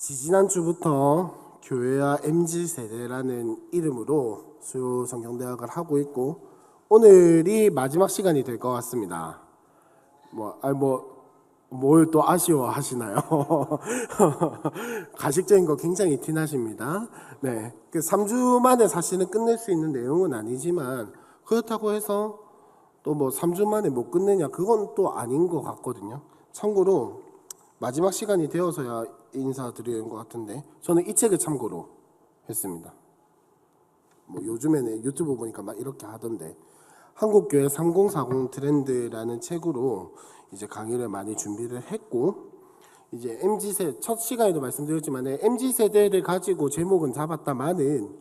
지지난주부터 교회와 MZ세대라는 이름으로 수요 성경대학을 하고 있고 오늘이 마지막 시간이 될 것 같습니다. 뭘 또 아쉬워하시나요? 가식적인 거 굉장히 티나십니다. 네, 3주 만에 사실은 끝낼 수 있는 내용은 아니지만 그렇다고 해서 또 3주 만에 못 끝내냐 그건 또 아닌 것 같거든요. 참고로 마지막 시간이 되어서야 인사드리는 것 같은데 저는 이 책을 참고로 했습니다. 요즘에는 유튜브 보니까 막 이렇게 하던데 한국교회 3040 트렌드라는 책으로 이제 강의를 많이 준비를 했고 이제 MZ세 첫 시간에도 말씀드렸지만 MZ세대를 가지고 제목은 잡았다마는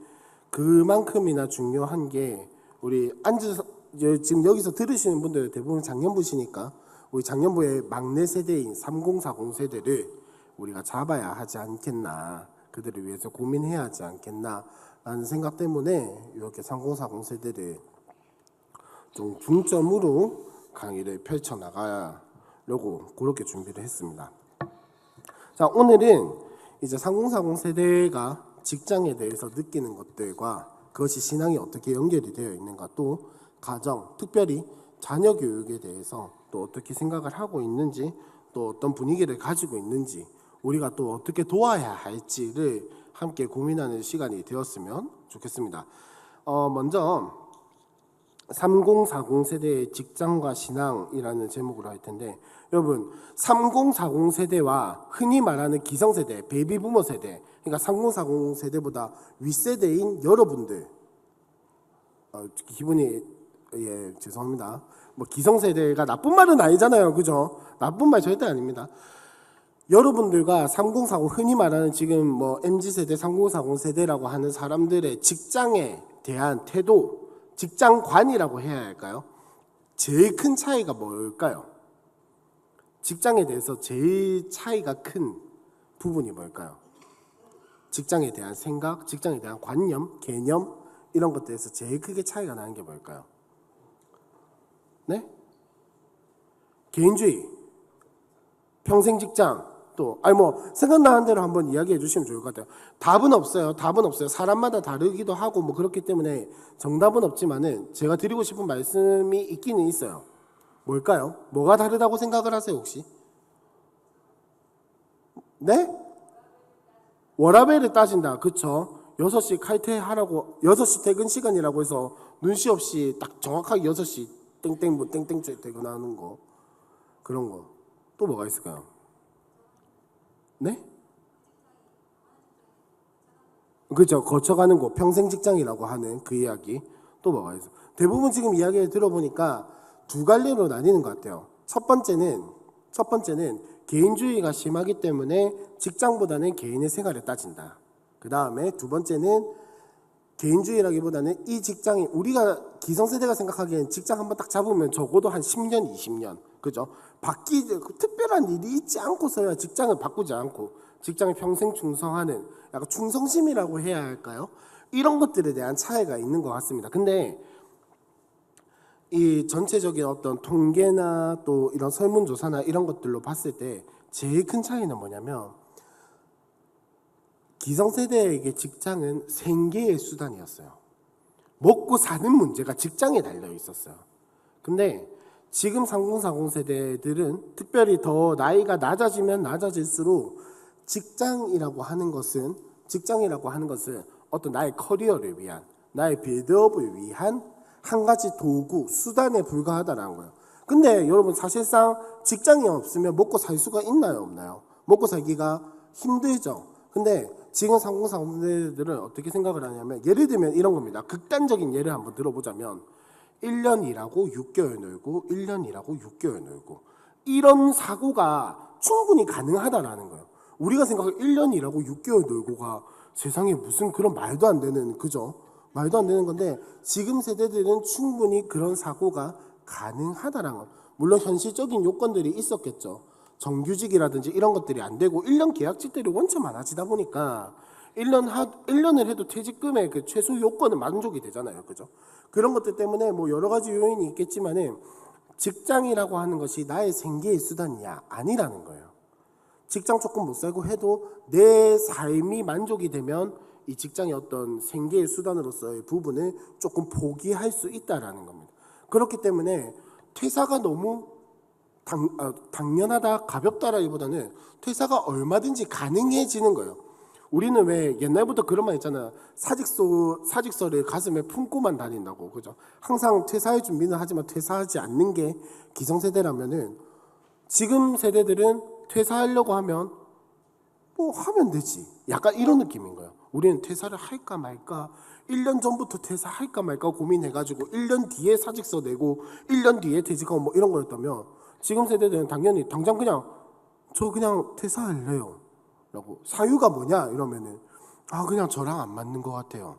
그만큼이나 중요한 게 우리 지금 여기서 들으시는 분들 대부분 작년부시니까 우리 작년부의 막내 세대인 3040 세대를 우리가 잡아야 하지 않겠나, 그들을 위해서 고민해야 하지 않겠나 라는 생각 때문에 이렇게 3040 세대를 좀 중점으로 강의를 펼쳐나가려고 그렇게 준비를 했습니다. 자, 오늘은 이제 3040 세대가 직장에 대해서 느끼는 것들과 그것이 신앙이 어떻게 연결이 되어 있는가, 또 가정, 특별히 자녀 교육에 대해서 또 어떻게 생각을 하고 있는지, 또 어떤 분위기를 가지고 있는지, 우리가 또 어떻게 도와야 할지를 함께 고민하는 시간이 되었으면 좋겠습니다. 먼저 3040 세대의 직장과 신앙이라는 제목으로 할 텐데, 여러분 3040 세대와 흔히 말하는 기성세대, 베이비부머 세대, 그러니까 3040 세대보다 윗세대인 여러분들, 기분이 죄송합니다. 기성세대가 나쁜 말은 아니잖아요, 그죠? 나쁜 말 절대 아닙니다. 여러분들과 3040 흔히 말하는 지금 MZ세대, 3040 세대라고 하는 사람들의 직장에 대한 태도, 직장관이라고 해야 할까요? 제일 큰 차이가 뭘까요? 직장에 대해서 제일 차이가 큰 부분이 뭘까요? 직장에 대한 생각, 직장에 대한 관념, 개념 이런 것들에서 제일 크게 차이가 나는 게 뭘까요? 네? 개인주의, 평생 직장, 또 생각나는 대로 한번 이야기해 주시면 좋을 것 같아요. 답은 없어요. 사람마다 다르기도 하고 그렇기 때문에 정답은 없지만은 제가 드리고 싶은 말씀이 있기는 있어요. 뭘까요? 뭐가 다르다고 생각을 하세요, 혹시? 네? 워라밸을 따진다. 그쵸? 6시 칼퇴하라고, 6시 퇴근 시간이라고 해서 눈시 없이 딱 정확하게 6시 땡땡 땡땡째 퇴근하는 거, 그런 거. 또 뭐가 있을까요? 네? 그렇죠. 거쳐가는 곳, 평생 직장이라고 하는 그 이야기. 또 뭐가 있어? 대부분 지금 이야기를 들어보니까 두 갈래로 나뉘는 것 같아요. 첫 번째는 개인주의가 심하기 때문에 직장보다는 개인의 생활을 따진다. 그 다음에 두 번째는 개인주의라기보다는 이 직장이, 우리가 기성세대가 생각하기엔 직장 한번 딱 잡으면 적어도 한 10년, 20년, 그죠? 특별한 일이 있지 않고서야 직장을 바꾸지 않고 직장에 평생 충성하는, 약간 충성심이라고 해야 할까요? 이런 것들에 대한 차이가 있는 것 같습니다. 근데 이 전체적인 어떤 통계나 또 이런 설문조사나 이런 것들로 봤을 때 제일 큰 차이는 뭐냐면, 기성세대에게 직장은 생계의 수단이었어요. 먹고 사는 문제가 직장에 달려 있었어요. 근데 지금 3040 세대들은 특별히 더 나이가 낮아지면 낮아질수록 직장이라고 하는 것은 어떤 나의 커리어를 위한, 나의 빌드업을 위한 한 가지 도구, 수단에 불과하다는 거예요. 근데 여러분, 사실상 직장이 없으면 먹고 살 수가 있나요, 없나요? 먹고 살기가 힘들죠. 근데 지금 3040 세대들은 어떻게 생각을 하냐면, 예를 들면 이런 겁니다. 극단적인 예를 한번 들어보자면 1년 일하고 6개월 놀고 1년 일하고 6개월 놀고, 이런 사고가 충분히 가능하다라는 거예요. 우리가 생각할 1년 일하고 6개월 놀고가 세상에 무슨 그런 말도 안 되는, 그죠? 말도 안 되는 건데 지금 세대들은 충분히 그런 사고가 가능하다라는 거예요. 물론 현실적인 요건들이 있었겠죠. 정규직이라든지 이런 것들이 안 되고 1년 계약직들이 원체 많아지다 보니까 1년을 해도 퇴직금의 그 최소 요건은 만족이 되잖아요, 그죠? 그런 것들 때문에 여러 가지 요인이 있겠지만은 직장이라고 하는 것이 나의 생계의 수단이야, 아니라는 거예요. 직장 조금 못 살고 해도 내 삶이 만족이 되면 이 직장의 어떤 생계의 수단으로서의 부분을 조금 포기할 수 있다라는 겁니다. 그렇기 때문에 퇴사가 너무 당연하다, 가볍다라기보다는 퇴사가 얼마든지 가능해지는 거예요. 우리는 왜 옛날부터 그런 말 있잖아요. 사직서를 가슴에 품고만 다닌다고, 그죠? 항상 퇴사할 준비는 하지만 퇴사하지 않는 게 기성세대라면은, 지금 세대들은 퇴사하려고 하면 뭐 하면 되지, 약간 이런 느낌인 거예요. 우리는 퇴사를 할까 말까 1년 전부터 퇴사할까 말까 고민해가지고 1년 뒤에 사직서 내고 1년 뒤에 퇴직하고 뭐 이런 거였다면, 지금 세대들은 당연히 당장 그냥 저 그냥 퇴사할래요 라고, 사유가 뭐냐 이러면은 그냥 저랑 안 맞는 것 같아요.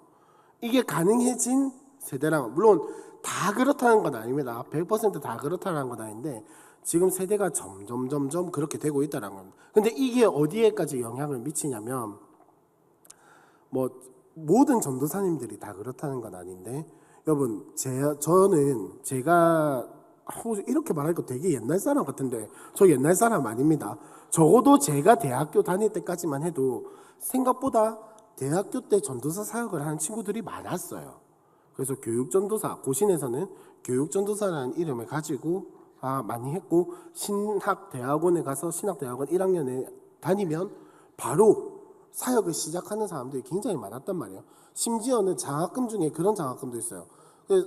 이게 가능해진 세대랑, 물론 다 그렇다는 건 아닙니다. 100%다 그렇다는 건 아닌데 지금 세대가 점점 그렇게 되고 있다는 겁니다. 근데 이게 어디에까지 영향을 미치냐면, 뭐 모든 전도사님들이 다 그렇다는 건 아닌데, 여러분 저는 제가 이렇게 말하니까 되게 옛날 사람 같은데 저 옛날 사람 아닙니다. 적어도 제가 대학교 다닐 때까지만 해도 생각보다 대학교 때 전도사 사역을 하는 친구들이 많았어요. 그래서 교육전도사, 고신에서는 교육전도사라는 이름을 가지고 많이 했고, 신학대학원에 가서 신학대학원 1학년에 다니면 바로 사역을 시작하는 사람들이 굉장히 많았단 말이에요. 심지어는 장학금 중에 그런 장학금도 있어요.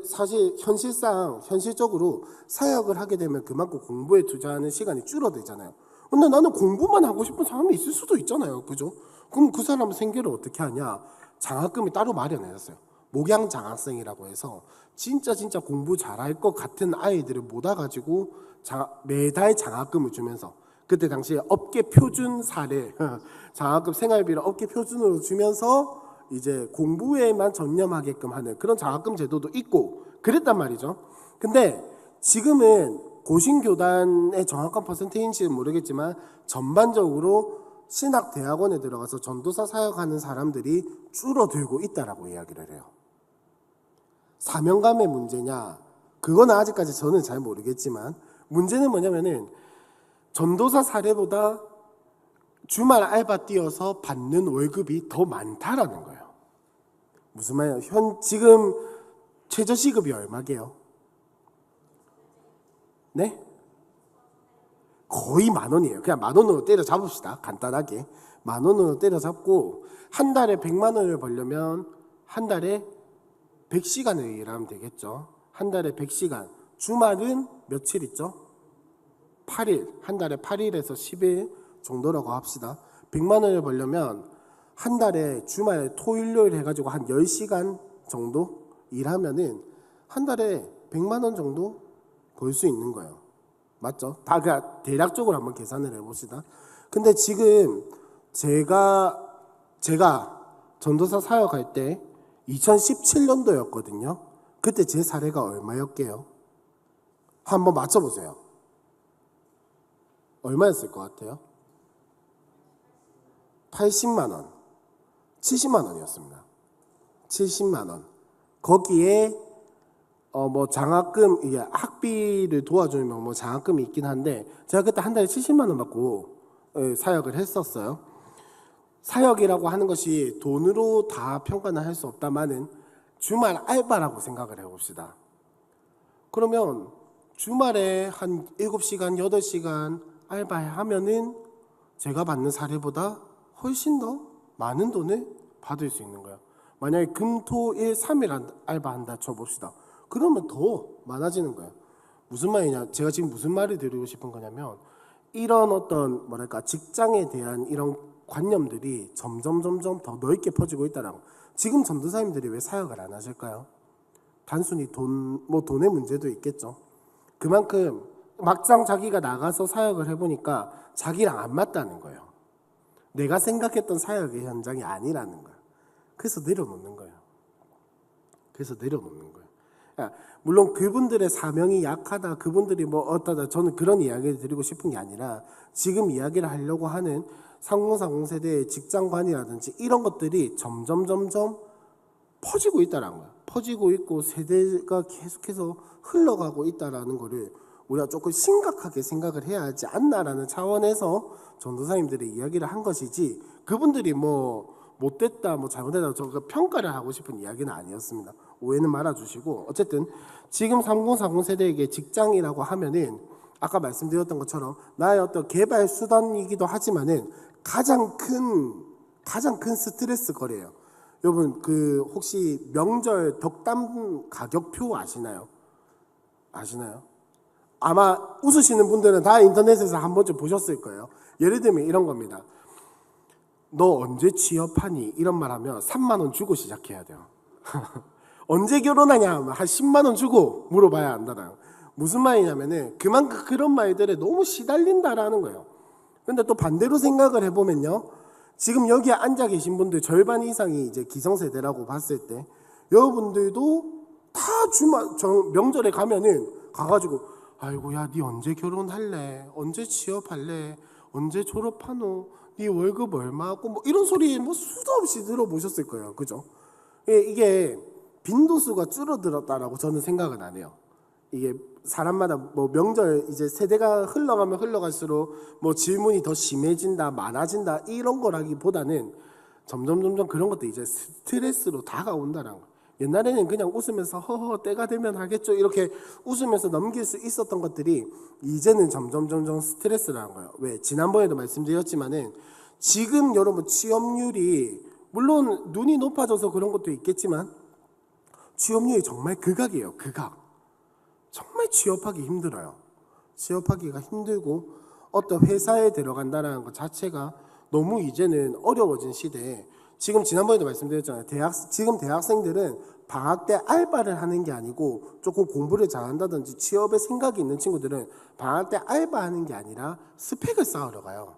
사실 현실적으로 사역을 하게 되면 그만큼 공부에 투자하는 시간이 줄어들잖아요. 근데 나는 공부만 하고 싶은 사람이 있을 수도 있잖아요, 그죠? 그럼 그 사람 생계를 어떻게 하냐? 장학금이 따로 마련해놨어요. 목양 장학생이라고 해서 진짜 공부 잘할 것 같은 아이들을 모아가지고 매달 장학금을 주면서, 그때 당시에 업계 표준 사례 장학금 생활비를 업계 표준으로 주면서 이제 공부에만 전념하게끔 하는 그런 장학금 제도도 있고 그랬단 말이죠. 근데 지금은 고신교단의 정확한 퍼센테이지는 모르겠지만 전반적으로 신학대학원에 들어가서 전도사 사역하는 사람들이 줄어들고 있다라고 이야기를 해요. 사명감의 문제냐? 그건 아직까지 저는 잘 모르겠지만, 문제는 뭐냐면은 전도사 사례보다 주말 알바 뛰어서 받는 월급이 더 많다라는 거예요. 무슨 말이에요? 지금 최저시급이 얼마게요? 네? 거의 10,000원이에요. 그냥 10,000원으로 때려잡읍시다. 간단하게 10,000원으로 때려잡고, 한 달에 100만 원을 벌려면 한 달에 100시간을 일하면 되겠죠. 한 달에 100시간. 주말은 며칠 있죠? 8일. 한 달에 8일에서 10일 정도라고 합시다. 100만 원을 벌려면 한 달에 주말 토일요일 해가지고 한 10시간 정도 일하면은 한 달에 100만 원 정도 벌 수 있는 거예요. 맞죠? 다 그냥 대략적으로 한번 계산을 해봅시다. 근데 지금 제가 전도사 사역할 때 2017년도였거든요. 그때 제 사례가 얼마였게요? 한번 맞춰보세요. 얼마였을 것 같아요? 80만 원, 70만 원이었습니다. 70만 원. 거기에 뭐 장학금, 이게 학비를 도와주면 뭐 장학금이 있긴 한데, 제가 그때 한 달에 70만 원 받고 사역을 했었어요. 사역이라고 하는 것이 돈으로 다 평가는 할 수 없다마는 주말 알바라고 생각을 해봅시다. 그러면 주말에 한 7시간, 8시간 알바하면은 제가 받는 사례보다 훨씬 더 많은 돈을 받을 수 있는 거예요. 만약에 금, 토, 일, 3일 알바한다 쳐봅시다. 그러면 더 많아지는 거예요. 무슨 말이냐? 제가 지금 무슨 말을 드리고 싶은 거냐면, 이런 어떤 직장에 대한 이런 관념들이 점점 더 넓게 퍼지고 있다라고. 지금 전도사님들이 왜 사역을 안 하실까요? 단순히 돈의 문제도 있겠죠. 그만큼 막상 자기가 나가서 사역을 해보니까 자기랑 안 맞다는 거예요. 내가 생각했던 사역의 현장이 아니라는 거예요. 그래서 내려놓는 거예요. 물론 그분들의 사명이 약하다, 그분들이 뭐 어떠다, 저는 그런 이야기를 드리고 싶은 게 아니라, 지금 이야기를 하려고 하는 3040 세대의 직장관이라든지 이런 것들이 점점 퍼지고 있다는 거예요. 퍼지고 있고 세대가 계속해서 흘러가고 있다라는 거를 우리가 조금 심각하게 생각을 해야 하지 않나라는 차원에서 전도사님들이 이야기를 한 것이지, 그분들이 뭐 못됐다 뭐 잘못했다 저 평가를 하고 싶은 이야기는 아니었습니다. 오해는 말아주시고, 어쨌든 지금 3040 세대에게 직장이라고 하면은 아까 말씀드렸던 것처럼 나의 어떤 개발 수단이기도 하지만은 가장 큰 스트레스 거래예요. 여러분 그 혹시 명절 덕담 가격표 아시나요? 아마 웃으시는 분들은 다 인터넷에서 한 번쯤 보셨을 거예요. 예를 들면 이런 겁니다. 너 언제 취업하니? 이런 말 하면 3만 원 주고 시작해야 돼요. 언제 결혼하냐 하면 한 10만 원 주고 물어봐야 한다는. 무슨 말이냐면은 그만큼 그런 말들에 너무 시달린다라는 거예요. 근데 또 반대로 생각을 해보면요, 지금 여기에 앉아 계신 분들 절반 이상이 이제 기성세대라고 봤을 때 여러분들도 다 명절에 가면은 가가지고 아이고 야 니 언제 결혼할래? 언제 취업할래? 언제 졸업하노? 니 월급 얼마고? 뭐 이런 소리 뭐 수도 없이 들어보셨을 거예요. 그죠? 이게 빈도수가 줄어들었다라고 저는 생각은 안 해요. 이게 사람마다 뭐 명절 이제 세대가 흘러가면 흘러갈수록 뭐 질문이 더 심해진다, 많아진다 이런 거라기보다는 점점 그런 것도 이제 스트레스로 다가온다라는 거. 옛날에는 그냥 웃으면서 허허 때가 되면 하겠죠 이렇게 웃으면서 넘길 수 있었던 것들이 이제는 점점 스트레스라는 거예요. 왜? 지난번에도 말씀드렸지만은 지금 여러분 취업률이 물론 눈이 높아져서 그런 것도 있겠지만 취업률이 정말 극악이에요. 극악. 정말 취업하기 힘들어요. 취업하기가 힘들고 어떤 회사에 들어간다는 것 자체가 너무 이제는 어려워진 시대에, 지금 지난번에도 말씀드렸잖아요. 지금 대학생들은 방학 때 알바를 하는 게 아니고 조금 공부를 잘한다든지 취업에 생각이 있는 친구들은 방학 때 알바하는 게 아니라 스펙을 쌓으러 가요.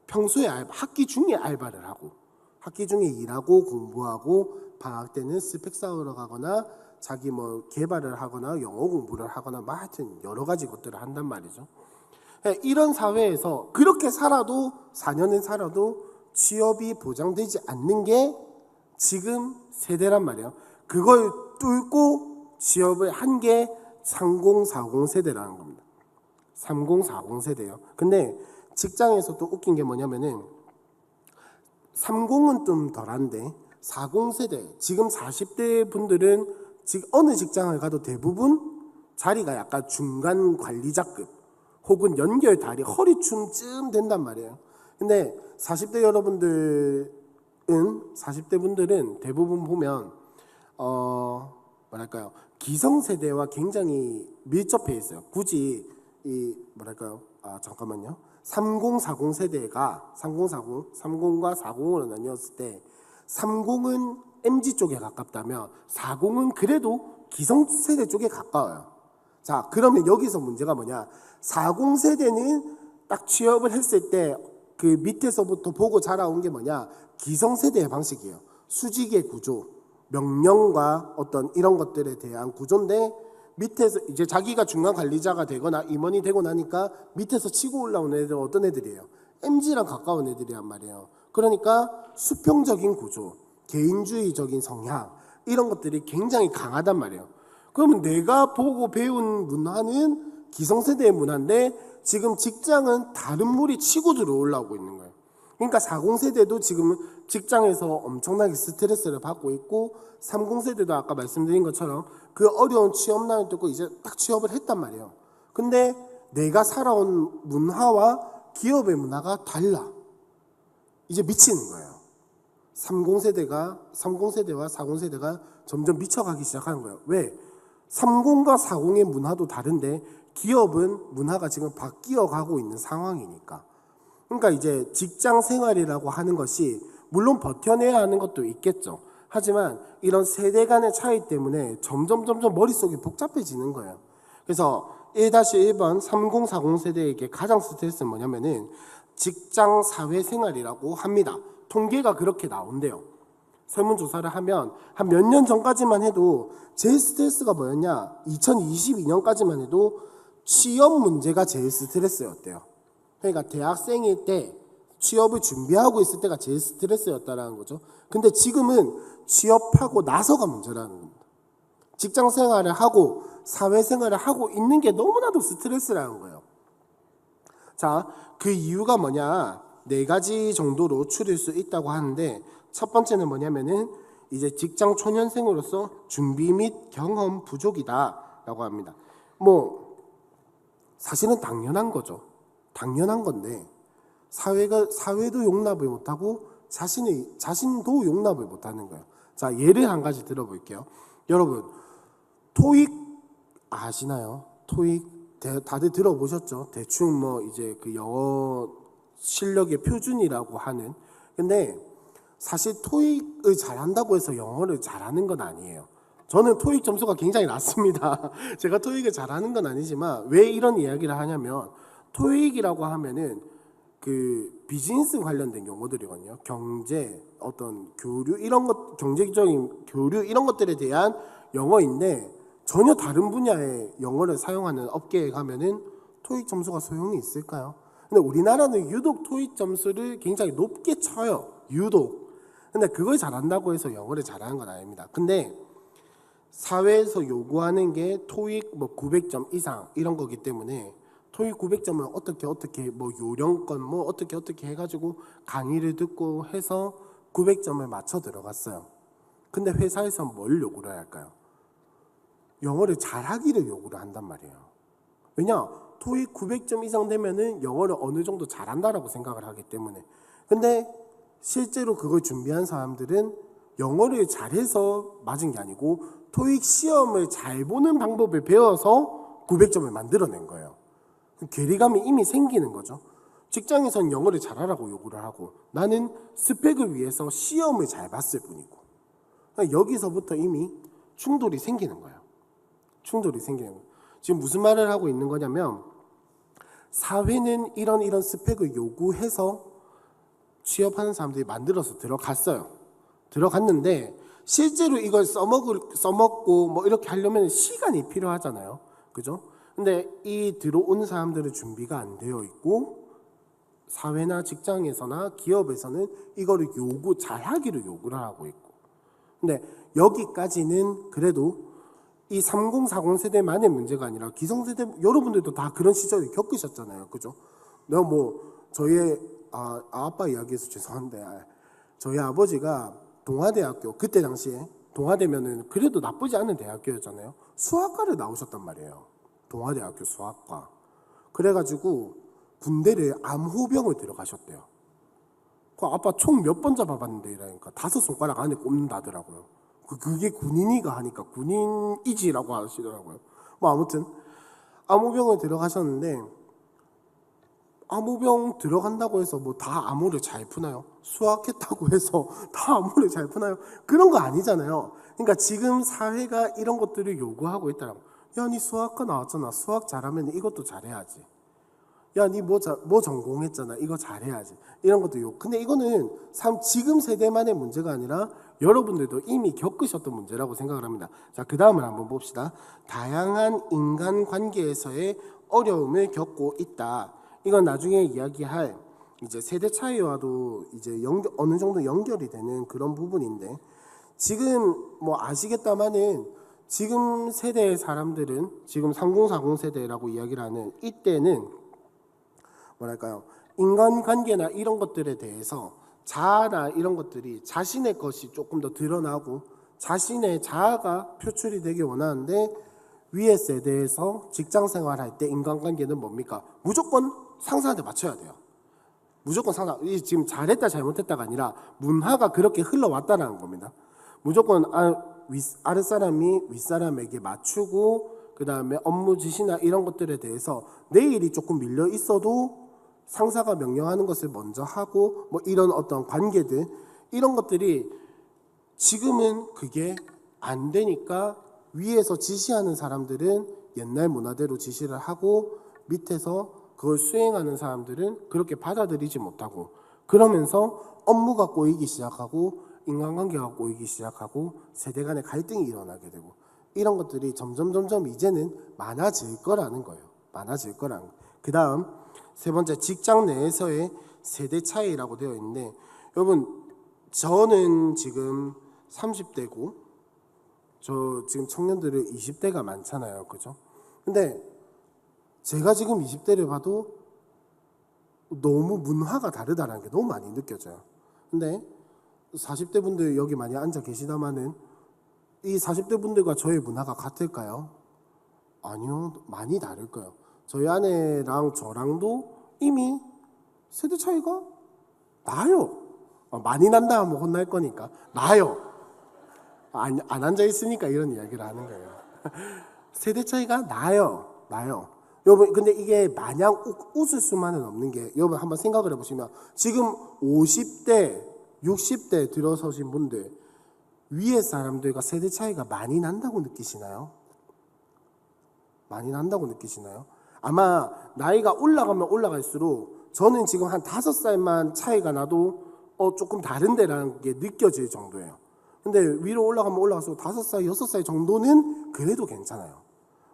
평소에 학기 중에 알바를 하고 학기 중에 일하고 공부하고 방학 때는 스펙 쌓으러 가거나 자기 뭐 개발을 하거나 영어 공부를 하거나 뭐 하여튼 여러 가지 것들을 한단 말이죠. 이런 사회에서 그렇게 살아도 4년을 살아도 취업이 보장되지 않는 게 지금 세대란 말이에요. 그걸 뚫고 취업을 한 게 3040 세대라는 겁니다. 3040 세대예요. 근데 직장에서 또 웃긴 게 뭐냐면은 30은 좀 덜한데 40 세대, 지금 40대 분들은 지금 어느 직장을 가도 대부분 자리가 약간 중간 관리자급 혹은 연결 다리, 허리춤쯤 된단 말이에요. 근데 40대 분들은 대부분 보면 기성세대와 굉장히 밀접해 있어요. 굳이 이 3040 세대가 30과 40으로 나뉘었을 때 30은 MZ 쪽에 가깝다면 40은 그래도 기성세대 쪽에 가까워요. 자, 그러면 여기서 문제가 뭐냐? 40 세대는 딱 취업을 했을 때 그 밑에서부터 보고 자라온 게 뭐냐? 기성세대의 방식이에요. 수직의 구조, 명령과 어떤 이런 것들에 대한 구조인데, 밑에서 이제 자기가 중간 관리자가 되거나 임원이 되고 나니까 밑에서 치고 올라오는 애들은 어떤 애들이에요? MZ랑 가까운 애들이란 말이에요. 그러니까 수평적인 구조, 개인주의적인 성향 이런 것들이 굉장히 강하단 말이에요. 그러면 내가 보고 배운 문화는 기성세대의 문화인데 지금 직장은 다른 물이 치고 들어오려고 있는 거예요. 그러니까 40세대도 지금 직장에서 엄청나게 스트레스를 받고 있고 30세대도 아까 말씀드린 것처럼 그 어려운 취업난을 뚫고 이제 딱 취업을 했단 말이에요. 근데 내가 살아온 문화와 기업의 문화가 달라. 이제 미치는 거예요. 30세대와 40세대가 점점 미쳐가기 시작하는 거예요. 왜? 30과 40의 문화도 다른데 기업은 문화가 지금 바뀌어 가고 있는 상황이니까. 그러니까 이제 직장 생활이라고 하는 것이 물론 버텨내야 하는 것도 있겠죠. 하지만 이런 세대 간의 차이 때문에 점점 머릿속이 복잡해지는 거예요. 그래서 1-1번 3040 세대에게 가장 스트레스는 뭐냐면은 직장 사회생활이라고 합니다. 통계가 그렇게 나온대요. 설문조사를 하면 한 몇 년 전까지만 해도 제일 스트레스가 뭐였냐? 2022년까지만 해도 취업 문제가 제일 스트레스였대요. 그러니까 대학생일 때 취업을 준비하고 있을 때가 제일 스트레스였다라는 거죠. 근데 지금은 취업하고 나서가 문제라는 겁니다. 직장 생활을 하고 사회생활을 하고 있는 게 너무나도 스트레스라는 거예요. 자, 그 이유가 뭐냐? 4가지 정도로 추릴 수 있다고 하는데, 첫 번째는 뭐냐면은 이제 직장 초년생으로서 준비 및 경험 부족이다라고 합니다. 뭐 사실은 당연한 거죠. 당연한 건데 사회도 용납을 못하고 자신도 용납을 못하는 거예요. 자, 예를 한 가지 들어볼게요. 여러분, 토익 아시나요? 토익 다들 들어보셨죠? 대충 뭐 이제 그 영어 실력의 표준이라고 하는. 근데 사실 토익을 잘한다고 해서 영어를 잘하는 건 아니에요. 저는 토익 점수가 굉장히 낮습니다. 제가 토익을 잘하는 건 아니지만 왜 이런 이야기를 하냐면, 토익이라고 하면은 그 비즈니스 관련된 용어들이거든요. 경제, 어떤 교류 이런 것, 경제적인 교류 이런 것들에 대한 영어인데, 전혀 다른 분야의 영어를 사용하는 업계에 가면은 토익 점수가 소용이 있을까요? 근데 우리나라는 유독 토익 점수를 굉장히 높게 쳐요. 유독. 근데 그걸 잘한다고 해서 영어를 잘하는 건 아닙니다. 근데 사회에서 요구하는 게 토익 뭐 900점 이상 이런 거기 때문에 토익 900점을 어떻게 뭐 요령껏 뭐 어떻게 해가지고 강의를 듣고 해서 900점을 맞춰 들어갔어요. 근데 회사에서 뭘 요구를 할까요? 영어를 잘하기를 요구를 한단 말이에요. 왜냐? 토익 900점 이상 되면은 영어를 어느 정도 잘한다라고 생각을 하기 때문에. 근데 실제로 그걸 준비한 사람들은 영어를 잘해서 맞은 게 아니고 토익 시험을 잘 보는 방법을 배워서 900점을 만들어낸 거예요. 괴리감이 이미 생기는 거죠. 직장에선 영어를 잘하라고 요구를 하고 나는 스펙을 위해서 시험을 잘 봤을 뿐이고, 여기서부터 이미 충돌이 생기는 거예요. 충돌이 생기는 거예요. 지금 무슨 말을 하고 있는 거냐면, 사회는 이런 스펙을 요구해서 취업하는 사람들이 만들어서 들어갔어요. 들어갔는데 실제로 이걸 써먹고 뭐 이렇게 하려면 시간이 필요하잖아요. 그죠? 근데 이 들어온 사람들은 준비가 안 되어 있고, 사회나 직장에서나 기업에서는 이거를 잘하기를 요구를 하고 있고. 근데 여기까지는 그래도 이 3040 세대만의 문제가 아니라 기성세대 여러분들도 다 그런 시절을 겪으셨잖아요. 그죠? 내가 뭐 저희 아빠 이야기해서 죄송한데, 저희 아버지가 동아대학교, 그때 당시에 동아대면은 그래도 나쁘지 않은 대학교였잖아요. 수학과를 나오셨단 말이에요. 동아대학교 수학과. 그래가지고 군대를 암호병을 들어가셨대요. 그 아빠 총 몇 번 잡아봤는데 이러니까 5손가락 안에 꼽는다더라고요. 그게 군인이가 하니까 군인이지라고 하시더라고요. 뭐 아무튼 암호병을 들어가셨는데, 암호병 들어간다고 해서 뭐 다 암호를 잘 푸나요? 수학했다고 해서 다 암호를 잘 푸나요? 그런 거 아니잖아요. 그러니까 지금 사회가 이런 것들을 요구하고 있다라고. 야, 니 수학과 나왔잖아. 수학 잘하면 이것도 잘해야지. 야, 니 뭐 전공했잖아. 이거 잘해야지. 이런 것도 근데 이거는 지금 세대만의 문제가 아니라 여러분들도 이미 겪으셨던 문제라고 생각을 합니다. 자, 그 다음을 한번 봅시다. 다양한 인간관계에서의 어려움을 겪고 있다. 이건 나중에 이야기할 이제 세대 차이와도 이제 어느 정도 연결이 되는 그런 부분인데, 지금 뭐 아시겠다마는 지금 세대의 사람들은, 지금 3040 세대라고 이야기를 하는 이때는 뭐랄까요, 인간관계나 이런 것들에 대해서 자아나 이런 것들이 자신의 것이 조금 더 드러나고 자신의 자아가 표출이 되기 원하는데, 위의 세대에서 직장 생활할 때 인간관계는 뭡니까? 무조건 상사한테 맞춰야 돼요. 무조건 상사. 지금 잘했다 잘못했다가 아니라 문화가 그렇게 흘러왔다는 겁니다. 무조건 아랫사람이 윗사람에게 맞추고, 그 다음에 업무 지시나 이런 것들에 대해서 내 일이 조금 밀려 있어도 상사가 명령하는 것을 먼저 하고, 뭐 이런 어떤 관계들, 이런 것들이 지금은 그게 안 되니까 위에서 지시하는 사람들은 옛날 문화대로 지시를 하고, 밑에서 그걸 수행하는 사람들은 그렇게 받아들이지 못하고, 그러면서 업무가 꼬이기 시작하고 인간관계가 꼬이기 시작하고 세대 간의 갈등이 일어나게 되고, 이런 것들이 점점 이제는 많아질 거라는 거예요. 많아질 거라는 거예요. 그 다음 세 번째, 직장 내에서의 세대 차이라고 되어 있는데, 여러분 저는 지금 30대고 저 지금 청년들은 20대가 많잖아요. 그죠? 근데 제가 지금 20대를 봐도 너무 문화가 다르다는 게 너무 많이 느껴져요. 근데 40대 분들 여기 많이 앉아 계시다마는 이 40대 분들과 저의 문화가 같을까요? 아니요. 많이 다를 거예요. 저희 아내랑 저랑도 이미 세대 차이가 나요. 많이 난다 하면 혼날 거니까 나요. 안 앉아 있으니까 이런 이야기를 하는 거예요. 세대 차이가 나요. 여러분 근데 이게 마냥 웃을 수만은 없는 게 여러분 한번 생각을 해보시면 지금 50대 60대 들어서신 분들 위에 사람들과 세대 차이가 많이 난다고 느끼시나요? 많이 난다고 느끼시나요? 아마 나이가 올라가면 올라갈수록 저는 지금 한 5살만 차이가 나도 조금 다른데라는 게 느껴질 정도예요. 근데 위로 올라가면 올라갈수록 5살, 6살 정도는 그래도 괜찮아요.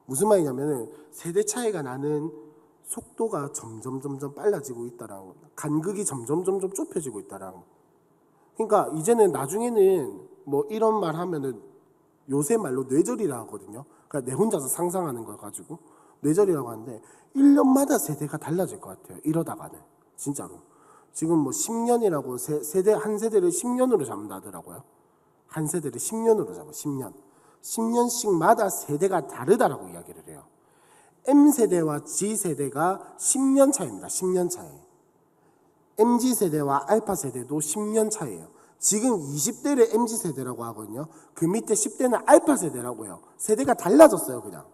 무슨 말이냐면 세대 차이가 나는 속도가 점점 빨라지고 있다라는 거. 간극이 점점 좁혀지고 있다라는 거. 그러니까 이제는 나중에는 뭐 이런 말 하면은 요새 말로 뇌절이라 하거든요. 그러니까 내 혼자서 상상하는 걸 가지고 뇌절이라고 하는데 1년마다 세대가 달라질 것 같아요. 이러다가는 진짜로. 지금 뭐 10년이라고 세대 한 세대를 10년으로 잡는다더라고요. 한 세대를 10년으로 잡아. 10년. 10년씩마다 세대가 다르다라고 이야기를 해요. M세대와 G세대가 10년 차이입니다. 10년 차이. MZ세대와 알파세대도 10년 차이예요. 지금 20대를 MZ세대라고 하거든요. 그 밑에 10대는 알파세대라고 해요. 세대가 달라졌어요. 그냥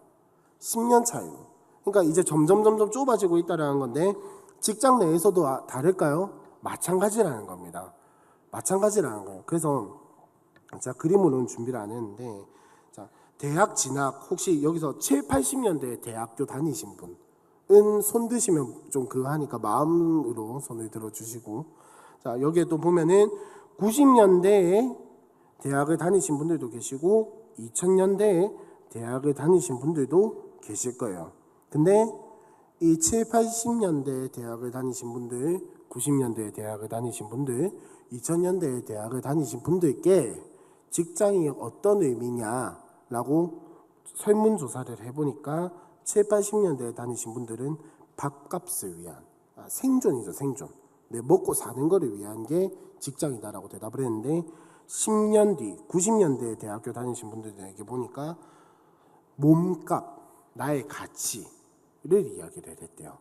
10년 차이로. 그러니까 이제 점점 좁아지고 있다는 건데 직장 내에서도 다를까요? 마찬가지라는 겁니다. 마찬가지라는 거예요. 그래서 제가 그림으로는 준비를 안 했는데 자, 대학 진학 혹시 여기서 7, 80년대 대학교 다니신 분은 손 드시면 좀 그거 하니까 마음으로 손을 들어주시고 자 여기에 또 보면은 90년대에 대학을 다니신 분들도 계시고 2000년대에 대학을 다니신 분들도 계실 거예요. 근데 이 7, 80년대에 대학을 다니신 분들 90년대에 대학을 다니신 분들 2000년대에 대학을 다니신 분들께 직장이 어떤 의미냐라고 설문조사를 해보니까 7, 80년대에 다니신 분들은 밥값을 위한 생존이죠. 생존. 내 먹고 사는 거를 위한 게 직장이다라고 대답을 했는데 10년 뒤 90년대에 대학교 다니신 분들에게 보니까 몸값, 나의 가치를 이야기를 했대요.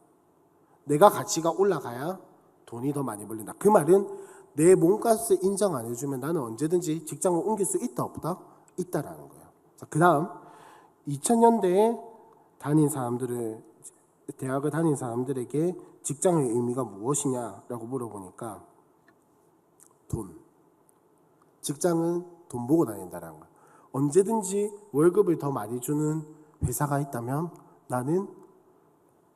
내가 가치가 올라가야 돈이 더 많이 벌린다. 그 말은 내 몸값을 인정 안 해주면 나는 언제든지 직장을 옮길 수 있다 없다? 있다라는 거예요. 그 다음 2000년대에 다닌 사람들을 대학을 다닌 사람들에게 직장의 의미가 무엇이냐라고 물어보니까 돈. 직장은 돈 보고 다닌다라는 거예요. 언제든지 월급을 더 많이 주는 회사가 있다면 나는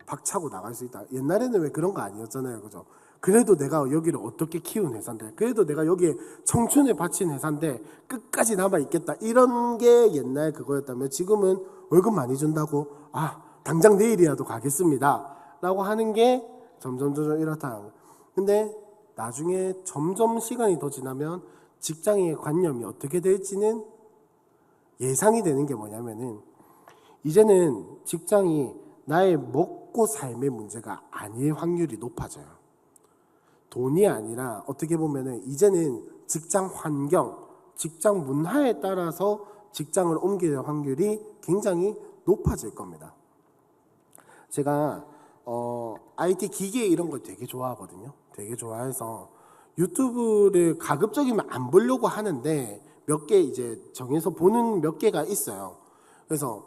박차고 나갈 수 있다. 옛날에는 왜 그런 거 아니었잖아요. 그죠? 그래도 내가 여기를 어떻게 키운 회사인데 그래도 내가 여기에 청춘을 바친 회사인데 끝까지 남아있겠다. 이런 게 옛날 그거였다면 지금은 월급 많이 준다고 당장 내일이라도 가겠습니다. 라고 하는 게 점점 이렇다. 근데 나중에 점점 시간이 더 지나면 직장의 관념이 어떻게 될지는 예상이 되는 게 뭐냐면은 이제는 직장이 나의 먹고 삶의 문제가 아닐 확률이 높아져요. 돈이 아니라 어떻게 보면은 이제는 직장 환경, 직장 문화에 따라서 직장을 옮기는 확률이 굉장히 높아질 겁니다. 제가 IT 기계 이런 걸 되게 좋아하거든요. 되게 좋아해서 유튜브를 가급적이면 안 보려고 하는데 몇 개 이제 정해서 보는 몇 개가 있어요. 그래서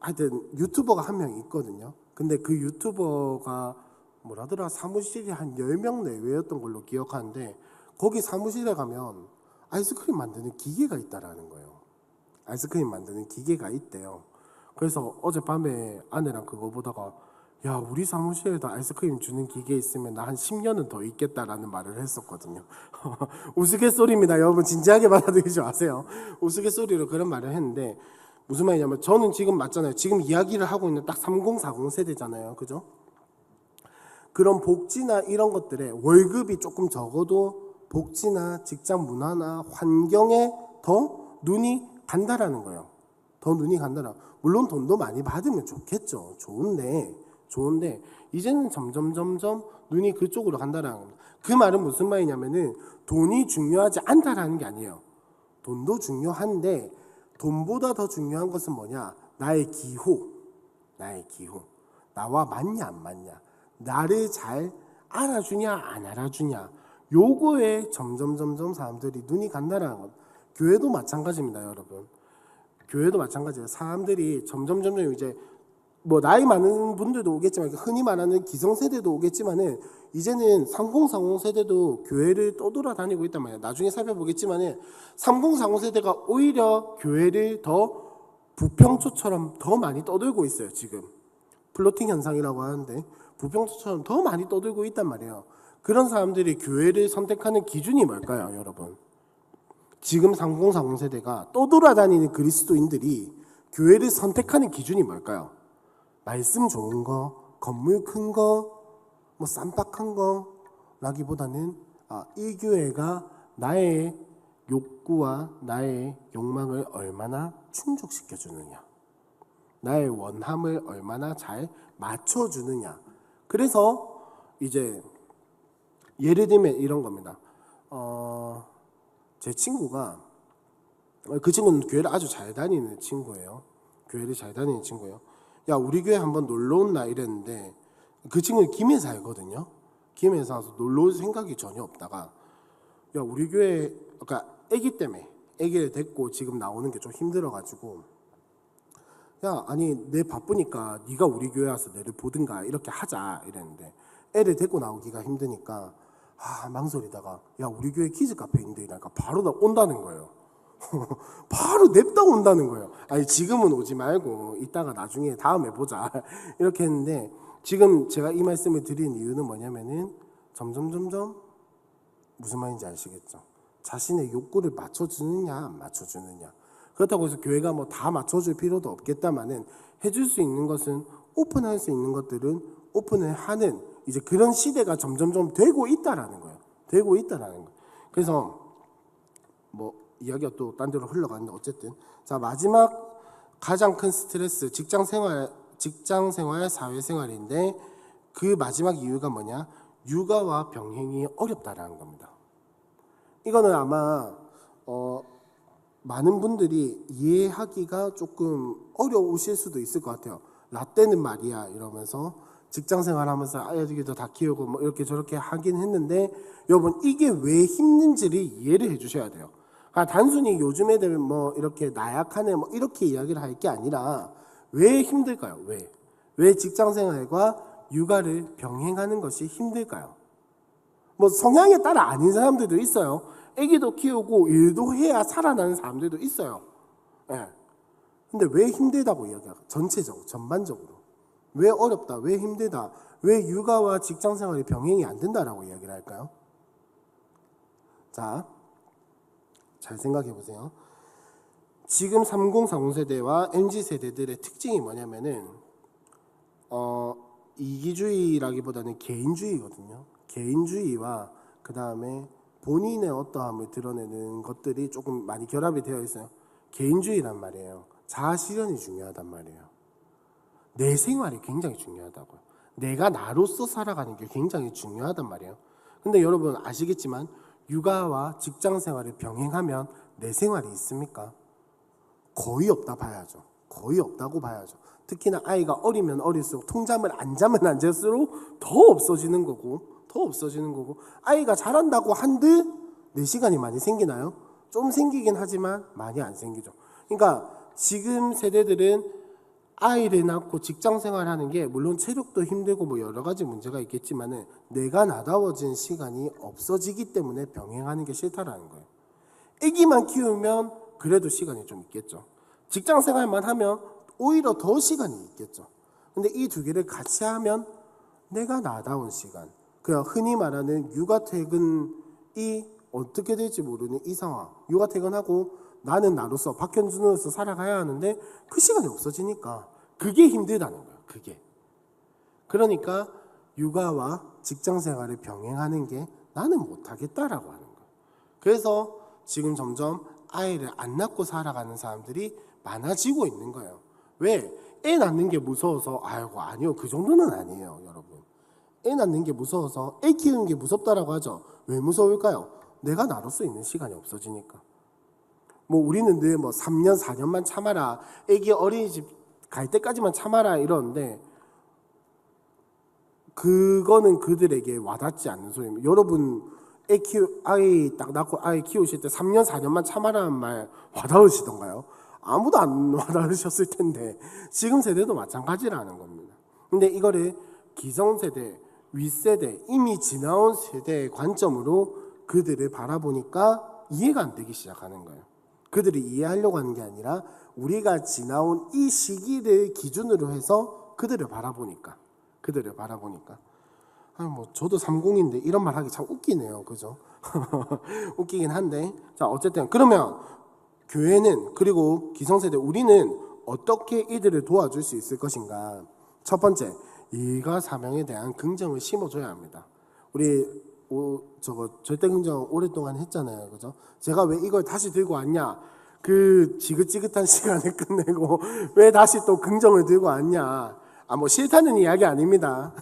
하여튼 유튜버가 한 명 있거든요. 근데 그 유튜버가 뭐라더라 사무실이 한 10명 내외였던 걸로 기억하는데 거기 사무실에 가면 아이스크림 만드는 기계가 있다라는 거예요. 아이스크림 만드는 기계가 있대요. 그래서 어젯밤에 아내랑 그거 보다가 야 우리 사무실에도 아이스크림 주는 기계 있으면 나 한 10년은 더 있겠다라는 말을 했었거든요. 우스갯소리입니다. 여러분 진지하게 받아들이지 마세요. 우스갯소리로 그런 말을 했는데 무슨 말이냐면 저는 지금 맞잖아요. 지금 이야기를 하고 있는 딱 3040 세대잖아요. 그죠? 그런 복지나 이런 것들에 월급이 조금 적어도 복지나 직장 문화나 환경에 더 눈이 간다라는 거예요. 더 눈이 간다라. 물론 돈도 많이 받으면 좋겠죠. 좋은데 이제는 점점 눈이 그쪽으로 간다라는 겁니다. 그 말은 무슨 말이냐면은 돈이 중요하지 않다라는 게 아니에요. 돈도 중요한데 돈보다 더 중요한 것은 뭐냐? 나의 기호. 나와 맞냐 안 맞냐? 나를 잘 알아주냐 안 알아주냐? 요거에 점점 사람들이 눈이 간다라는 것. 교회도 마찬가지입니다, 여러분. 교회도 마찬가지예요. 사람들이 점점 이제 뭐 나이 많은 분들도 오겠지만 흔히 말하는 기성세대도 오겠지만은 이제는 3040 세대도 교회를 떠돌아다니고 있단 말이에요. 나중에 살펴보겠지만은 3040 세대가 오히려 교회를 더 부평초처럼 더 많이 떠들고 있어요. 지금 플로팅 현상이라고 하는데 부평초처럼 더 많이 떠들고 있단 말이에요. 그런 사람들이 교회를 선택하는 기준이 뭘까요, 여러분? 지금 3040 세대가 떠돌아다니는 그리스도인들이 교회를 선택하는 기준이 뭘까요? 말씀 좋은 거, 건물 큰 거, 뭐 쌈박한 거라기보다는 이 교회가 나의 욕구와 나의 욕망을 얼마나 충족시켜 주느냐, 나의 원함을 얼마나 잘 맞춰 주느냐. 그래서 이제 예를 들면 이런 겁니다. 제 친구가, 그 친구는 교회를 아주 잘 다니는 친구예요. 야, 우리 교회 한번 놀러 온나 이랬는데, 그 친구는 김해 살거든요. 김해 살아서 놀러 올 생각이 전혀 없다가, 야, 우리 교회, 그러니까 아기 때문에 아기를 데리고 지금 나오는 게 좀 힘들어가지고, 야, 아니 내 바쁘니까 네가 우리 교회 와서 내를 보든가 이렇게 하자 이랬는데, 애를 데리고 나오기가 힘드니까 망설이다가, 야, 우리 교회 키즈 카페 있는데 이러니까 바로 온다는 거예요. 바로 냅다 온다는 거예요. 아니 지금은 오지 말고 이따가 나중에 다음에 보자 이렇게 했는데, 지금 제가 이 말씀을 드리는 이유는 뭐냐면은 점점 무슨 말인지 아시겠죠? 자신의 욕구를 맞춰주느냐 안 맞춰주느냐. 그렇다고 해서 교회가 뭐 다 맞춰줄 필요도 없겠다마는 해줄 수 있는 것은, 오픈할 수 있는 것들은 오픈을 하는 이제 그런 시대가 점점 되고 있다라는 거예요. 그래서 뭐 이야기가 또 딴 데로 흘러가는데, 어쨌든 자, 마지막 가장 큰 스트레스, 직장 생활, 사회생활인데, 그 마지막 이유가 뭐냐? 육아와 병행이 어렵다라는 겁니다. 이거는 아마 많은 분들이 이해하기가 조금 어려우실 수도 있을 것 같아요. 라떼는 말이야 이러면서 직장 생활하면서 아이들도 다 키우고 뭐 이렇게 저렇게 하긴 했는데, 여러분 이게 왜 힘든지를 이해를 해주셔야 돼요. 단순히 요즘 애들 뭐 이렇게 나약하네 뭐 이렇게 이야기를 할 게 아니라, 왜 힘들까요? 왜 직장 생활과 육아를 병행하는 것이 힘들까요? 뭐 성향에 따라 아닌 사람들도 있어요. 아기도 키우고 일도 해야 살아나는 사람들도 있어요. 예. 근데 왜 힘들다고 이야기할까? 전반적으로. 왜 어렵다, 왜 힘들다, 왜 육아와 직장 생활이 병행이 안 된다라고 이야기를 할까요? 자, 잘 생각해 보세요. 지금 3040 세대와 MZ 세대들의 특징이 뭐냐면은 이기주의라기보다는 개인주의거든요. 개인주의와 그 다음에 본인의 어떠함을 드러내는 것들이 조금 많이 결합이 되어 있어요. 개인주의란 말이에요. 자아 실현이 중요하단 말이에요. 내 생활이 굉장히 중요하다고요. 내가 나로서 살아가는 게 굉장히 중요하단 말이에요. 근데 여러분 아시겠지만 육아와 직장 생활을 병행하면 내 생활이 있습니까? 거의 없다고 봐야죠. 특히나 아이가 어리면 어릴수록, 통잠을 안 자면 안 잘수록 더 없어지는 거고, 아이가 자란다고 한들 내 시간이 많이 생기나요? 좀 생기긴 하지만 많이 안 생기죠. 그러니까 지금 세대들은 아이를 낳고 직장 생활하는 게 물론 체력도 힘들고 뭐 여러 가지 문제가 있겠지만은 내가 나다워진 시간이 없어지기 때문에 병행하는 게 싫다라는 거예요. 아기만 키우면 그래도 시간이 좀 있겠죠. 직장 생활만 하면 오히려 더 시간이 있겠죠. 근데 이 두 개를 같이 하면 내가 나다운 시간, 그냥 흔히 말하는 육아 퇴근이 어떻게 될지 모르는 이 상황, 육아 퇴근하고 나는 나로서 박현준으로서 살아가야 하는데 그 시간이 없어지니까 그게 힘들다는 거예요. 그러니까 육아와 직장 생활을 병행하는 게 나는 못하겠다라고 하는 거예요. 그래서 지금 점점 아이를 안 낳고 살아가는 사람들이 많아지고 있는 거예요. 왜? 애 낳는 게 무서워서 아이고 아니요 그 정도는 아니에요 여러분. 애 낳는 게 무서워서 애 키우는 게 무섭다라고 하죠. 왜 무서울까요? 내가 나눌 수 있는 시간이 없어지니까. 뭐 우리는 늘 뭐 3년 4년만 참아라, 애기 어린이집 갈 때까지만 참아라 이러는데 그거는 그들에게 와닿지 않는 소리입니다. 여러분 아이 딱 낳고 아이 키우실 때 3년 4년만 참아라는 말 와닿으시던가요? 아무도 안 와닿으셨을 텐데 지금 세대도 마찬가지라는 겁니다. 근데 이거를 기성세대, 윗세대, 이미 지나온 세대의 관점으로 그들을 바라보니까 이해가 안 되기 시작하는 거예요. 그들이 이해하려고 하는 게 아니라 우리가 지나온 이 시기를 기준으로 해서 그들을 바라보니까 뭐 저도 30인데 이런 말 하기 참 웃기네요. 그죠? 웃기긴 한데 자 어쨌든 그러면 교회는 그리고 기성세대 우리는 어떻게 이들을 도와줄 수 있을 것인가? 첫 번째, 일과 사명에 대한 긍정을 심어줘야 합니다. 우리 저거 절대 긍정 오랫동안 했잖아요. 그죠? 제가 왜 이걸 다시 들고 왔냐? 그 지긋지긋한 시간을 끝내고 왜 다시 또 긍정을 들고 왔냐? 뭐 싫다는 이야기 아닙니다.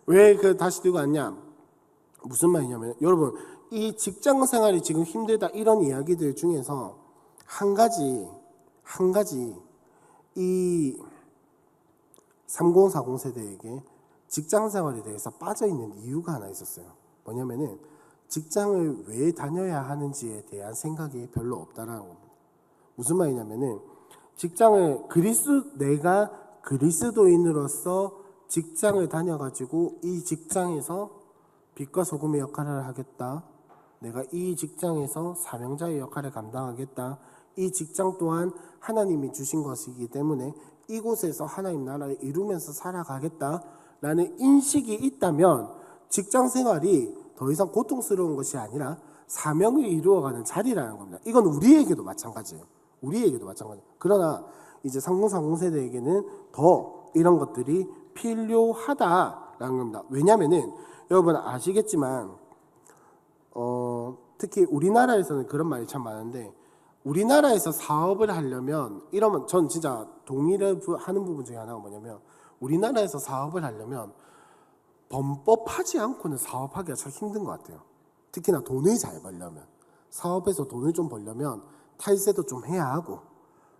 왜 그 다시 들고 왔냐? 무슨 말이냐면 여러분 이 직장 생활이 지금 힘들다 이런 이야기들 중에서 한 가지 이 3040 세대에게 직장 생활에 대해서 빠져 있는 이유가 하나 있었어요. 뭐냐면은 직장을 왜 다녀야 하는지에 대한 생각이 별로 없다라는 겁니다. 무슨 말이냐면은 직장을 내가 그리스도인으로서 직장을 다녀가지고 이 직장에서 빛과 소금의 역할을 하겠다. 내가 이 직장에서 사명자의 역할을 감당하겠다. 이 직장 또한 하나님이 주신 것이기 때문에 이곳에서 하나님 나라를 이루면서 살아가겠다라는 인식이 있다면 직장 생활이 더 이상 고통스러운 것이 아니라 사명을 이루어가는 자리라는 겁니다. 이건 우리에게도 마찬가지예요. 그러나 이제 3040 세대에게는 더 이런 것들이 필요하다라는 겁니다. 왜냐하면은 여러분 아시겠지만 특히 우리나라에서는 그런 말이 참 많은데 우리나라에서 사업을 하려면 이러면 전 진짜 동의를 하는 부분 중에 하나가 뭐냐면 우리나라에서 사업을 하려면 범법하지 않고는 사업하기가 참 힘든 것 같아요. 특히나 돈을 잘 벌려면 사업에서 돈을 좀 벌려면 탈세도 좀 해야 하고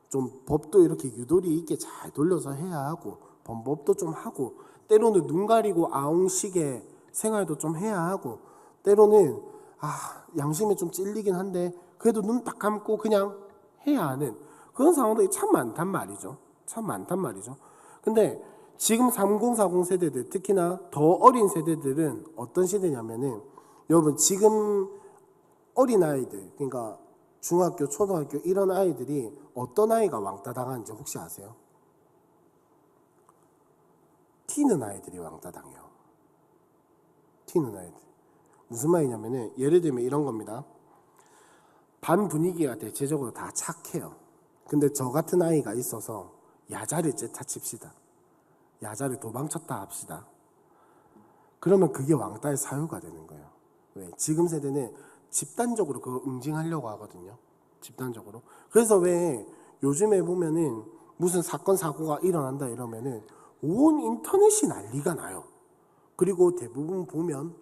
좀 법도 이렇게 유도리 있게 잘 돌려서 해야 하고 범법도 좀 하고 때로는 눈 가리고 아웅식의 생활도 좀 해야 하고 때로는 양심에 좀 찔리긴 한데 그래도 눈 딱 감고 그냥 해야 하는 그런 상황들이 참 많단 말이죠. 근데 지금 3040 세대들 특히나 더 어린 세대들은 어떤 시대냐면은 여러분 지금 어린 아이들 그러니까 중학교, 초등학교 이런 아이들이 어떤 아이가 왕따 당하는지 혹시 아세요? 튀는 아이들이 왕따 당해요. 튀는 아이들. 무슨 말이냐면은 예를 들면 이런 겁니다. 반 분위기가 대체적으로 다 착해요. 근데 저 같은 아이가 있어서 야자를 째타칩시다. 야자를 도망쳤다 합시다. 그러면 그게 왕따의 사유가 되는 거예요. 왜? 지금 세대는 집단적으로 그걸 응징하려고 하거든요. 집단적으로. 그래서 왜 요즘에 보면은 무슨 사건 사고가 일어난다 이러면은 온 인터넷이 난리가 나요. 그리고 대부분 보면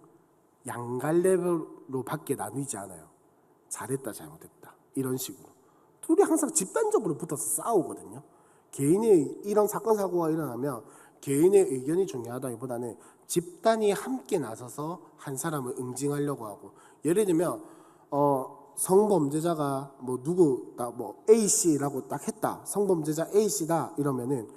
양갈래로 밖에 나뉘지 않아요. 잘했다 잘못했다 이런 식으로 둘이 항상 집단적으로 붙어서 싸우거든요. 개인의 이런 사건 사고가 일어나면 개인의 의견이 중요하다기보다는 집단이 함께 나서서 한 사람을 응징하려고 하고 예를 들면 성범죄자가 뭐 A 씨라고 딱 했다. 성범죄자 A 씨다 이러면은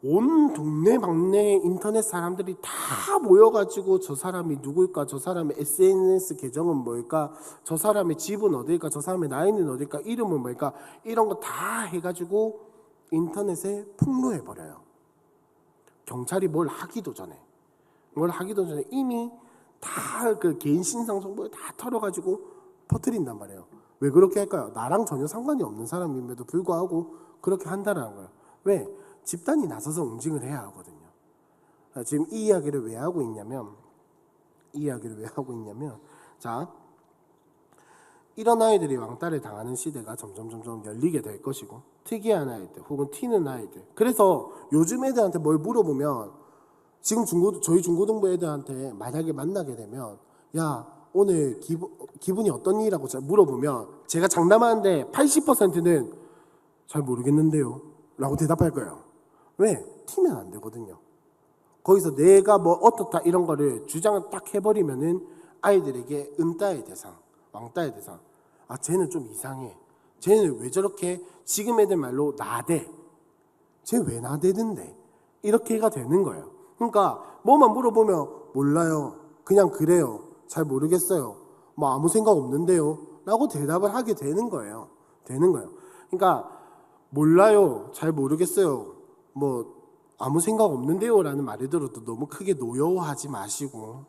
온 동네 방네 인터넷 사람들이 다 모여가지고 저 사람이 누굴까, 저 사람의 SNS 계정은 뭘까, 저 사람의 집은 어딜까, 저 사람의 나이는 어딜까, 이름은 뭘까 이런 거 다 해가지고 인터넷에 폭로해버려요. 경찰이 뭘 하기도 전에 이미 다 그 개인 신상 정보를 다 털어가지고 퍼뜨린단 말이에요. 왜 그렇게 할까요? 나랑 전혀 상관이 없는 사람임에도 불구하고 그렇게 한다는 거예요. 왜? 집단이 나서서 응징을 해야 하거든요. 지금 이 이야기를 왜 하고 있냐면 자 이런 아이들이 왕따를 당하는 시대가 점점 열리게 될 것이고, 특이한 아이들 혹은 튀는 아이들. 그래서 요즘 애들한테 뭘 물어보면, 지금 저희 중고등부 애들한테 만약에 만나게 되면, 야 오늘 기분이 어떠니라고 물어보면 제가 장담하는데 80%는 잘 모르겠는데요 라고 대답할 거예요. 왜? 튀면 안 되거든요. 거기서 내가 뭐 어떻다 이런 거를 주장을 딱 해버리면은 아이들에게 은따의 대상, 왕따의 대상. 아 쟤는 좀 이상해. 쟤는 왜 저렇게, 지금 애들 말로 나대. 쟤 왜 나대는데? 이렇게가 되는 거예요. 그러니까 뭐만 물어보면 몰라요. 그냥 그래요. 잘 모르겠어요. 뭐 아무 생각 없는데요. 라고 대답을 하게 되는 거예요. 그러니까 몰라요. 잘 모르겠어요. 뭐 아무 생각 없는데요 라는 말을 들어도 너무 크게 노여워하지 마시고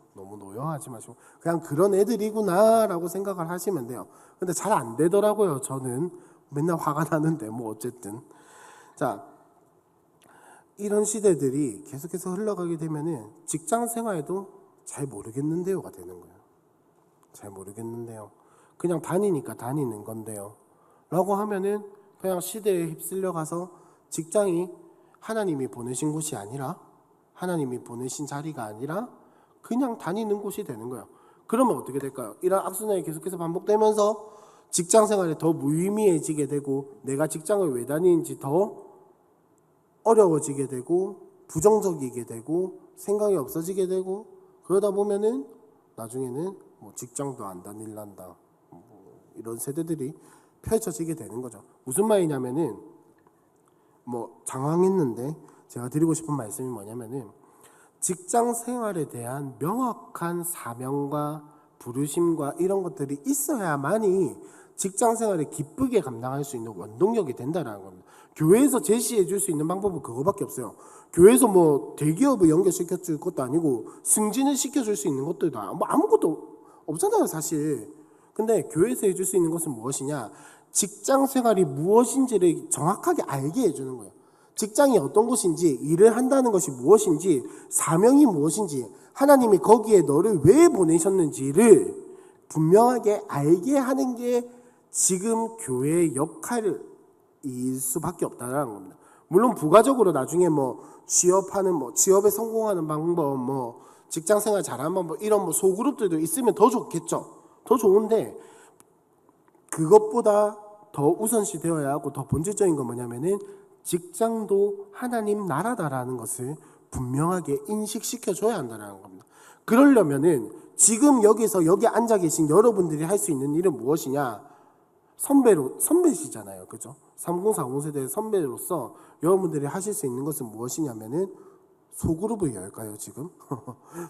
그냥 그런 애들이구나 라고 생각을 하시면 돼요. 근데 잘 안 되더라고요. 저는 맨날 화가 나는데 뭐 어쨌든. 자, 이런 시대들이 계속해서 흘러가게 되면은 직장 생활도 잘 모르겠는데요가 되는 거예요. 잘 모르겠는데요. 그냥 다니니까 다니는 건데요. 라고 하면은 그냥 시대에 휩쓸려 가서 직장이 하나님이 보내신 곳이 아니라, 하나님이 보내신 자리가 아니라 그냥 다니는 곳이 되는 거예요. 그러면 어떻게 될까요? 이런 악순환이 계속해서 반복되면서 직장 생활이 더 무의미해지게 되고, 내가 직장을 왜 다니는지 더 어려워지게 되고, 부정적이게 되고, 생각이 없어지게 되고, 그러다 보면은 나중에는 뭐 직장도 안 다닐란다, 이런 세대들이 펼쳐지게 되는 거죠. 무슨 말이냐면은, 뭐 장황했는데 제가 드리고 싶은 말씀이 뭐냐면은, 직장 생활에 대한 명확한 사명과 부르심과 이런 것들이 있어야만이 직장 생활을 기쁘게 감당할 수 있는 원동력이 된다는 겁니다. 교회에서 제시해 줄 수 있는 방법은 그거밖에 없어요. 교회에서 뭐 대기업을 연결시켜 줄 것도 아니고 승진을 시켜줄 수 있는 것도 뭐 아무것도 없잖아요 사실. 근데 교회에서 해줄 수 있는 것은 무엇이냐, 직장 생활이 무엇인지를 정확하게 알게 해주는 거예요. 직장이 어떤 곳인지, 일을 한다는 것이 무엇인지, 사명이 무엇인지, 하나님이 거기에 너를 왜 보내셨는지를 분명하게 알게 하는 게 지금 교회의 역할일 수밖에 없다는 겁니다. 물론 부가적으로 나중에 뭐 취업에 성공하는 방법, 뭐 직장 생활 잘하는 방법, 이런 뭐 소그룹들도 있으면 더 좋겠죠. 더 좋은데, 그것보다 더 우선시 되어야 하고 더 본질적인 건 뭐냐면은 직장도 하나님 나라다라는 것을 분명하게 인식시켜 줘야 한다는 겁니다. 그러려면은 지금 여기 앉아 계신 여러분들이 할 수 있는 일은 무엇이냐? 선배시잖아요. 그죠? 3040 세대의 선배로서 여러분들이 하실 수 있는 것은 무엇이냐면은 소그룹을 열까요, 지금?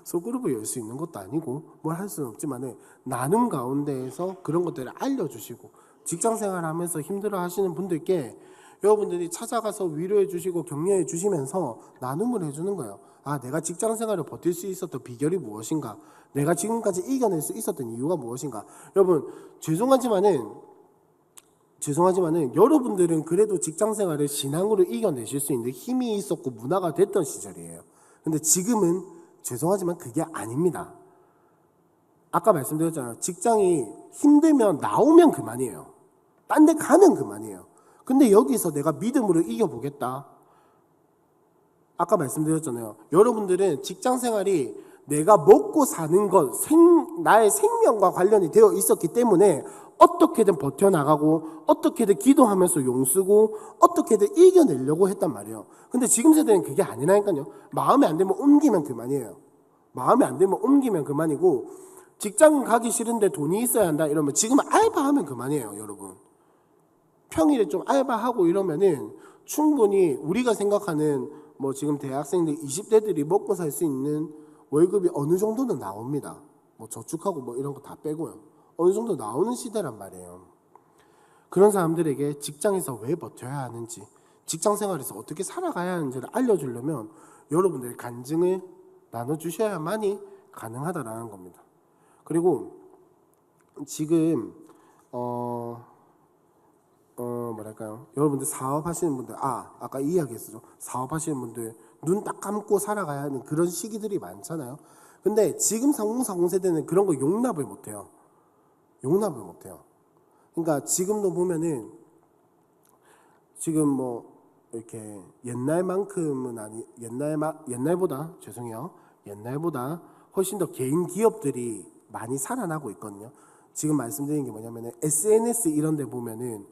소그룹을 열 수 있는 것도 아니고 뭘 할 수는 없지만은 나눔 가운데에서 그런 것들을 알려주시고, 직장 생활하면서 힘들어 하시는 분들께 여러분들이 찾아가서 위로해 주시고 격려해 주시면서 나눔을 해주는 거예요. 아, 내가 직장 생활을 버틸 수 있었던 비결이 무엇인가? 내가 지금까지 이겨낼 수 있었던 이유가 무엇인가? 여러분, 죄송하지만은 여러분들은 그래도 직장 생활을 신앙으로 이겨내실 수 있는 힘이 있었고 문화가 됐던 시절이에요. 근데 지금은 죄송하지만 그게 아닙니다. 아까 말씀드렸잖아요. 직장이 힘들면 나오면 그만이에요. 딴 데 가면 그만이에요. 근데 여기서 내가 믿음으로 이겨보겠다. 아까 말씀드렸잖아요. 여러분들은 직장 생활이 내가 먹고 사는 것, 나의 생명과 관련이 되어 있었기 때문에 어떻게든 버텨나가고 어떻게든 기도하면서 용쓰고 어떻게든 이겨내려고 했단 말이에요. 근데 지금 세대는 그게 아니라니까요. 마음에 안 들면 옮기면 그만이에요. 마음에 안 들면 옮기면 그만이고, 직장 가기 싫은데 돈이 있어야 한다 이러면 지금 알바하면 그만이에요. 여러분, 평일에 좀 알바하고 이러면은 충분히 우리가 생각하는 뭐 지금 대학생들 20대들이 먹고 살 수 있는 월급이 어느 정도는 나옵니다. 뭐 저축하고 뭐 이런 거 다 빼고요. 어느 정도 나오는 시대란 말이에요. 그런 사람들에게 직장에서 왜 버텨야 하는지, 직장 생활에서 어떻게 살아가야 하는지를 알려주려면 여러분들의 간증을 나눠주셔야만이 가능하다라는 겁니다. 그리고 지금 여러분들 사업하시는 분들, 아까 이야기했었죠. 사업하시는 분들 눈 딱 감고 살아가야 하는 그런 시기들이 많잖아요. 근데 지금 3040 세대는 그런 거 용납을 못해요. 그러니까 지금도 보면은 지금 뭐 이렇게 옛날만큼은 아니 옛날보다 죄송해요. 옛날보다 훨씬 더 개인 기업들이 많이 살아나고 있거든요. 지금 말씀드린 게 뭐냐면은 SNS 이런 데 보면은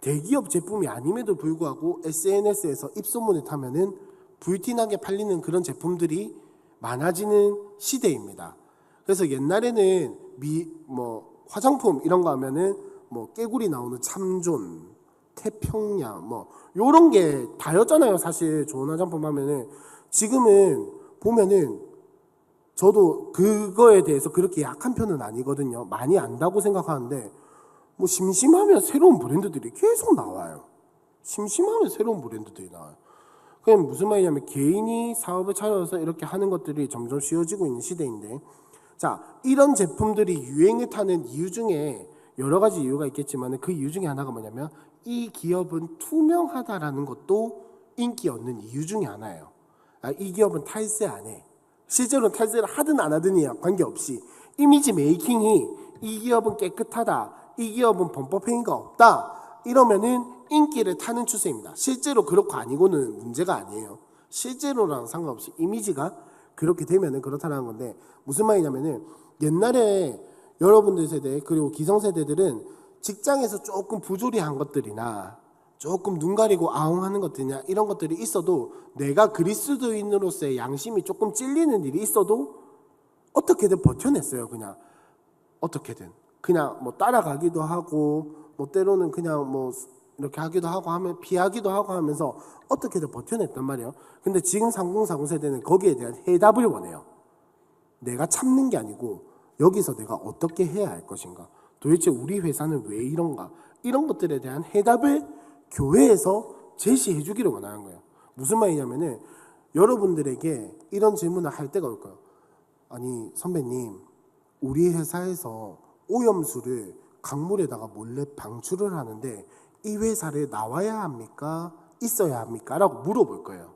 대기업 제품이 아님에도 불구하고 SNS에서 입소문을 타면은 불티나게 팔리는 그런 제품들이 많아지는 시대입니다. 그래서 옛날에는 뭐 화장품 이런 거 하면은 뭐 깨구리 나오는 참존, 태평양 뭐 요런 게 다였잖아요. 사실 좋은 화장품 하면은 지금은 보면은 저도 그거에 대해서 그렇게 약한 편은 아니거든요. 많이 안다고 생각하는데 뭐 심심하면 새로운 브랜드들이 계속 나와요. 심심하면 새로운 브랜드들이 나와요. 그냥 무슨 말이냐면 개인이 사업을 차려서 이렇게 하는 것들이 점점 쉬워지고 있는 시대인데, 자, 이런 제품들이 유행을 타는 이유 중에 여러 가지 이유가 있겠지만 그 이유 중에 하나가 뭐냐면 이 기업은 투명하다라는 것도 인기 얻는 이유 중에 하나예요. 이 기업은 탈세 안 해. 실제로 탈세를 하든 안 하든이야 관계없이 이미지 메이킹이 이 기업은 깨끗하다, 이 기업은 범법 행위가 없다 이러면은 인기를 타는 추세입니다. 실제로 그렇고 아니고는 문제가 아니에요. 실제로랑 상관없이 이미지가 그렇게 되면은 그렇다는 건데, 무슨 말이냐면은 옛날에 여러분들 세대 그리고 기성세대들은 직장에서 조금 부조리한 것들이나 조금 눈 가리고 아웅하는 것들이나 이런 것들이 있어도 내가 그리스도인으로서의 양심이 조금 찔리는 일이 있어도 어떻게든 버텨냈어요. 그냥 어떻게든 그냥 뭐 따라가기도 하고 뭐 때로는 그냥 뭐 이렇게 하기도 하고 하면 피하기도 하고 하면서 어떻게든 버텨냈단 말이에요. 근데 지금 3040 세대는 거기에 대한 해답을 원해요. 내가 참는 게 아니고 여기서 내가 어떻게 해야 할 것인가, 도대체 우리 회사는 왜 이런가, 이런 것들에 대한 해답을 교회에서 제시해 주기를 원하는 거예요. 무슨 말이냐면은 여러분들에게 이런 질문을 할 때가 올 거예요. 아니 선배님, 우리 회사에서 오염수를 강물에다가 몰래 방출을 하는데 이 회사를 나와야 합니까? 있어야 합니까? 라고 물어볼 거예요.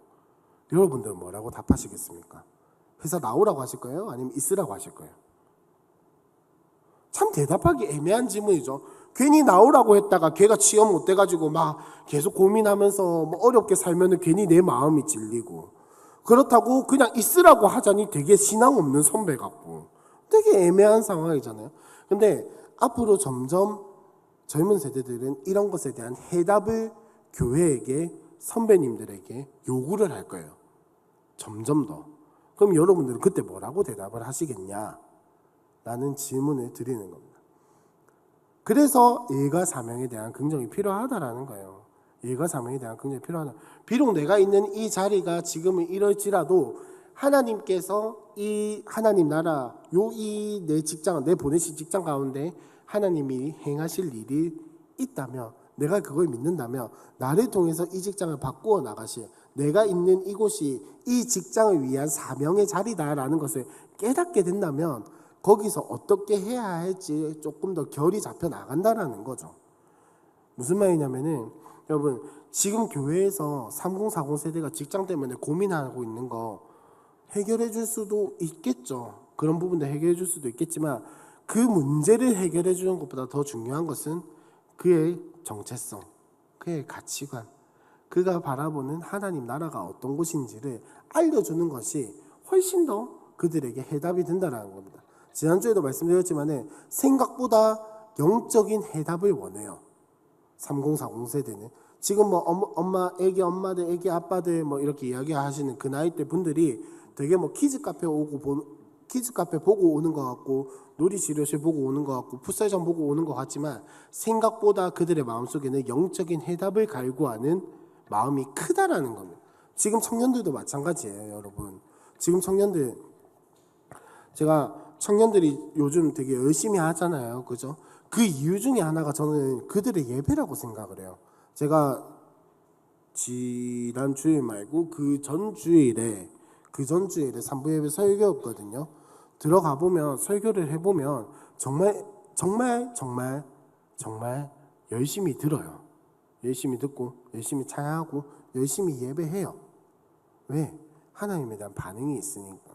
여러분들은 뭐라고 답하시겠습니까? 회사 나오라고 하실 거예요? 아니면 있으라고 하실 거예요? 참 대답하기 애매한 질문이죠. 괜히 나오라고 했다가 걔가 취업 못 돼가지고 막 계속 고민하면서 뭐 어렵게 살면은 괜히 내 마음이 질리고, 그렇다고 그냥 있으라고 하자니 되게 신앙 없는 선배 같고 되게 애매한 상황이잖아요. 근데 앞으로 점점 젊은 세대들은 이런 것에 대한 해답을 교회에게, 선배님들에게 요구를 할 거예요. 점점 더. 그럼 여러분들은 그때 뭐라고 대답을 하시겠냐? 라는 질문을 드리는 겁니다. 그래서 일과 사명에 대한 긍정이 필요하다라는 거예요. 일과 사명에 대한 긍정이 필요하다. 비록 내가 있는 이 자리가 지금은 이럴지라도 하나님께서 이 하나님 나라 이 내 직장, 내 보내신 직장 가운데 하나님이 행하실 일이 있다면, 내가 그걸 믿는다면 나를 통해서 이 직장을 바꾸어 나가실, 내가 있는 이곳이 이 직장을 위한 사명의 자리다라는 것을 깨닫게 된다면 거기서 어떻게 해야 할지 조금 더 결이 잡혀 나간다라는 거죠. 무슨 말이냐면은 여러분, 지금 교회에서 3040 세대가 직장 때문에 고민하고 있는 거 해결해 줄 수도 있겠죠. 그런 부분도 해결해 줄 수도 있겠지만 그 문제를 해결해 주는 것보다 더 중요한 것은 그의 정체성, 그의 가치관, 그가 바라보는 하나님 나라가 어떤 곳인지를 알려주는 것이 훨씬 더 그들에게 해답이 된다는 겁니다. 지난주에도 말씀드렸지만 생각보다 영적인 해답을 원해요. 3040 세대는 지금 뭐 애기 엄마들, 애기 아빠들 뭐 이렇게 이야기하시는 그 나이대 분들이 되게 뭐 키즈 카페 보고 오는 것 같고 놀이치료실 보고 오는 것 같고 풋살장 보고 오는 것 같지만 생각보다 그들의 마음속에는 영적인 해답을 갈구하는 마음이 크다라는 겁니다. 지금 청년들도 마찬가지예요, 여러분. 지금 청년들, 제가 청년들이 요즘 되게 열심히 하잖아요, 그죠? 그 이유 중에 하나가 저는 그들의 예배라고 생각을 해요. 제가 지난 주일 말고 그 전 주일에 3부 예배 설교였거든요. 들어가 보면 설교를 해보면 정말 열심히 들어요. 열심히 듣고 열심히 찬양하고 열심히 예배해요. 왜? 하나님에 대한 반응이 있으니까.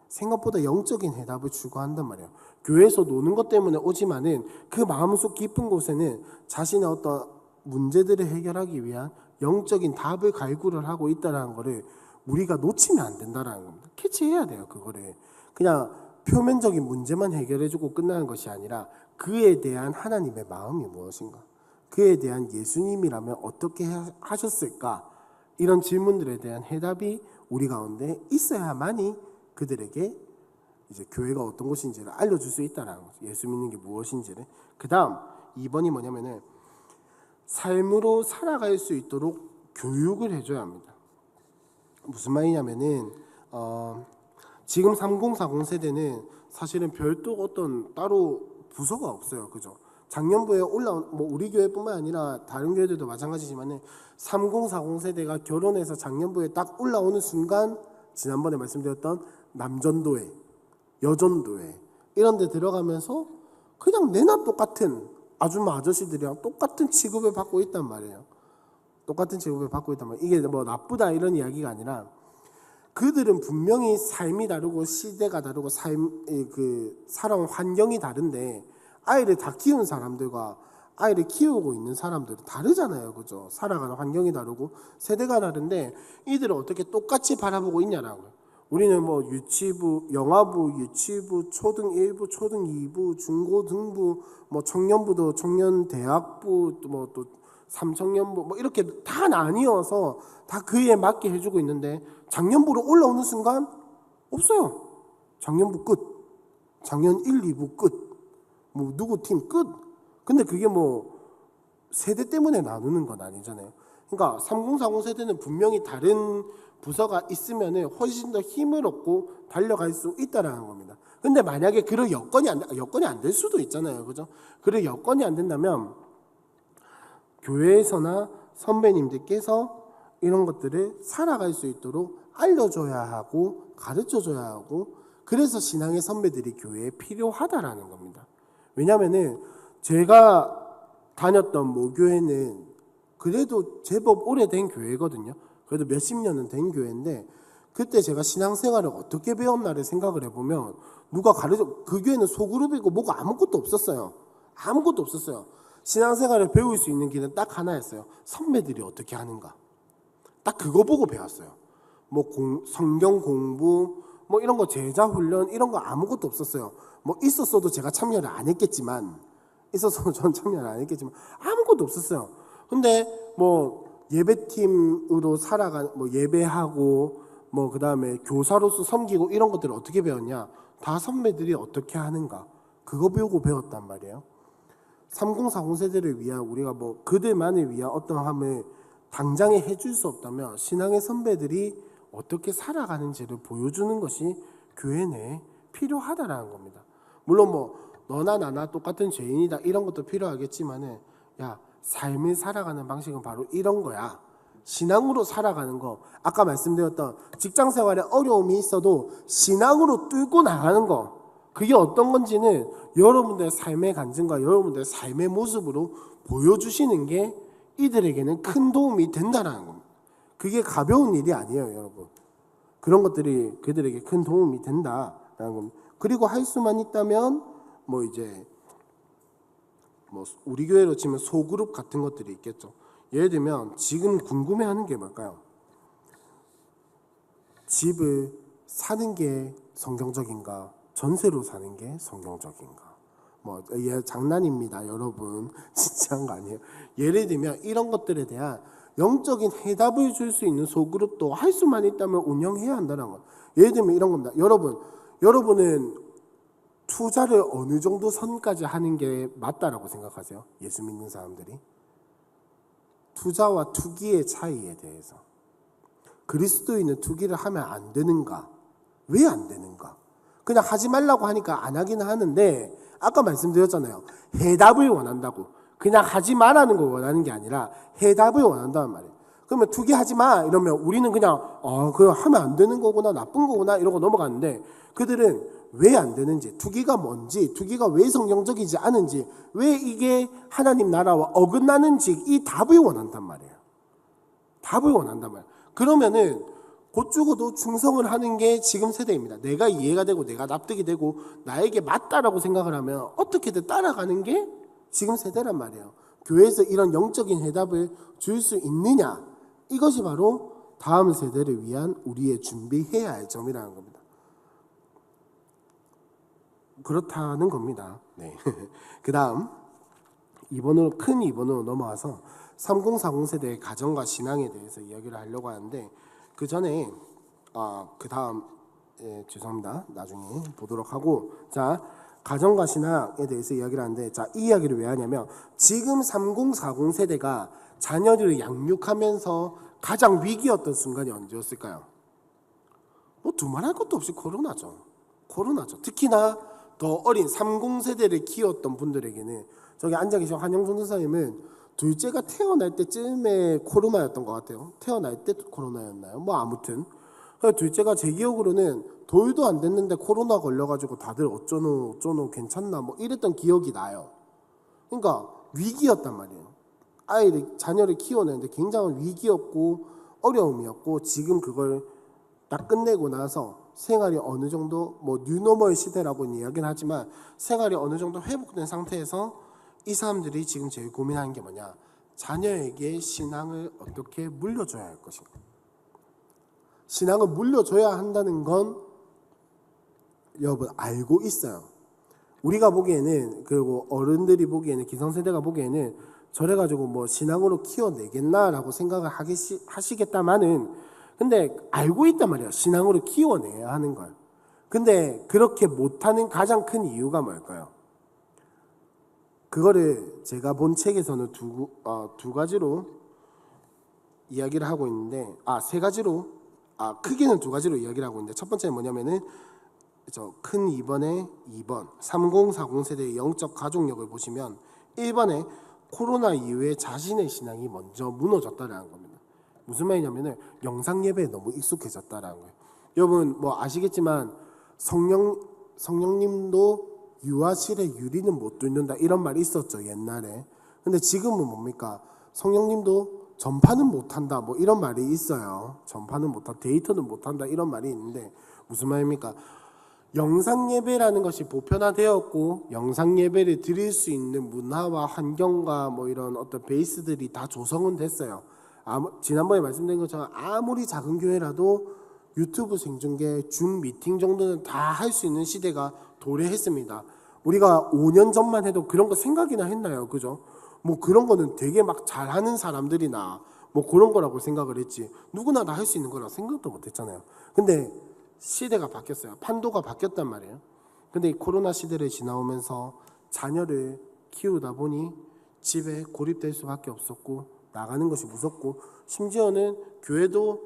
생각보다 영적인 해답을 추구한단 말이에요. 교회에서 노는 것 때문에 오지만은 그 마음속 깊은 곳에는 자신의 어떤 문제들을 해결하기 위한 영적인 답을 갈구를 하고 있다는 것을 우리가 놓치면 안 된다는 겁니다. 캐치해야 돼요. 그거를 그냥 표면적인 문제만 해결해주고 끝나는 것이 아니라 그에 대한 하나님의 마음이 무엇인가, 그에 대한 예수님이라면 어떻게 하셨을까, 이런 질문들에 대한 해답이 우리 가운데 있어야만이 그들에게 이제 교회가 어떤 곳인지를 알려줄 수 있다는 거죠. 예수 믿는 게 무엇인지를. 그 다음 2번이 뭐냐면은 삶으로 살아갈 수 있도록 교육을 해줘야 합니다. 무슨 말이냐면은 지금 3040 세대는 사실은 별도 어떤 따로 부서가 없어요. 그죠? 작년부에 올라온, 우리 교회뿐만 아니라 다른 교회들도 마찬가지지만은 3040 세대가 결혼해서 작년부에 딱 올라오는 순간, 지난번에 말씀드렸던 남전도회, 여전도회 이런 데 들어가면서 그냥 내나 똑같은 아줌마 아저씨들이랑 똑같은 취급을 받고 있단 말이에요. 똑같은 취급을 받고 있단 말이에요. 이게 뭐 나쁘다 이런 이야기가 아니라 그들은 분명히 삶이 다르고 시대가 다르고 살아온 환경이 다른데 아이를 다 키운 사람들과 아이를 키우고 있는 사람들은 다르잖아요. 그죠? 살아가는 환경이 다르고 세대가 다른데 이들을 어떻게 똑같이 바라보고 있냐라는 거예요. 우리는 뭐 유치부, 영아부, 유치부, 초등 1부, 초등 2부, 중고등부, 뭐 청년부도 청년대학부, 뭐 또 삼청년부, 뭐 이렇게 다 나뉘어서 다 그에 맞게 해주고 있는데 작년부로 올라오는 순간 없어요. 작년부 끝, 작년 1, 2부 끝, 뭐 누구 팀 끝. 근데 그게 뭐 세대 때문에 나누는 건 아니잖아요. 그러니까 3040 세대는 분명히 다른 부서가 있으면 훨씬 더 힘을 얻고 달려갈 수 있다라는 겁니다. 근데 만약에 그런 여건이 안 될 수도 있잖아요. 그죠? 그런 여건이 안 된다면 교회에서나 선배님들께서 이런 것들을 살아갈 수 있도록 알려줘야 하고 가르쳐줘야 하고, 그래서 신앙의 선배들이 교회에 필요하다라는 겁니다. 왜냐하면은 제가 다녔던 모교회는 그래도 제법 오래된 교회거든요. 그래도 몇십 년은 된 교회인데 그때 제가 신앙생활을 어떻게 배웠나를 생각을 해보면 누가 그 교회는 소그룹이고 뭐가 아무것도 없었어요. 아무것도 없었어요. 신앙생활을 배울 수 있는 길은 딱 하나였어요. 선배들이 어떻게 하는가. 딱 그거 보고 배웠어요. 뭐 성경 공부, 뭐 이런 거 제자 훈련 이런 거 아무것도 없었어요. 뭐 있었어도 제가 참여를 안 했겠지만 전 참여를 안 했겠지만 아무것도 없었어요. 근데 뭐 예배팀으로 뭐 예배하고 뭐 그다음에 교사로서 섬기고 이런 것들을 어떻게 배웠냐? 다 선배들이 어떻게 하는가. 그거 배우고 배웠단 말이에요. 3040 세대를 위한 우리가 뭐 그들만을 위한 어떠함을 당장에 해줄 수 없다면 신앙의 선배들이 어떻게 살아가는지를 보여주는 것이 교회 내에 필요하다라는 겁니다. 물론 뭐 너나 나나 똑같은 죄인이다 이런 것도 필요하겠지만은 야, 삶을 살아가는 방식은 바로 이런 거야. 신앙으로 살아가는 거. 아까 말씀드렸던 직장 생활에 어려움이 있어도 신앙으로 뚫고 나가는 거. 그게 어떤 건지는 여러분들의 삶의 간증과 여러분들의 삶의 모습으로 보여주시는 게 이들에게는 큰 도움이 된다는 겁니다. 그게 가벼운 일이 아니에요, 여러분. 그런 것들이 그들에게 큰 도움이 된다라는 겁니다. 그리고 할 수만 있다면 뭐 이제 뭐 우리 교회로 치면 소그룹 같은 것들이 있겠죠. 예를 들면 지금 궁금해하는 게 뭘까요? 집을 사는 게 성경적인가? 전세로 사는 게 성경적인가? 뭐 장난입니다, 여러분. 진짜한 거 아니에요. 예를 들면 이런 것들에 대한 영적인 해답을 줄 수 있는 소그룹도 할 수만 있다면 운영해야 한다는 거. 예를 들면 이런 겁니다. 여러분은 투자를 어느 정도 선까지 하는 게 맞다라고 생각하세요? 예수 믿는 사람들이 투자와 투기의 차이에 대해서 그리스도인은 투기를 하면 안 되는가? 왜 안 되는가? 그냥 하지 말라고 하니까 안 하기는 하는데 아까 말씀드렸잖아요. 해답을 원한다고. 그냥 하지 말라는 걸 원하는 게 아니라 해답을 원한다는 말이에요. 그러면 투기하지 마 이러면 우리는 그냥 그냥 하면 안 되는 거구나, 나쁜 거구나 이러고 넘어가는데 그들은 왜 안 되는지, 투기가 뭔지, 투기가 왜 성경적이지 않은지, 왜 이게 하나님 나라와 어긋나는지 이 답을 원한단 말이에요. 답을 원한단 말이에요. 그러면은 곧 죽어도 충성을 하는 게 지금 세대입니다. 내가 이해가 되고 내가 납득이 되고 나에게 맞다라고 생각을 하면 어떻게든 따라가는 게 지금 세대란 말이에요. 교회에서 이런 영적인 해답을 줄 수 있느냐, 이것이 바로 다음 세대를 위한 우리의 준비해야 할 점이라는 겁니다. 그렇다는 겁니다. 네. 그 다음 큰 2번으로 넘어와서 3040 세대의 가정과 신앙에 대해서 이야기를 하려고 하는데, 그 전에 그 다음 죄송합니다. 나중에 보도록 하고, 자, 가정과 신앙에 대해서 이야기를 하는데, 자, 이 이야기를 왜 하냐면 지금 3040 세대가 자녀들을 양육하면서 가장 위기였던 순간이 언제였을까요? 뭐 두말할 것도 없이 코로나죠. 특히나 더 어린 30 세대를 키웠던 분들에게는, 저기 앉아 계신 한영준 선생님은 둘째가 태어날 때쯤에 코로나였던 것 같아요. 태어날 때 코로나였나요? 뭐 아무튼 둘째가 제 기억으로는 돌도 안 됐는데 코로나 걸려가지고 다들 어쩌노 괜찮나 뭐 이랬던 기억이 나요. 그러니까 위기였단 말이에요. 자녀를 키워내는데 굉장한 위기였고 어려움이었고, 지금 그걸 딱 끝내고 나서 생활이 어느 정도 뭐 뉴노멀 시대라고는 이야기는 하지만 생활이 어느 정도 회복된 상태에서 이 사람들이 지금 제일 고민하는 게 뭐냐, 자녀에게 신앙을 어떻게 물려줘야 할 것인가. 신앙을 물려줘야 한다는 건 여러분 알고 있어요. 우리가 보기에는, 그리고 어른들이 보기에는, 기성세대가 보기에는 저래가지고 뭐 신앙으로 키워내겠나라고 생각을 하시겠다마는, 근데 알고 있단 말이에요. 신앙으로 키워내야 하는 걸. 근데 그렇게 못하는 가장 큰 이유가 뭘까요? 그거를 제가 본 책에서는 두 가지로 이야기를 하고 있는데, 세 가지로, 크게는 두 가지로 이야기를 하고 있는데, 첫 번째는 뭐냐면은 큰 2번에 2번 3040 세대의 영적 가족력을 보시면 1번에 코로나 이후에 자신의 신앙이 먼저 무너졌다라는 겁니다. 무슨 말이냐면은 영상 예배에 너무 익숙해졌다라는 거예요. 여러분 뭐 아시겠지만 성령님도 유아실에 유리는 못 뚫는다 이런 말이 있었죠, 옛날에. 근데 지금은 뭡니까? 성령님도 전파는 못한다 뭐 이런 말이 있어요. 전파는 못한다, 데이터는 못한다 이런 말이 있는데, 무슨 말입니까? 영상 예배라는 것이 보편화되었고, 영상 예배를 드릴 수 있는 문화와 환경과 뭐 이런 어떤 베이스들이 다 조성은 됐어요. 지난번에 말씀드린 것처럼 아무리 작은 교회라도 유튜브 생중계, 줌 미팅 정도는 다 할 수 있는 시대가 도래했습니다. 우리가 5년 전만 해도 그런 거 생각이나 했나요? 그죠? 뭐 그런 거는 되게 막 잘하는 사람들이나 뭐 그런 거라고 생각을 했지, 누구나 다 할 수 있는 거라고 생각도 못 했잖아요. 근데 시대가 바뀌었어요. 판도가 바뀌었단 말이에요. 근데 이 코로나 시대를 지나오면서 자녀를 키우다 보니 집에 고립될 수밖에 없었고, 나가는 것이 무섭고, 심지어는 교회도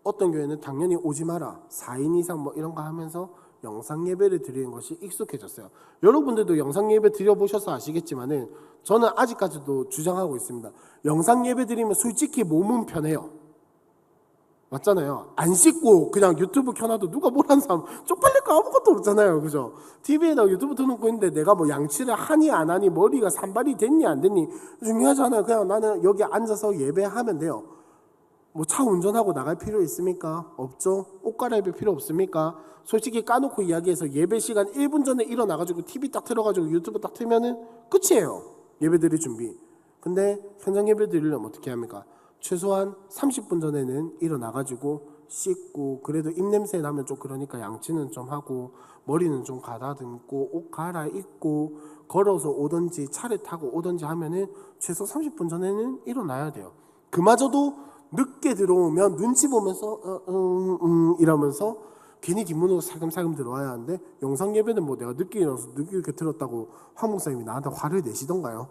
어떤 교회는 당연히 오지 마라, 4인 이상 뭐 이런 거 하면서 영상 예배를 드리는 것이 익숙해졌어요. 여러분들도 영상 예배 드려보셔서 아시겠지만은 저는 아직까지도 주장하고 있습니다. 영상 예배 드리면 솔직히 몸은 편해요. 맞잖아요. 안 씻고 그냥 유튜브 켜놔도 누가 뭐라는 사람 쪽팔릴 거 아무것도 없잖아요. 그죠? TV에다 유튜브 틀어놓고 있는데 내가 뭐 양치를 하니 안 하니, 머리가 산발이 됐니 안 됐니 중요하잖아요. 그냥 나는 여기 앉아서 예배하면 돼요. 뭐 차 운전하고 나갈 필요 있습니까? 없죠. 옷 갈아입을 필요 없습니까? 솔직히 까놓고 이야기해서 예배 시간 1분 전에 일어나가지고 TV 딱 틀어가지고 유튜브 딱 틀면은 끝이에요. 예배 드릴 준비. 근데 현장 예배 드리려면 어떻게 합니까? 최소한 30분 전에는 일어나가지고 씻고, 그래도 입냄새 나면 좀 그러니까 양치는 좀 하고, 머리는 좀 가다듬고, 옷 갈아입고, 걸어서 오든지 차를 타고 오든지 하면은 최소 30분 전에는 일어나야 돼요. 그마저도 늦게 들어오면 눈치 보면서 이러면서 괜히 뒷문으로 살금살금 들어와야 하는데, 영상 예배는 뭐 내가 늦게 일어나서 늦게 이렇게 들었다고 황 목사님이 나한테 화를 내시던가요?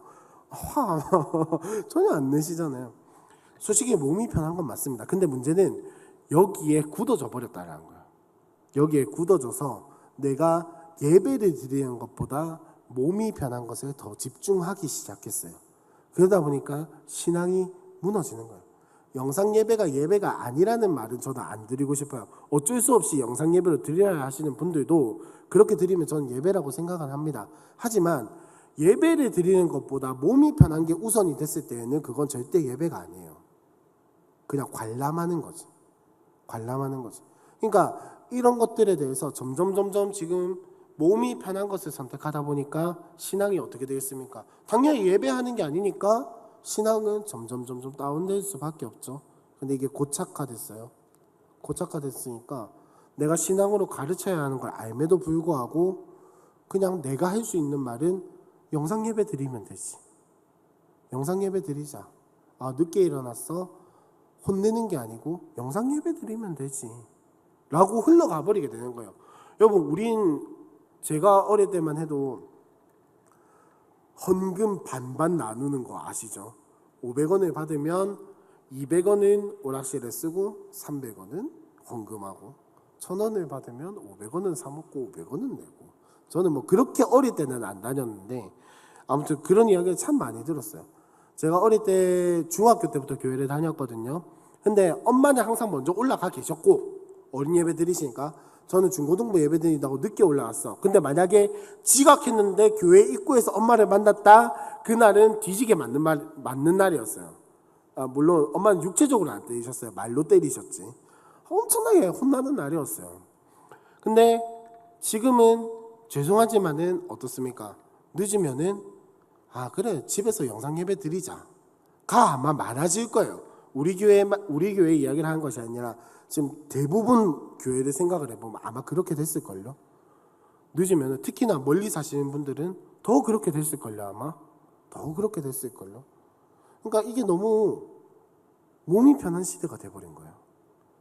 전혀 안 내시잖아요. 솔직히 몸이 편한 건 맞습니다. 근데 문제는 여기에 굳어져 버렸다는 거예요. 여기에 굳어져서 내가 예배를 드리는 것보다 몸이 편한 것에 더 집중하기 시작했어요. 그러다 보니까 신앙이 무너지는 거예요. 영상 예배가 예배가 아니라는 말은 저도 안 드리고 싶어요. 어쩔 수 없이 영상 예배를 드려야 하시는 분들도 그렇게 드리면 저는 예배라고 생각을 합니다. 하지만 예배를 드리는 것보다 몸이 편한 게 우선이 됐을 때에는 그건 절대 예배가 아니에요. 그냥 관람하는 거지. 관람하는 거죠. 그러니까 이런 것들에 대해서 점점 지금 몸이 편한 것을 선택하다 보니까 신앙이 어떻게 되겠습니까? 당연히 예배하는 게 아니니까 신앙은 점점 다운될 수밖에 없죠. 근데 이게 고착화됐어요. 고착화됐으니까 내가 신앙으로 가르쳐야 하는 걸 알매도 불구하고 그냥 내가 할 수 있는 말은 영상 예배 드리면 되지. 영상 예배 드리자. 아, 늦게 일어났어? 혼내는 게 아니고 영상 예배 드리면 되지. 라고 흘러가 버리게 되는 거예요. 여러분, 제가 어릴 때만 해도 헌금 반반 나누는 거 아시죠? 500원을 받으면 200원은 오락실에 쓰고 300원은 헌금하고 1000원을 받으면 500원은 사 먹고 500원은 내고. 저는 뭐 그렇게 어릴 때는 안 다녔는데 아무튼 그런 이야기를 참 많이 들었어요. 제가 어릴 때 중학교 때부터 교회를 다녔거든요. 근데 엄마는 항상 먼저 올라가 계셨고 어린 예배 드리시니까 저는 중고등부 예배 드린다고 늦게 올라왔어. 근데 만약에 지각했는데 교회 입구에서 엄마를 만났다, 그날은 뒤지게 맞는 날이었어요. 물론 엄마는 육체적으로 안 때리셨어요. 말로 때리셨지. 엄청나게 혼나는 날이었어요. 근데 지금은 죄송하지만은 어떻습니까? 늦으면은 그래, 집에서 영상 예배 드리자 가 아마 많아질 거예요. 우리 교회 이야기를 하는 것이 아니라 지금 대부분 교회를 생각을 해보면 아마 그렇게 됐을걸요. 늦으면 특히나 멀리 사시는 분들은 더 그렇게 됐을걸요. 아마 더 그렇게 됐을걸요. 그러니까 이게 너무 몸이 편한 시대가 돼버린 거예요.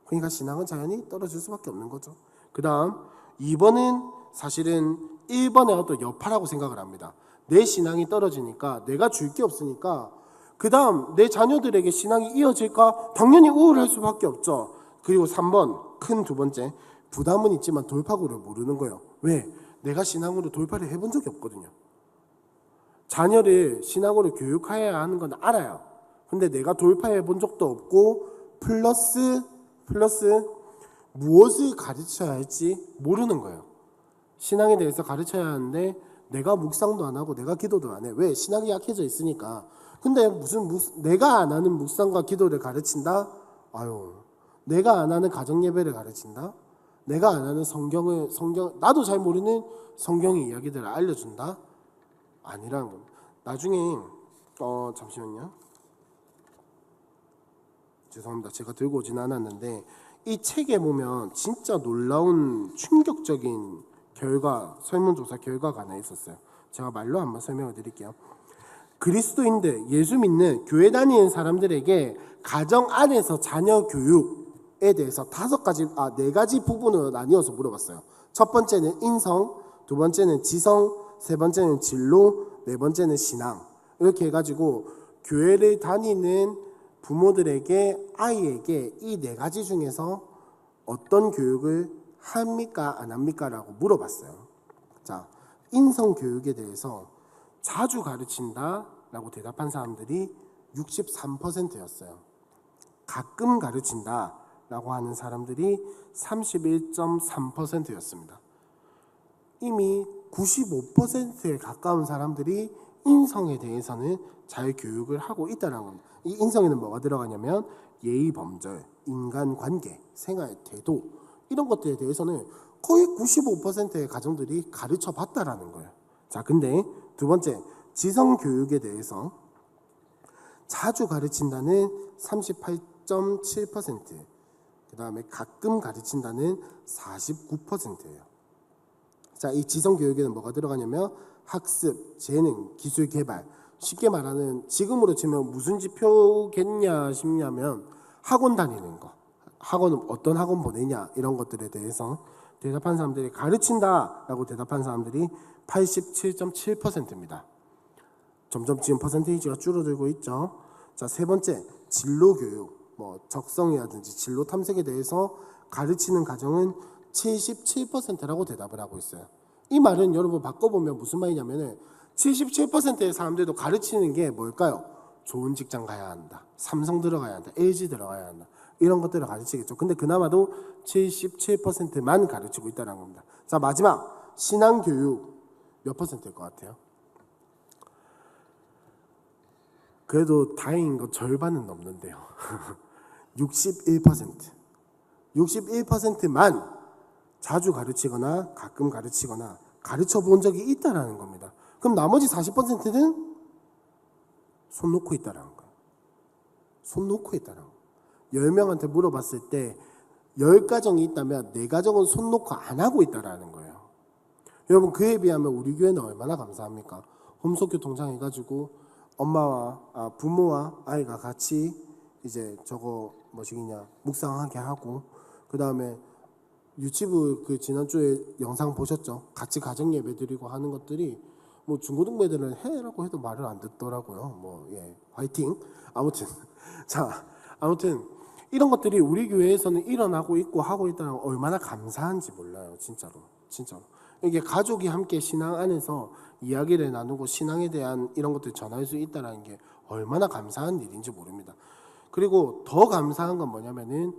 그러니까 신앙은 자연히 떨어질 수밖에 없는 거죠. 그 다음 2번은 사실은 1번의 어떤 여파라고 생각을 합니다. 내 신앙이 떨어지니까 내가 줄 게 없으니까 그 다음 내 자녀들에게 신앙이 이어질까? 당연히 우울할 수밖에 없죠. 그리고 3번, 큰 두 번째, 부담은 있지만 돌파구를 모르는 거예요. 왜? 내가 신앙으로 돌파를 해본 적이 없거든요. 자녀를 신앙으로 교육해야 하는 건 알아요. 근데 내가 돌파해 본 적도 없고 플러스 무엇을 가르쳐야 할지 모르는 거예요. 신앙에 대해서 가르쳐야 하는데 내가 묵상도 안 하고 내가 기도도 안 해. 왜? 신앙이 약해져 있으니까. 근데 내가 안 하는 묵상과 기도를 가르친다? 내가 안 하는 가정 예배를 가르친다? 내가 안 하는 성경 나도 잘 모르는 성경의 이야기들을 알려준다? 아니라는 겁니다. 나중에 잠시만요. 죄송합니다. 제가 들고 오진 않았는데 이 책에 보면 진짜 놀라운 충격적인 설문조사 결과가 하나 있었어요. 제가 말로 한번 설명을 드릴게요. 그리스도인들, 예수 믿는 교회 다니는 사람들에게 가정 안에서 자녀 교육에 대해서 4가지 부분으로 나뉘어서 물어봤어요. 첫 번째는 인성, 두 번째는 지성, 세 번째는 진로, 네 번째는 신앙. 이렇게 해가지고 교회를 다니는 부모들에게 아이에게 이 4가지 중에서 어떤 교육을 합니까 안 합니까? 라고 물어봤어요. 자, 인성 교육에 대해서 자주 가르친다 라고 대답한 사람들이 63%였어요. 가끔 가르친다 라고 하는 사람들이 31.3%였습니다. 이미 95%에 가까운 사람들이 인성에 대해서는 잘 교육을 하고 있다는 겁니다. 이 인성에는 뭐가 들어가냐면 예의 범절, 인간관계, 생활 태도 이런 것들에 대해서는 거의 95%의 가정들이 가르쳐 봤다라는 거예요. 자, 근데 두 번째, 지성 교육에 대해서 자주 가르친다는 38.7%, 그 다음에 가끔 가르친다는 49%예요. 자, 이 지성 교육에는 뭐가 들어가냐면 학습, 재능, 기술 개발. 쉽게 말하는 지금으로 치면 무슨 지표겠냐 싶냐면 학원 다니는 거. 학원은 어떤 학원 보내냐 이런 것들에 대해서 대답한 사람들이 가르친다라고 대답한 사람들이 87.7%입니다. 점점 지금 퍼센테이지가 줄어들고 있죠. 자, 세 번째, 진로 교육, 적성이라든지 진로 탐색에 대해서 가르치는 가정은 77%라고 대답을 하고 있어요. 이 말은 여러분 바꿔보면 무슨 말이냐면은 77%의 사람들도 가르치는 게 뭘까요? 좋은 직장 가야 한다, 삼성 들어가야 한다, LG 들어가야 한다, 이런 것들을 가르치겠죠. 근데 그나마도 77%만 가르치고 있다는 겁니다. 자, 마지막 신앙교육 몇 퍼센트일 것 같아요? 그래도 다행인 건 절반은 넘는데요. 61%. 61%만 자주 가르치거나 가끔 가르치거나 가르쳐 본 적이 있다라는 겁니다. 그럼 나머지 40%는 손 놓고 있다라는 거예요. 손 놓고 있다라는 거예요. 10명한테 물어봤을 때 10가정이 있다면 4가정은 손 놓고 안 하고 있다라는 거예요. 여러분, 그에 비하면 우리 교회는 얼마나 감사합니까? 홈속교통장 해가지고 엄마와 부모와 아이가 같이 이제 저거 뭐시기냐 묵상하게 하고, 그 다음에 유치부 그 지난주에 영상 보셨죠? 같이 가정 예배 드리고 하는 것들이 뭐 중고등부 애들은 해라고 해도 말을 안 듣더라고요. 뭐 화이팅. 아무튼 아무튼 이런 것들이 우리 교회에서는 일어나고 있고 하고 있다는 건 얼마나 감사한지 몰라요. 진짜로. 이게 가족이 함께 신앙 안에서 이야기를 나누고 신앙에 대한 이런 것들 전할 수 있다는 게 얼마나 감사한 일인지 모릅니다. 그리고 더 감사한 건 뭐냐면은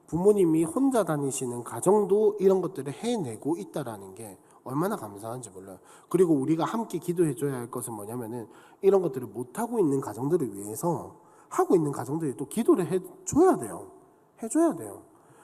부모님이 혼자 다니시는 가정도 이런 것들을 해내고 있다라는 게 얼마나 감사한지 몰라요. 그리고 우리가 함께 기도해줘야 할 것은 뭐냐면은 이런 것들을 못하고 있는 가정들을 위해서 하고 있는 가정들이 또 기도를 해줘야 돼요.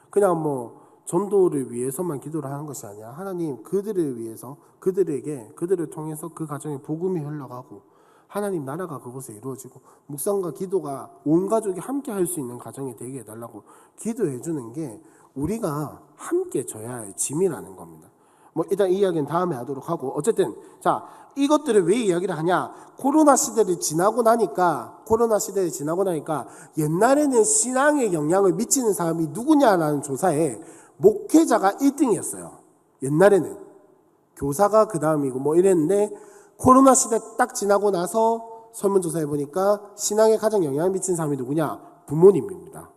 그냥 뭐 전도를 위해서만 기도를 하는 것이 아니라 하나님 그들을 위해서 그들을 통해서 그 가정에 복음이 흘러가고 하나님 나라가 그곳에 이루어지고 묵상과 기도가 온 가족이 함께 할 수 있는 가정이 되게 해달라고 기도해 주는 게 우리가 함께 져야 할 짐이라는 겁니다. 뭐 일단 이 이야기는 다음에 하도록 하고, 어쨌든 자, 이것들을 왜 이야기를 하냐? 코로나 시대를 지나고 나니까 옛날에는 신앙에 영향을 미치는 사람이 누구냐라는 조사에 목회자가 1등이었어요. 옛날에는 교사가 그 다음이고 뭐 이랬는데, 코로나 시대 딱 지나고 나서 설문조사 해보니까 신앙에 가장 영향을 미치는 사람이 누구냐? 부모님입니다.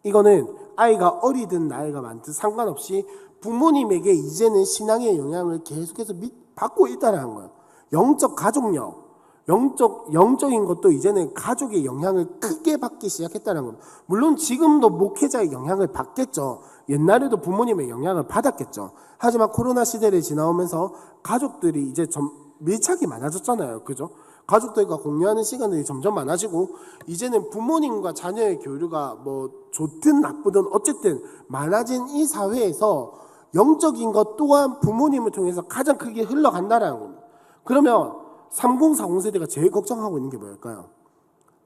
이거는 아이가 어리든 나이가 많든 상관없이 부모님에게 이제는 신앙의 영향을 계속해서 받고 있다는 거예요. 영적 가족력, 영적인 것도 이제는 가족의 영향을 크게 받기 시작했다는 겁니다. 물론 지금도 목회자의 영향을 받겠죠. 옛날에도 부모님의 영향을 받았겠죠. 하지만 코로나 시대를 지나오면서 가족들이 이제 밀착이 많아졌잖아요. 그죠? 가족들과 공유하는 시간들이 점점 많아지고, 이제는 부모님과 자녀의 교류가 뭐 좋든 나쁘든 어쨌든 많아진 이 사회에서 영적인 것 또한 부모님을 통해서 가장 크게 흘러간다는 겁니다. 그러면 3040 세대가 제일 걱정하고 있는 게 뭘까요?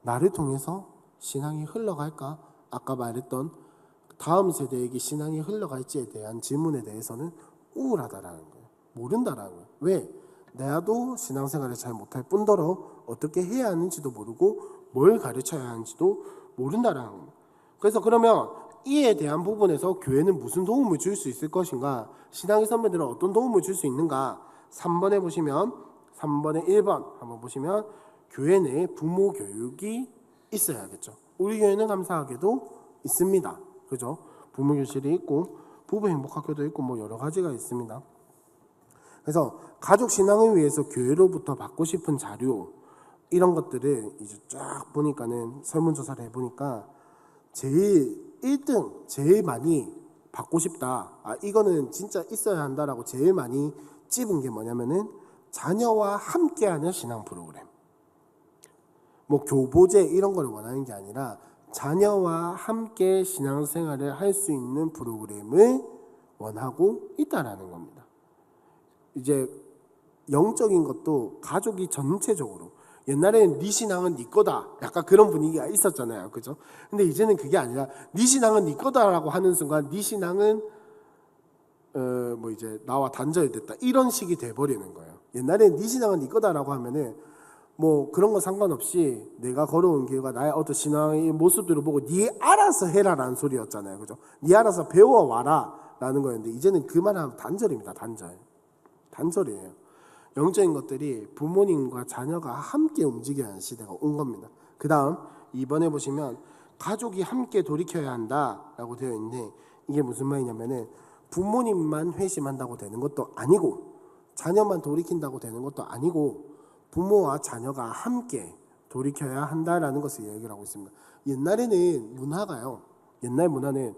나를 통해서 신앙이 흘러갈까? 아까 말했던 다음 세대에게 신앙이 흘러갈지에 대한 질문에 대해서는 우울하다라는 거예요. 모른다라는 거예요. 왜? 나도 신앙생활을 잘 못할 뿐더러 어떻게 해야 하는지도 모르고 뭘 가르쳐야 하는지도 모른다라는 겁니다. 그래서 그러면 이에 대한 부분에서 교회는 무슨 도움을 줄 수 있을 것인가? 신앙의 선배들은 어떤 도움을 줄 수 있는가? 3번에 1번 한번 보시면 교회 내에 부모 교육이 있어야겠죠. 우리 교회는 감사하게도 있습니다. 그죠? 부모 교실이 있고 부부 행복학교도 있고 뭐 여러 가지가 있습니다. 그래서 가족 신앙을 위해서 교회로부터 받고 싶은 자료, 이런 것들을 이제 쫙 보니까는 설문조사를 해보니까 제일 1등 제일 많이 받고 싶다, 이거는 진짜 있어야 한다라고 제일 많이 찝은 게 뭐냐면은 자녀와 함께하는 신앙 프로그램. 뭐 교보제 이런 걸 원하는 게 아니라 자녀와 함께 신앙생활을 할 수 있는 프로그램을 원하고 있다라는 겁니다. 이제 영적인 것도 가족이 전체적으로, 옛날에는 네 신앙은 네 거다 약간 그런 분위기가 있었잖아요. 그죠? 근데 이제는 그게 아니라 네 신앙은 네 거다라고 하는 순간 네 신앙은 뭐 이제 나와 단절됐다 이런 식이 돼버리는 거예요. 옛날에는 네 신앙은 네 거다라고 하면은 뭐 그런 거 상관없이 내가 걸어온 길과 나의 어떤 신앙의 모습들을 보고 네 알아서 해라라는 소리였잖아요. 그죠? 네 알아서 배워와라 라는 거였는데, 이제는 그 말하면 단절입니다. 단절이에요. 영적인 것들이 부모님과 자녀가 함께 움직여야 하는 시대가 온 겁니다. 그 다음 2번에 보시면 가족이 함께 돌이켜야 한다라고 되어 있는데, 이게 무슨 말이냐면은 부모님만 회심한다고 되는 것도 아니고 자녀만 돌이킨다고 되는 것도 아니고 부모와 자녀가 함께 돌이켜야 한다라는 것을 얘기를 하고 있습니다. 옛날에는 문화가요. 옛날 문화는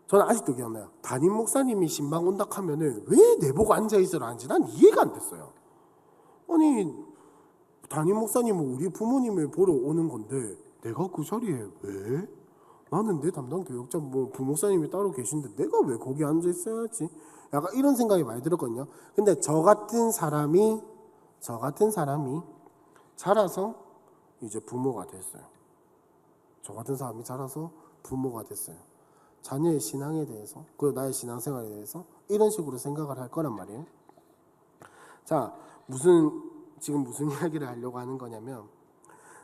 저는 아직도 기억나요. 담임 목사님이 신방 온다 하면은 왜 내보고 앉아있으라 하는지 난 이해가 안 됐어요. 아니 담임 목사님은 우리 부모님을 보러 오는 건데 내가 그 자리에 왜? 나는 내 담당 교육자 뭐 부목사님이 따로 계신데 내가 왜 거기 앉아 있어야지? 약간 이런 생각이 많이 들었거든요. 근데 저 같은 사람이 자라서 이제 부모가 됐어요. 저 같은 사람이 자라서 부모가 됐어요. 자녀의 신앙에 대해서, 그 나의 신앙생활에 대해서 이런 식으로 생각을 할 거란 말이에요. 자, 지금 무슨 이야기를 하려고 하는 거냐면,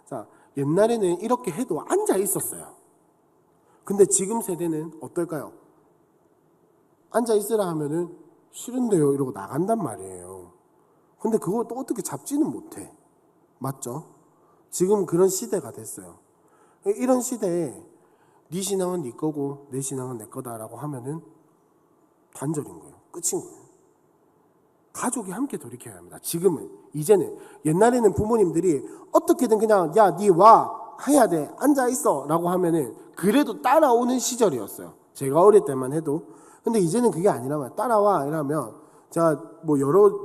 자, 옛날에는 이렇게 해도 앉아 있었어요. 근데 지금 세대는 어떨까요? 앉아 있으라 하면은 싫은데요 이러고 나간단 말이에요. 근데 그걸 또 어떻게 잡지는 못해. 맞죠? 지금 그런 시대가 됐어요. 이런 시대에 네 신앙은 네 거고 내 신앙은 내 거다라고 하면은 단절인 거예요. 끝인 거예요. 가족이 함께 돌이켜야 합니다. 지금은, 이제는. 옛날에는 부모님들이 어떻게든 그냥 야, 네 와 해야 돼, 앉아 있어 라고 하면은 그래도 따라오는 시절이었어요. 제가 어릴 때만 해도. 근데 이제는 그게 아니라면 따라와 이러면, 제가 뭐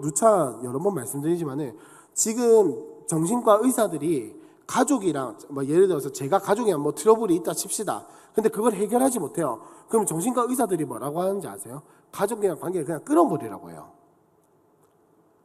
누차 여러 번 말씀드리지만은 지금 정신과 의사들이 가족이랑 뭐 예를 들어서 제가 가족이랑 뭐 트러블이 있다 칩시다. 근데 그걸 해결하지 못해요. 그럼 정신과 의사들이 뭐라고 하는지 아세요? 가족이랑 관계를 그냥 끊어버리라고 해요.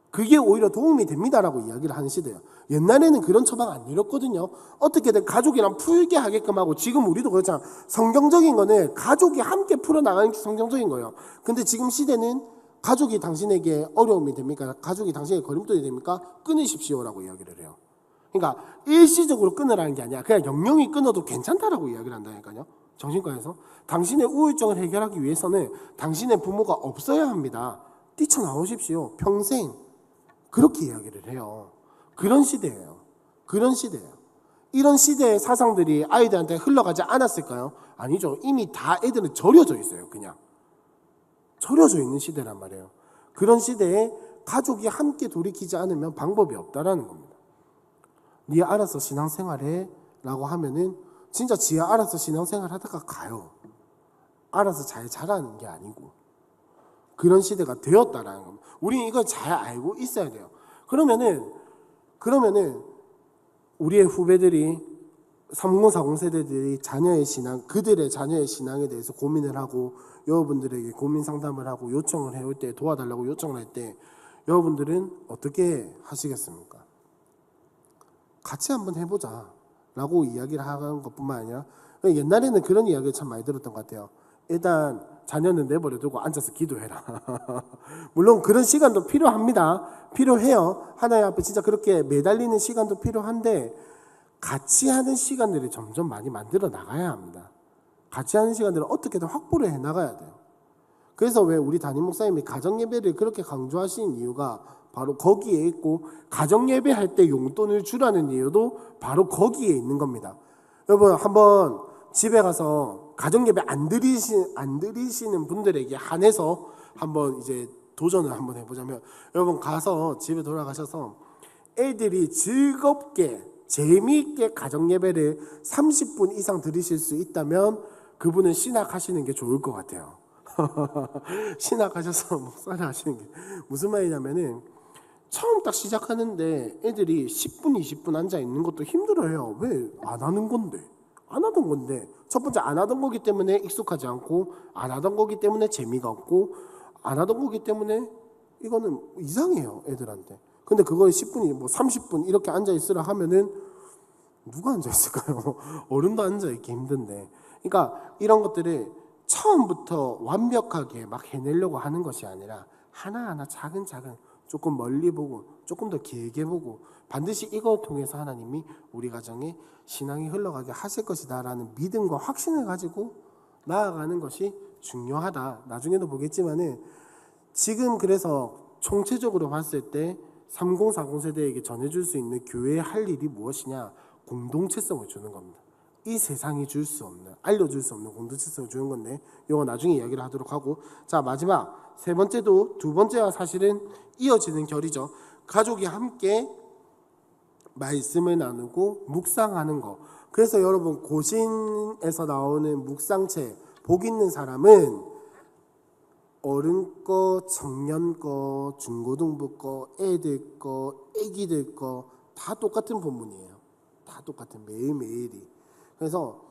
그게 오히려 도움이 됩니다라고 이야기를 하는 시대예요. 옛날에는 그런 처방 안 내렸거든요. 어떻게든 가족이랑 풀게 하게끔 하고, 지금 우리도 그렇잖아. 성경적인 거는 가족이 함께 풀어나가는 게 성경적인 거예요. 근데 지금 시대는 가족이 당신에게 어려움이 됩니까? 가족이 당신에게 거림돌이 됩니까? 끊으십시오라고 이야기를 해요. 그러니까 일시적으로 끊으라는 게 아니라 그냥 영영이 끊어도 괜찮다라고 이야기를 한다니까요. 정신과에서 당신의 우울증을 해결하기 위해서는 당신의 부모가 없어야 합니다. 뛰쳐나오십시오. 평생. 그렇게 이야기를 해요. 그런 시대예요. 그런 시대예요. 이런 시대의 사상들이 아이들한테 흘러가지 않았을까요? 아니죠. 이미 다 애들은 절여져 있어요. 그냥 절여져 있는 시대란 말이에요. 그런 시대에 가족이 함께 돌이키지 않으면 방법이 없다라는 겁니다. 네 알아서 신앙생활해 라고 하면은 진짜 지가 알아서 신앙생활 하다가 가요. 알아서 잘 자라는 게 아니고 그런 시대가 되었다라는 겁니다. 우리는 이걸 잘 알고 있어야 돼요. 그러면은 우리의 후배들이 3040 세대들이 그들의 자녀의 신앙에 대해서 고민을 하고 여러분들에게 고민 상담을 하고 요청을 해올 때, 도와달라고 요청을 할 때 여러분들은 어떻게 하시겠습니까? 같이 한번 해보자 라고 이야기를 하는 것뿐만 아니라, 옛날에는 그런 이야기를 참 많이 들었던 것 같아요. 일단 자녀는 내버려두고 앉아서 기도해라. 물론 그런 시간도 필요합니다. 필요해요. 하나님 앞에 진짜 그렇게 매달리는 시간도 필요한데, 같이 하는 시간들이 점점 많이 만들어 나가야 합니다. 같이 하는 시간들을 어떻게든 확보를 해 나가야 돼요. 그래서 왜 우리 담임 목사님이 가정예배를 그렇게 강조하시는 이유가 바로 거기에 있고, 가정예배할 때 용돈을 주라는 이유도 바로 거기에 있는 겁니다. 여러분, 한번 집에 가서 가정예배 안 드리시는 분들에게 한해서 한번 이제 도전을 한번 해보자면, 여러분 가서 집에 돌아가셔서 애들이 즐겁게 재미있게 가정예배를 30분 이상 들으실 수 있다면 그분은 신학하시는 게 좋을 것 같아요. 신학하셔서 목사를 하시는 게 무슨 말이냐면은, 처음 딱 시작하는데 애들이 10분 20분 앉아 있는 것도 힘들어요. 왜? 안 하는 건데. 안 하던 건데. 첫 번째, 안 하던 거기 때문에 익숙하지 않고, 안 하던 거기 때문에 재미가 없고, 안 하던 거기 때문에 이거는 이상해요, 애들한테. 근데 그거에 10분이 뭐 30분 이렇게 앉아 있으라 하면은 누가 앉아 있을까요? 어른도 앉아 있기 힘든데. 그러니까 이런 것들을 처음부터 완벽하게 막 해내려고 하는 것이 아니라 하나하나 차근차근 조금 멀리 보고 조금 더 길게 보고, 반드시 이걸 통해서 하나님이 우리 가정에 신앙이 흘러가게 하실 것이다라는 믿음과 확신을 가지고 나아가는 것이 중요하다. 나중에도 보겠지만은, 지금 그래서 총체적으로 봤을 때 3040 세대에게 전해줄 수 있는 교회의 할 일이 무엇이냐? 공동체성을 주는 겁니다. 이 세상이 줄 수 없는, 알려줄 수 없는 공동체성을 주는 건데, 이거 나중에 이야기를 하도록 하고, 자, 마지막 세 번째도 두 번째와 사실은 이어지는 결이죠. 가족이 함께 말씀을 나누고 묵상하는 거. 그래서 여러분, 고신에서 나오는 묵상책 복 있는 사람은 어른 거, 청년 거, 중고등부 거, 애들 거, 애기들 거 다 똑같은 본문이에요. 다 똑같은, 매일매일이. 그래서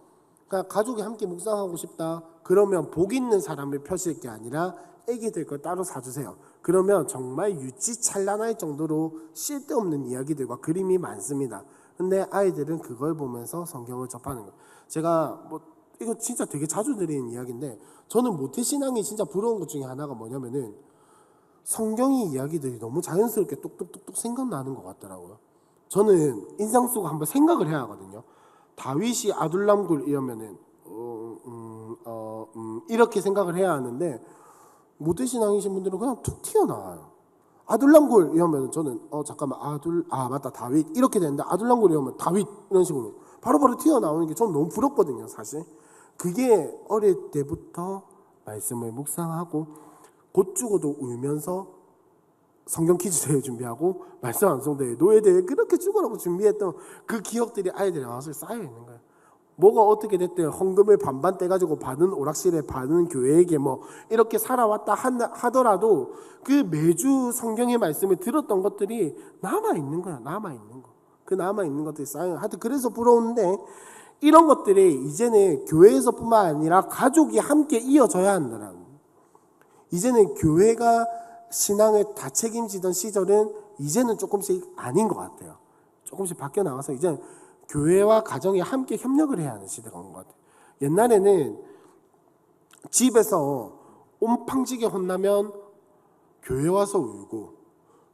그러니까 가족이 함께 묵상하고 싶다. 그러면 복 있는 사람을 펴실 게 아니라 애기들 걸 따로 사주세요. 그러면 정말 유치찬란할 정도로 쓸데없는 이야기들과 그림이 많습니다. 근데 아이들은 그걸 보면서 성경을 접하는 거예요. 제가 이거 진짜 되게 자주 드리는 이야기인데, 저는 모태신앙이 진짜 부러운 것 중에 하나가 뭐냐면은 성경의 이야기들이 너무 자연스럽게 뚝뚝뚝뚝 생각나는 것 같더라고요. 저는 인상 쓰고 한번 생각을 해야 하거든요. 다윗이 아둘람굴 이러면은 이렇게 생각을 해야 하는데, 모태신앙이신 분들은 그냥 툭 튀어나와요. 아둘람굴 이러면 저는 잠깐만 맞다 다윗 이렇게 되는데, 아둘람굴 이러면 다윗 이런 식으로 바로바로 튀어나오는 게 저는 너무 부럽거든요. 사실 그게 어릴 때부터 말씀을 묵상하고 곧 죽어도 울면서 성경 퀴즈 대회 준비하고 말씀 암송대회 노예대회 그렇게 죽으라고 준비했던 그 기억들이 아이들의 마음속에 쌓여 있는 거예요. 뭐가 어떻게 됐든 헌금을 반반 떼가지고 받은 오락실에 받은 교회에게 이렇게 살아왔다 하더라도 그 매주 성경의 말씀을 들었던 것들이 남아있는 거야. 남아있는 거. 그 남아있는 것들이 쌓여. 하여튼 그래서 부러운데, 이런 것들이 이제는 교회에서뿐만 아니라 가족이 함께 이어져야 한다는. 이제는 교회가 신앙을 다 책임지던 시절은 이제는 조금씩 아닌 것 같아요. 조금씩 바뀌어 나가서 이제는 교회와 가정이 함께 협력을 해야 하는 시대가 온 것 같아요. 옛날에는 집에서 온팡지게 혼나면 교회 와서 울고,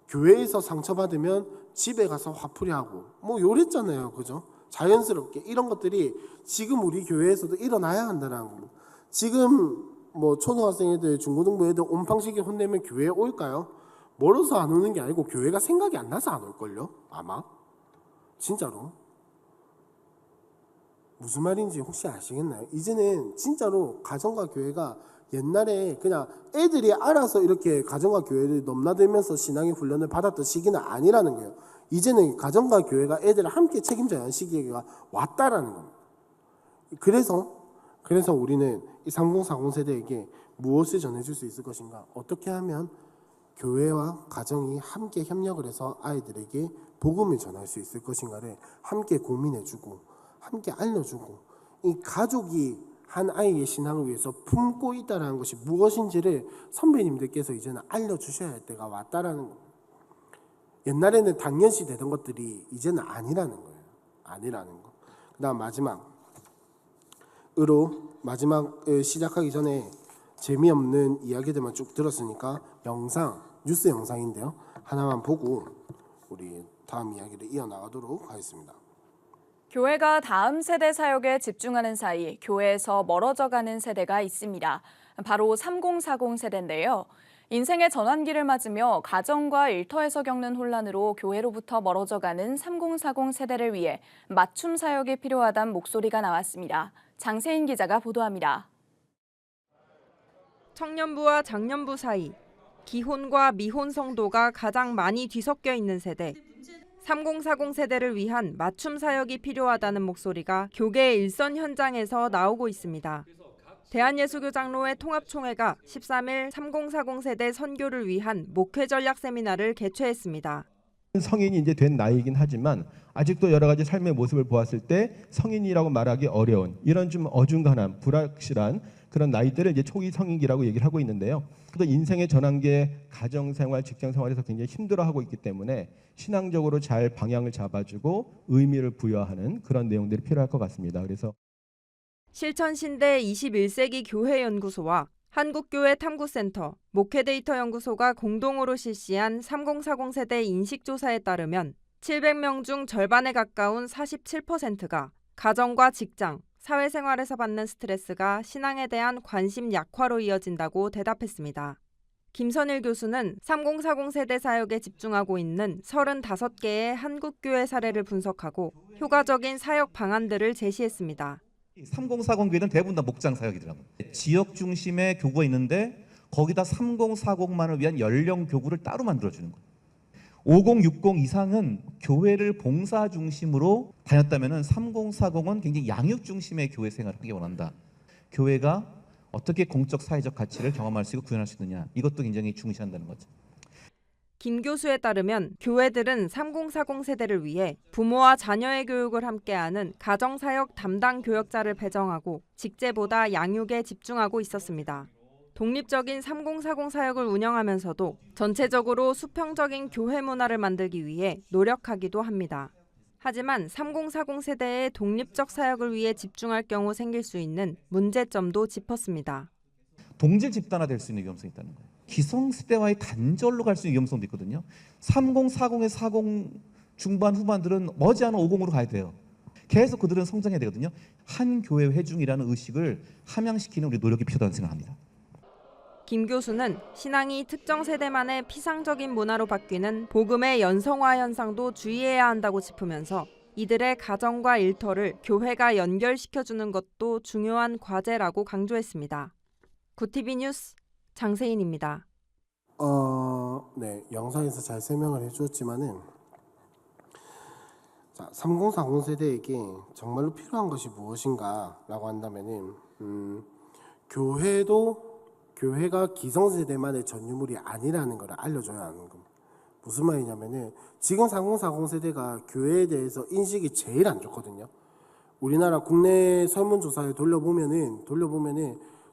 교회에서 상처받으면 집에 가서 화풀이하고 요랬잖아요. 그죠? 자연스럽게 이런 것들이 지금 우리 교회에서도 일어나야 한다는 거. 지금 초등학생 애들, 중고등부 애들 온팡지게 혼내면 교회에 올까요? 멀어서 안 오는 게 아니고 교회가 생각이 안 나서 안 올걸요? 아마. 진짜로. 무슨 말인지 혹시 아시겠나요? 이제는 진짜로 가정과 교회가 옛날에 그냥 애들이 알아서 이렇게 가정과 교회를 넘나들면서 신앙의 훈련을 받았던 시기는 아니라는 거예요. 이제는 가정과 교회가 애들을 함께 책임져야 하는 시기가 왔다라는 겁니다. 그래서 우리는 이 3040 세대에게 무엇을 전해줄 수 있을 것인가? 어떻게 하면 교회와 가정이 함께 협력을 해서 아이들에게 복음을 전할 수 있을 것인가를 함께 고민해주고 함께 알려주고, 이 가족이 한 아이의 신앙을 위해서 품고 있다는 것이 무엇인지를 선배님들께서 이제는 알려주셔야 할 때가 왔다라는 겁니다. 옛날에는 당연시 되던 것들이 이제는 아니라는 거예요. 아니라는 거. 그 다음 마지막을 시작하기 전에 재미없는 이야기들만 쭉 들었으니까 뉴스 영상인데요. 하나만 보고 우리 다음 이야기를 이어나가도록 하겠습니다. 교회가 다음 세대 사역에 집중하는 사이 교회에서 멀어져가는 세대가 있습니다. 바로 3040 세대인데요. 인생의 전환기를 맞으며 가정과 일터에서 겪는 혼란으로 교회로부터 멀어져가는 3040 세대를 위해 맞춤 사역이 필요하다는 목소리가 나왔습니다. 장세인 기자가 보도합니다. 청년부와 장년부 사이, 기혼과 미혼 성도가 가장 많이 뒤섞여 있는 세대. 3040 세대를 위한 맞춤 사역이 필요하다는 목소리가 교계 일선 현장에서 나오고 있습니다. 대한예수교장로회 통합총회가 13일 3040 세대 선교를 위한 목회 전략 세미나를 개최했습니다. 성인이 이제 된 나이이긴 하지만 아직도 여러 가지 삶의 모습을 보았을 때 성인이라고 말하기 어려운 이런 좀 어중간한 불확실한 그런 나이대를 이제 초기 성인기라고 얘기를 하고 있는데요. 또 인생의 전환기에 가정생활, 직장생활에서 굉장히 힘들어하고 있기 때문에 신앙적으로 잘 방향을 잡아주고 의미를 부여하는 그런 내용들이 필요할 것 같습니다. 그래서 실천신대 21세기 교회연구소와 한국교회 탐구센터, 목회데이터 연구소가 공동으로 실시한 3040 세대 인식조사에 따르면 700명 중 절반에 가까운 47%가 가정과 직장, 사회생활에서 받는 스트레스가 신앙에 대한 관심 약화로 이어진다고 대답했습니다. 김선일 교수는 3040 세대 사역에 집중하고 있는 35개의 한국교회 사례를 분석하고 효과적인 사역 방안들을 제시했습니다. 3040 교회는 대부분 다 목장 사역이더라고요. 지역 중심의 교구가 있는데 거기다 3040만을 위한 연령 교구를 따로 만들어주는 거예요. 5060 이상은 교회를 봉사 중심으로 다녔다면 3040은 굉장히 양육 중심의 교회 생활을 하기 원한다. 교회가 어떻게 공적 사회적 가치를 경험할 수 있고 구현할 수 있느냐, 이것도 굉장히 중시한다는 거죠. 김 교수에 따르면 교회들은 3040 세대를 위해 부모와 자녀의 교육을 함께하는 가정사역 담당 교역자를 배정하고 직제보다 양육에 집중하고 있었습니다. 독립적인 3040 사역을 운영하면서도 전체적으로 수평적인 교회 문화를 만들기 위해 노력하기도 합니다. 하지만 3040 세대의 독립적 사역을 위해 집중할 경우 생길 수 있는 문제점도 짚었습니다. 동질 집단화될 수 있는 위험성이 있다는 거예요. 기성세대와의 단절로 갈 수 있는 위험성도 있거든요. 3040의 40 중반 후반들은 머지않아 50으로 가야 돼요. 계속 그들은 성장해야 되거든요. 한 교회 회중이라는 의식을 함양시키는 우리 노력이 필요하다는 생각합니다. 김 교수는 신앙이 특정 세대만의 피상적인 문화로 바뀌는 복음의 연성화 현상도 주의해야 한다고 짚으면서 이들의 가정과 일터를 교회가 연결시켜주는 것도 중요한 과제라고 강조했습니다. 구티비 뉴스 장세인입니다. 네, 영상에서 잘 설명을 해주었지만은, 자, 3040 세대에게 정말로 필요한 것이 무엇인가라고 한다면은, 교회가 기성세대만의 전유물이 아니라는 걸 알려줘야 하는 겁니다. 무슨 말이냐면은, 지금 3040 세대가 교회에 대해서 인식이 제일 안 좋거든요. 우리나라 국내 설문조사에 돌려보면은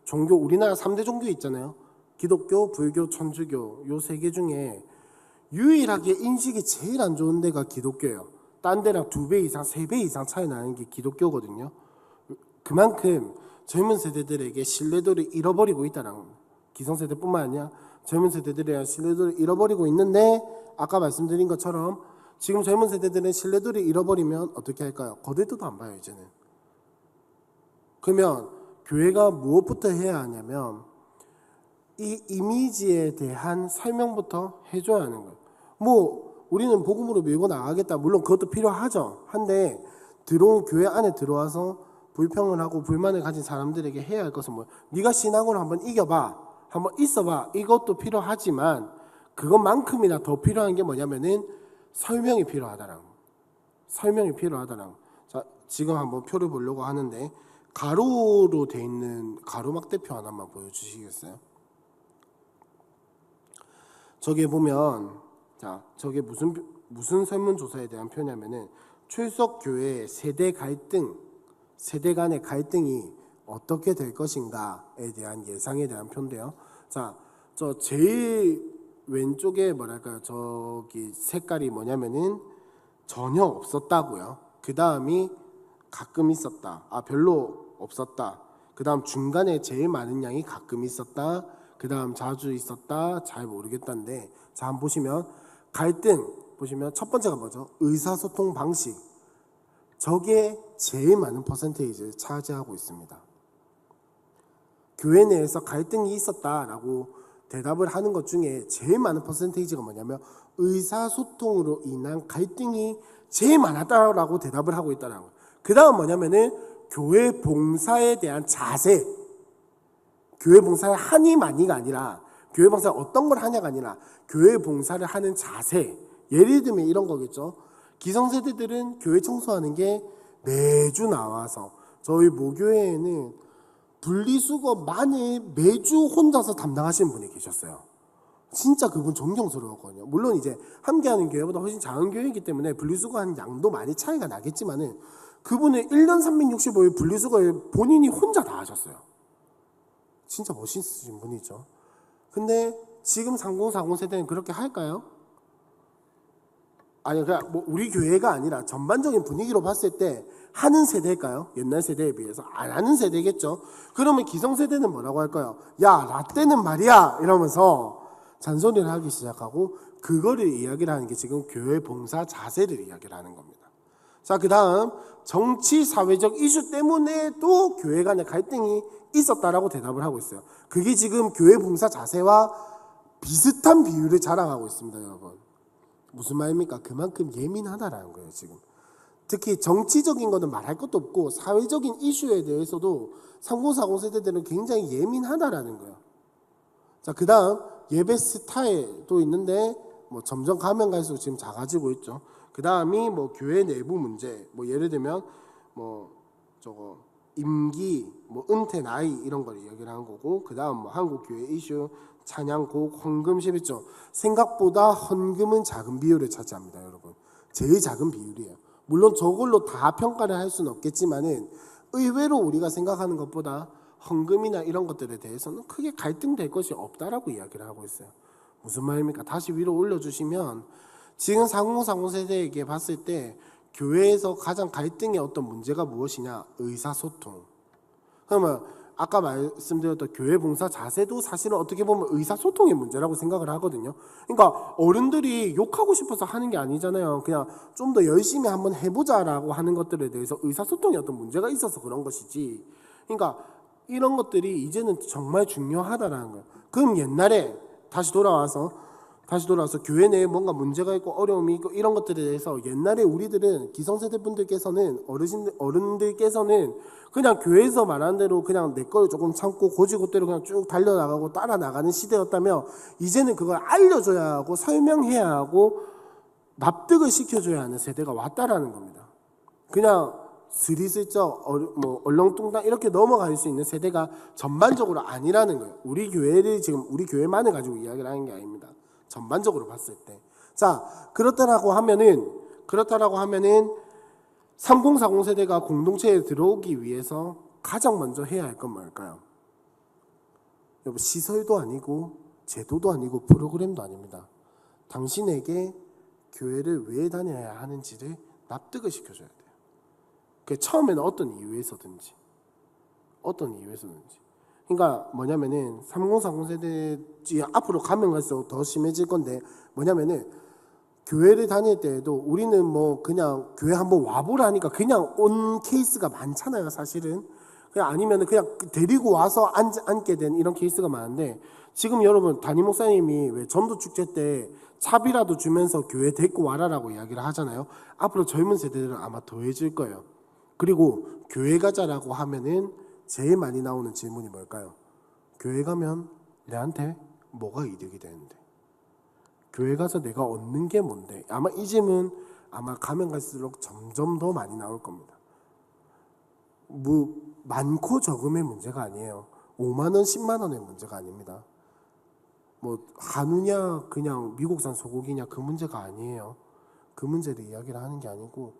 종교, 우리나라 3대 종교 있잖아요. 기독교, 불교, 천주교, 요 세 개 중에 유일하게 인식이 제일 안 좋은 데가 기독교예요. 딴 데랑 2배 이상, 3배 이상 차이 나는 게 기독교거든요. 그만큼 젊은 세대들에게 신뢰도를 잃어버리고 있다는 겁니다. 기성세대뿐만 아니라 젊은 세대들에 대한 신뢰도를 잃어버리고 있는데, 아까 말씀드린 것처럼 지금 젊은 세대들은 신뢰도를 잃어버리면 어떻게 할까요? 거들떠도 안 봐요, 이제는. 그러면 교회가 무엇부터 해야 하냐면 이 이미지에 대한 설명부터 해줘야 하는 거예요. 뭐 우리는 복음으로 밀고 나가겠다, 물론 그것도 필요하죠. 한데 교회 안에 들어와서 불평을 하고 불만을 가진 사람들에게 해야 할 것은 뭐예요? 네가 신앙으로 한번 이겨봐, 한번 있어봐, 이것도 필요하지만 그것만큼이나 더 필요한 게 뭐냐면은 설명이 필요하다라는 거예요. 설명이 필요하다라는 거예요. 자, 지금 한번 표를 보려고 하는데 가로로 돼 있는 가로막대표 하나만 보여주시겠어요? 저기에 보면, 자, 저게 무슨 설문조사에 대한 표냐면은 출석 교회의 세대 간의 갈등이 어떻게 될 것인가에 대한 예상에 대한 표인데요. 자, 저 제일 왼쪽에 저기 색깔이 뭐냐면은 전혀 없었다고요. 그 다음이 가끔 있었다. 별로 없었다. 그 다음 중간에 제일 많은 양이 가끔 있었다. 그 다음 자주 있었다. 잘 모르겠다인데, 자, 한번 보시면 갈등 보시면 첫 번째가 뭐죠? 의사소통 방식. 저게 제일 많은 퍼센테이지를 차지하고 있습니다. 교회 내에서 갈등이 있었다라고 대답을 하는 것 중에 제일 많은 퍼센테이지가 뭐냐면 의사소통으로 인한 갈등이 제일 많았다라고 대답을 하고 있다는 거예요. 그 다음 뭐냐면은 교회 봉사에 대한 자세. 교회 봉사의 하니 마니가 아니라, 교회 봉사가 어떤 걸 하냐가 아니라 교회 봉사를 하는 자세. 예를 들면 이런 거겠죠. 기성세대들은 교회 청소하는 게 매주 나와서, 저희 모교회에는 분리수거만을 매주 혼자서 담당하시는 분이 계셨어요. 진짜 그분 존경스러웠거든요. 물론 이제 함께하는 교회보다 훨씬 작은 교회이기 때문에 분리수거하는 양도 많이 차이가 나겠지만은 그분은 1년 365일 분리수거를 본인이 혼자 다 하셨어요. 진짜 멋있으신 분이죠. 근데 지금 3040 세대는 그렇게 할까요? 아니, 그냥 뭐 우리 교회가 아니라 전반적인 분위기로 봤을 때 하는 세대일까요? 옛날 세대에 비해서 안 하는 세대겠죠. 그러면 기성세대는 뭐라고 할까요? 야, 라떼는 말이야 이러면서 잔소리를 하기 시작하고, 그거를 이야기를 하는 게 지금 교회 봉사 자세를 이야기를 하는 겁니다. 자, 그 다음 정치 사회적 이슈 때문에도 교회 간의 갈등이 있었다라고 대답을 하고 있어요. 그게 지금 교회 봉사 자세와 비슷한 비율을 자랑하고 있습니다, 여러분. 무슨 말입니까? 그만큼 예민하다라는 거예요, 지금. 특히 정치적인 거는 말할 것도 없고 사회적인 이슈에 대해서도 3040 세대들은 굉장히 예민하다라는 거예요. 자, 그 다음 예배 스타일도 있는데 뭐 점점 가면 갈수록 지금 작아지고 있죠. 그 다음이 뭐 교회 내부 문제, 뭐 예를 들면 뭐 저거 임기, 뭐 은퇴 나이 이런 걸 이야기를 하는 거고, 그 다음 뭐 한국 교회 이슈, 찬양, 곡, 헌금 11조. 생각보다 헌금은 작은 비율을 차지합니다, 여러분. 제일 작은 비율이에요. 물론 저걸로 다 평가를 할 수는 없겠지만은 의외로 우리가 생각하는 것보다 헌금이나 이런 것들에 대해서는 크게 갈등될 것이 없다라고 이야기를 하고 있어요. 무슨 말입니까? 다시 위로 올려주시면, 지금 4040 세대에게 봤을 때 교회에서 가장 갈등의 어떤 문제가 무엇이냐? 의사소통. 그러면 아까 말씀드렸던 교회 봉사 자세도 사실은 어떻게 보면 의사소통의 문제라고 생각을 하거든요. 그러니까 어른들이 욕하고 싶어서 하는 게 아니잖아요. 그냥 좀 더 열심히 한번 해보자라고 하는 것들에 대해서 의사소통에 어떤 문제가 있어서 그런 것이지. 그러니까 이런 것들이 이제는 정말 중요하다라는 거예요. 그럼 옛날에 다시 돌아와서 교회 내에 뭔가 문제가 있고 어려움이 있고 이런 것들에 대해서 옛날에 우리들은 기성세대 분들께서는 어른들께서는 그냥 교회에서 말하는 대로 그냥 내 걸 조금 참고 고지고대로 그냥 쭉 달려나가고 따라 나가는 시대였다면, 이제는 그걸 알려줘야 하고 설명해야 하고 납득을 시켜줘야 하는 세대가 왔다라는 겁니다. 그냥 스리슬쩍 뭐 얼렁뚱땅 이렇게 넘어갈 수 있는 세대가 전반적으로 아니라는 거예요. 우리 교회를 지금 우리 교회만을 가지고 이야기를 하는 게 아닙니다. 전반적으로 봤을 때. 자, 그렇다라고 하면은 3040 세대가 공동체에 들어오기 위해서 가장 먼저 해야 할 건 뭘까요? 여러분, 시설도 아니고 제도도 아니고 프로그램도 아닙니다. 당신에게 교회를 왜 다녀야 하는지를 납득을 시켜줘야 돼요. 그 처음에는 어떤 이유에서든지. 그러니까 뭐냐면은 3040 세대 앞으로 가면 갈수록 더 심해질 건데, 뭐냐면은 교회를 다닐 때에도 우리는 뭐 그냥 교회 한번 와보라니까 그냥 온 케이스가 많잖아요, 사실은. 그냥 아니면은 그냥 데리고 와서 앉게 된 이런 케이스가 많은데, 지금 여러분 담임 목사님이 왜 전도 축제 때 차비라도 주면서 교회 데리고 와라라고 이야기를 하잖아요. 앞으로 젊은 세대들은 아마 더 해줄 거예요. 그리고 교회 가자라고 하면은 제일 많이 나오는 질문이 뭘까요? 교회 가면 내한테 뭐가 이득이 되는데? 교회 가서 내가 얻는 게 뭔데? 아마 이 질문 가면 갈수록 점점 더 많이 나올 겁니다. 뭐 많고 적음의 문제가 아니에요. 5만 원, 10만 원의 문제가 아닙니다. 뭐 한우냐 그냥 미국산 소고기냐 그 문제가 아니에요. 그 문제를 이야기를 하는 게 아니고,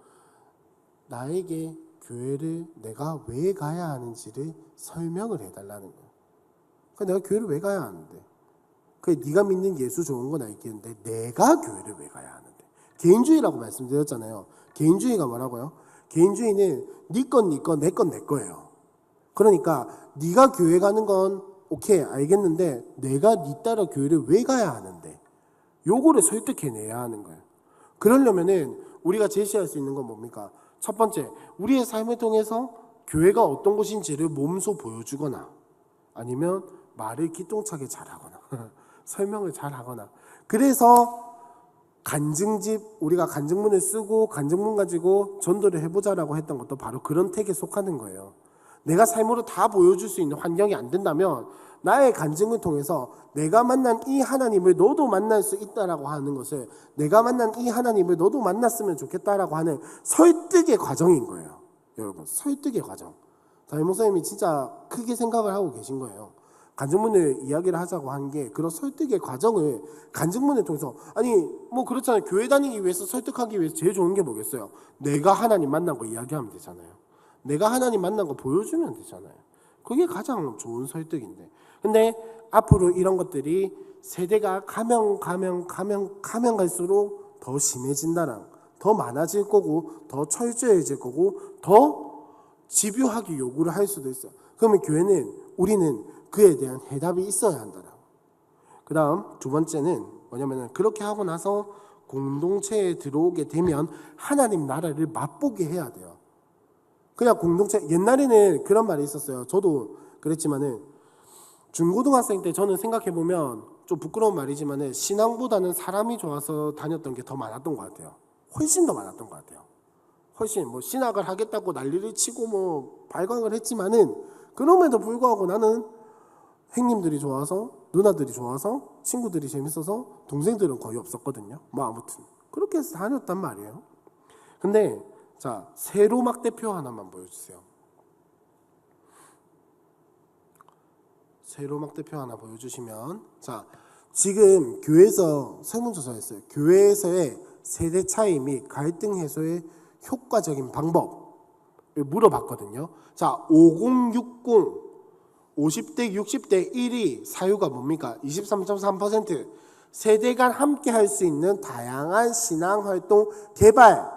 나에게 교회를 내가 왜 가야 하는지를 설명을 해달라는 거예요. 내가 교회를 왜 가야 하는데? 네가 믿는 예수 좋은 건 알겠는데 내가 교회를 왜 가야 하는데? 개인주의라고 말씀드렸잖아요. 개인주의가 뭐라고요? 개인주의는 네 건 네 거, 내 건 내 거예요. 그러니까 네가 교회 가는 건 오케이 알겠는데 내가 네 따라 교회를 왜 가야 하는데? 요거를 설득해내야 하는 거예요. 그러려면은 우리가 제시할 수 있는 건 뭡니까? 첫 번째, 우리의 삶을 통해서 교회가 어떤 곳인지를 몸소 보여주거나, 아니면 말을 기똥차게 잘하거나 설명을 잘하거나. 그래서 우리가 간증문을 쓰고 간증문 가지고 전도를 해보자라고 했던 것도 바로 그런 택에 속하는 거예요. 내가 삶으로 다 보여줄 수 있는 환경이 안 된다면 나의 간증을 통해서 내가 만난 이 하나님을 너도 만날 수 있다라고 하는 것을, 내가 만난 이 하나님을 너도 만났으면 좋겠다라고 하는 설득의 과정인 거예요. 여러분, 설득의 과정. 담임 목사님이 진짜 크게 생각을 하고 계신 거예요. 간증문을 이야기를 하자고 한 게 그런 설득의 과정을 간증문을 통해서, 아니 뭐 그렇잖아요. 교회 다니기 위해서 설득하기 위해서 제일 좋은 게 뭐겠어요? 내가 하나님 만난 거 이야기하면 되잖아요. 내가 하나님 만난 거 보여주면 되잖아요. 그게 가장 좋은 설득인데, 근데 앞으로 이런 것들이 세대가 가면 갈수록 더 심해진다랑 더 많아질 거고 더 철저해질 거고 더 집요하게 요구를 할 수도 있어요. 그러면 우리는 그에 대한 해답이 있어야 한다라고. 그 다음 두 번째는 뭐냐면은, 그렇게 하고 나서 공동체에 들어오게 되면 하나님 나라를 맛보게 해야 돼요. 그냥 공동체, 옛날에는 그런 말이 있었어요. 저도 그랬지만은 중고등학생 때 저는 생각해보면 좀 부끄러운 말이지만은 신앙보다는 사람이 좋아서 다녔던 게 더 많았던 것 같아요. 훨씬 더 많았던 것 같아요. 훨씬 뭐 신학을 하겠다고 난리를 치고 뭐 발광을 했지만은, 그럼에도 불구하고 나는 형님들이 좋아서, 누나들이 좋아서, 친구들이 재밌어서, 동생들은 거의 없었거든요. 뭐 아무튼 그렇게 해서 다녔단 말이에요. 근데 자, 세로막 대표 하나만 보여주세요. 세로막 대표 하나 보여주시면, 자, 지금 교회에서 설문조사했어요. 교회에서의 세대 차이 및 갈등 해소의 효과적인 방법을 물어봤거든요. 자, 5060 50대 60대 1위 사유가 뭡니까? 23.3%. 세대 간 함께 할 수 있는 다양한 신앙 활동 개발.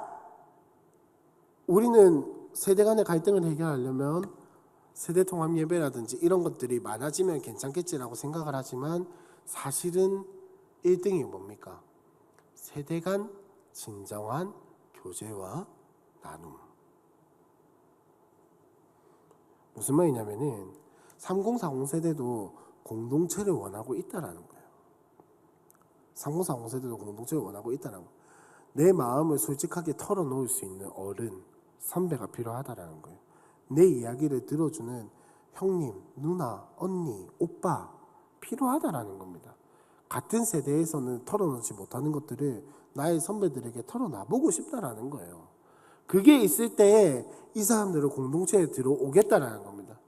우리는 세대 간의 갈등을 해결하려면 세대 통합 예배라든지 이런 것들이 많아지면 괜찮겠지라고 생각을 하지만 사실은 1등이 뭡니까? 세대 간 진정한 교제와 나눔. 무슨 말이냐면은 3040 세대도 공동체를 원하고 있다라는 거예요. 3040 세대도 공동체를 원하고 있다라는 거예요. 내 마음을 솔직하게 털어놓을 수 있는 어른, 선배가 필요하다라는 거예요. 내 이야기를 들어주는 형님, 누나, 언니, 오빠 필요하다라는 겁니다. 같은 세대에서는 털어놓지 못하는 것들을 나의 선배들에게 털어놔보고 싶다라는 거예요. 그게 있을 때 이 사람들은 공동체에 들어오겠다라는 겁니다.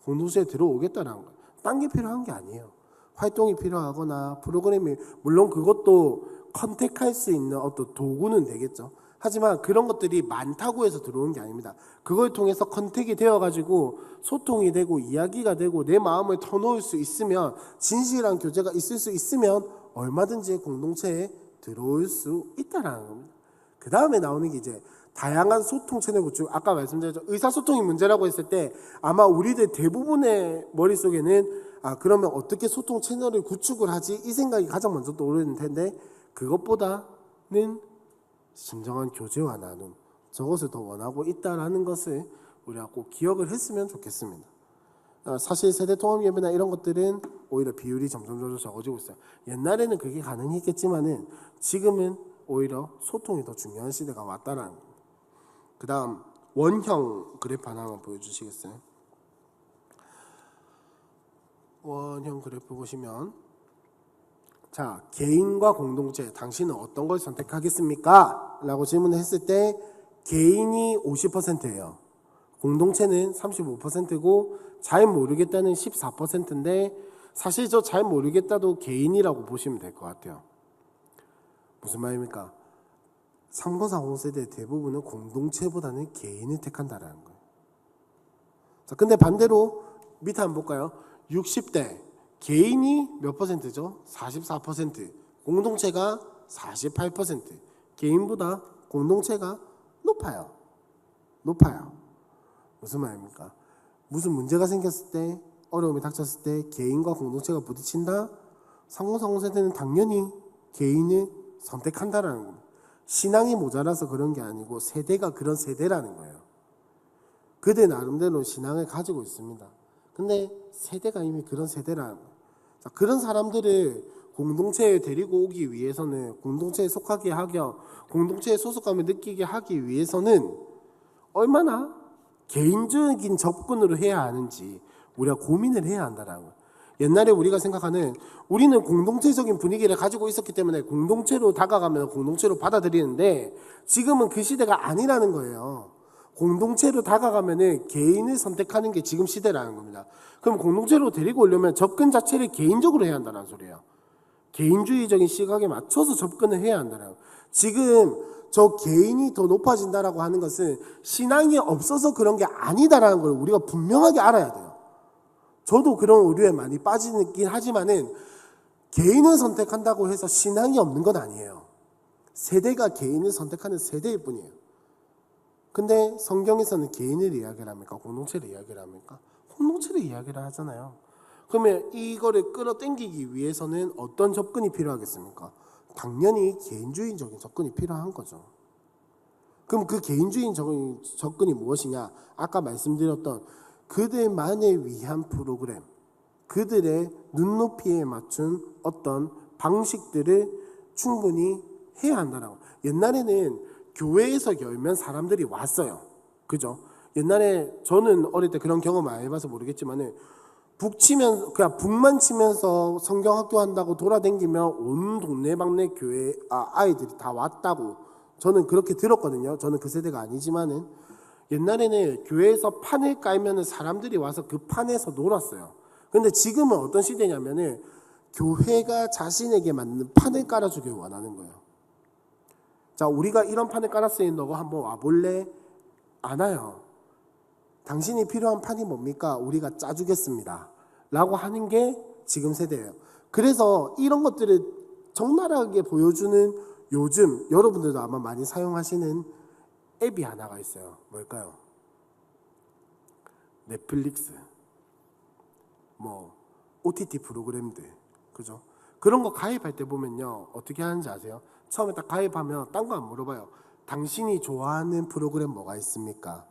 공동체에 들어오겠다는 거예요. 딴 게 필요한 게 아니에요. 활동이 필요하거나 프로그램이, 물론 그것도 컨택할 수 있는 어떤 도구는 되겠죠. 하지만 그런 것들이 많다고 해서 들어오는 게 아닙니다. 그걸 통해서 컨택이 되어가지고 소통이 되고 이야기가 되고 내 마음을 터놓을 수 있으면, 진실한 교제가 있을 수 있으면 얼마든지 공동체에 들어올 수 있다라는 겁니다. 그 다음에 나오는 게 이제 다양한 소통 채널 구축. 아까 말씀드렸죠. 의사소통이 문제라고 했을 때 아마 우리들 대부분의 머릿속에는 그러면 어떻게 소통 채널을 구축을 하지? 이 생각이 가장 먼저 떠오르는 텐데, 그것보다는 진정한 교제와 나눔, 저것을 더 원하고 있다라는 것을 우리가 꼭 기억을 했으면 좋겠습니다. 사실 세대 통합 예배나 이런 것들은 오히려 비율이 점점 적어지고 있어요. 옛날에는 그게 가능했겠지만은 지금은 오히려 소통이 더 중요한 시대가 왔다라는 거예요. 그 다음 원형 그래프 하나만 보여주시겠어요? 원형 그래프 보시면, 자, 개인과 공동체, 당신은 어떤 걸 선택하겠습니까? 라고 질문을 했을 때 개인이 50%예요. 공동체는 35%고 잘 모르겠다는 14%인데, 사실 저 잘 모르겠다도 개인이라고 보시면 될 것 같아요. 무슨 말입니까? 3040 세대 대부분은 공동체보다는 개인을 택한다라는 거예요. 자, 근데 반대로 밑에 한번 볼까요? 60대 개인이 몇 퍼센트죠? 44%. 공동체가 48%. 개인보다 공동체가 높아요. 무슨 말입니까? 무슨 문제가 생겼을 때, 어려움이 닥쳤을 때 개인과 공동체가 부딪힌다? 3040 세대는 당연히 개인을 선택한다라는 겁니다. 신앙이 모자라서 그런 게 아니고 세대가 그런 세대라는 거예요. 그들 나름대로 신앙을 가지고 있습니다. 근데 세대가 이미 그런 세대라는 거예요. 자, 그런 사람들을 공동체에 데리고 오기 위해서는, 공동체에 속하게 하며 공동체의 소속감을 느끼게 하기 위해서는 얼마나 개인적인 접근으로 해야 하는지 우리가 고민을 해야 한다는 거예요. 옛날에 우리가 생각하는, 우리는 공동체적인 분위기를 가지고 있었기 때문에 공동체로 다가가면 공동체로 받아들이는데, 지금은 그 시대가 아니라는 거예요. 공동체로 다가가면은 개인을 선택하는 게 지금 시대라는 겁니다. 그럼 공동체로 데리고 오려면 접근 자체를 개인적으로 해야 한다는 소리예요. 개인주의적인 시각에 맞춰서 접근을 해야 한다는 거예요. 지금 저 개인이 더 높아진다라고 하는 것은 신앙이 없어서 그런 게 아니다라는 걸 우리가 분명하게 알아야 돼요. 저도 그런 오류에 많이 빠지긴 하지만은, 개인을 선택한다고 해서 신앙이 없는 건 아니에요. 세대가 개인을 선택하는 세대일 뿐이에요. 근데 성경에서는 개인을 이야기를 합니까? 공동체를 이야기를 합니까? 공동체를 이야기를 하잖아요. 그러면 이거를 끌어당기기 위해서는 어떤 접근이 필요하겠습니까? 당연히 개인주의적인 접근이 필요한 거죠. 그럼 그 개인주의적인 접근이 무엇이냐? 아까 말씀드렸던 그들만을 위한 프로그램, 그들의 눈높이에 맞춘 어떤 방식들을 충분히 해야 한다라고. 옛날에는 교회에서 열면 사람들이 왔어요. 그죠? 옛날에 저는 어릴 때 그런 경험 많이 해봐서 모르겠지만은, 그냥 북만 치면서 성경학교 한다고 돌아다니면 온 동네방네 교회 아이들이 다 왔다고 저는 그렇게 들었거든요. 저는 그 세대가 아니지만은 옛날에는 교회에서 판을 깔면은 사람들이 와서 그 판에서 놀았어요. 그런데 지금은 어떤 시대냐면은 교회가 자신에게 맞는 판을 깔아주길 원하는 거예요. 자, 우리가 이런 판을 깔았으니 너가 한번 와볼래? 안 와요. 당신이 필요한 판이 뭡니까? 우리가 짜주겠습니다. 라고 하는 게 지금 세대예요. 그래서 이런 것들을 적나라하게 보여주는 요즘 여러분들도 아마 많이 사용하시는 앱이 하나가 있어요. 뭘까요? 넷플릭스, 뭐 OTT 프로그램들, 그죠? 그런 거 가입할 때 보면요, 어떻게 하는지 아세요? 처음에 딱 가입하면 딴 거 안 물어봐요. 당신이 좋아하는 프로그램 뭐가 있습니까?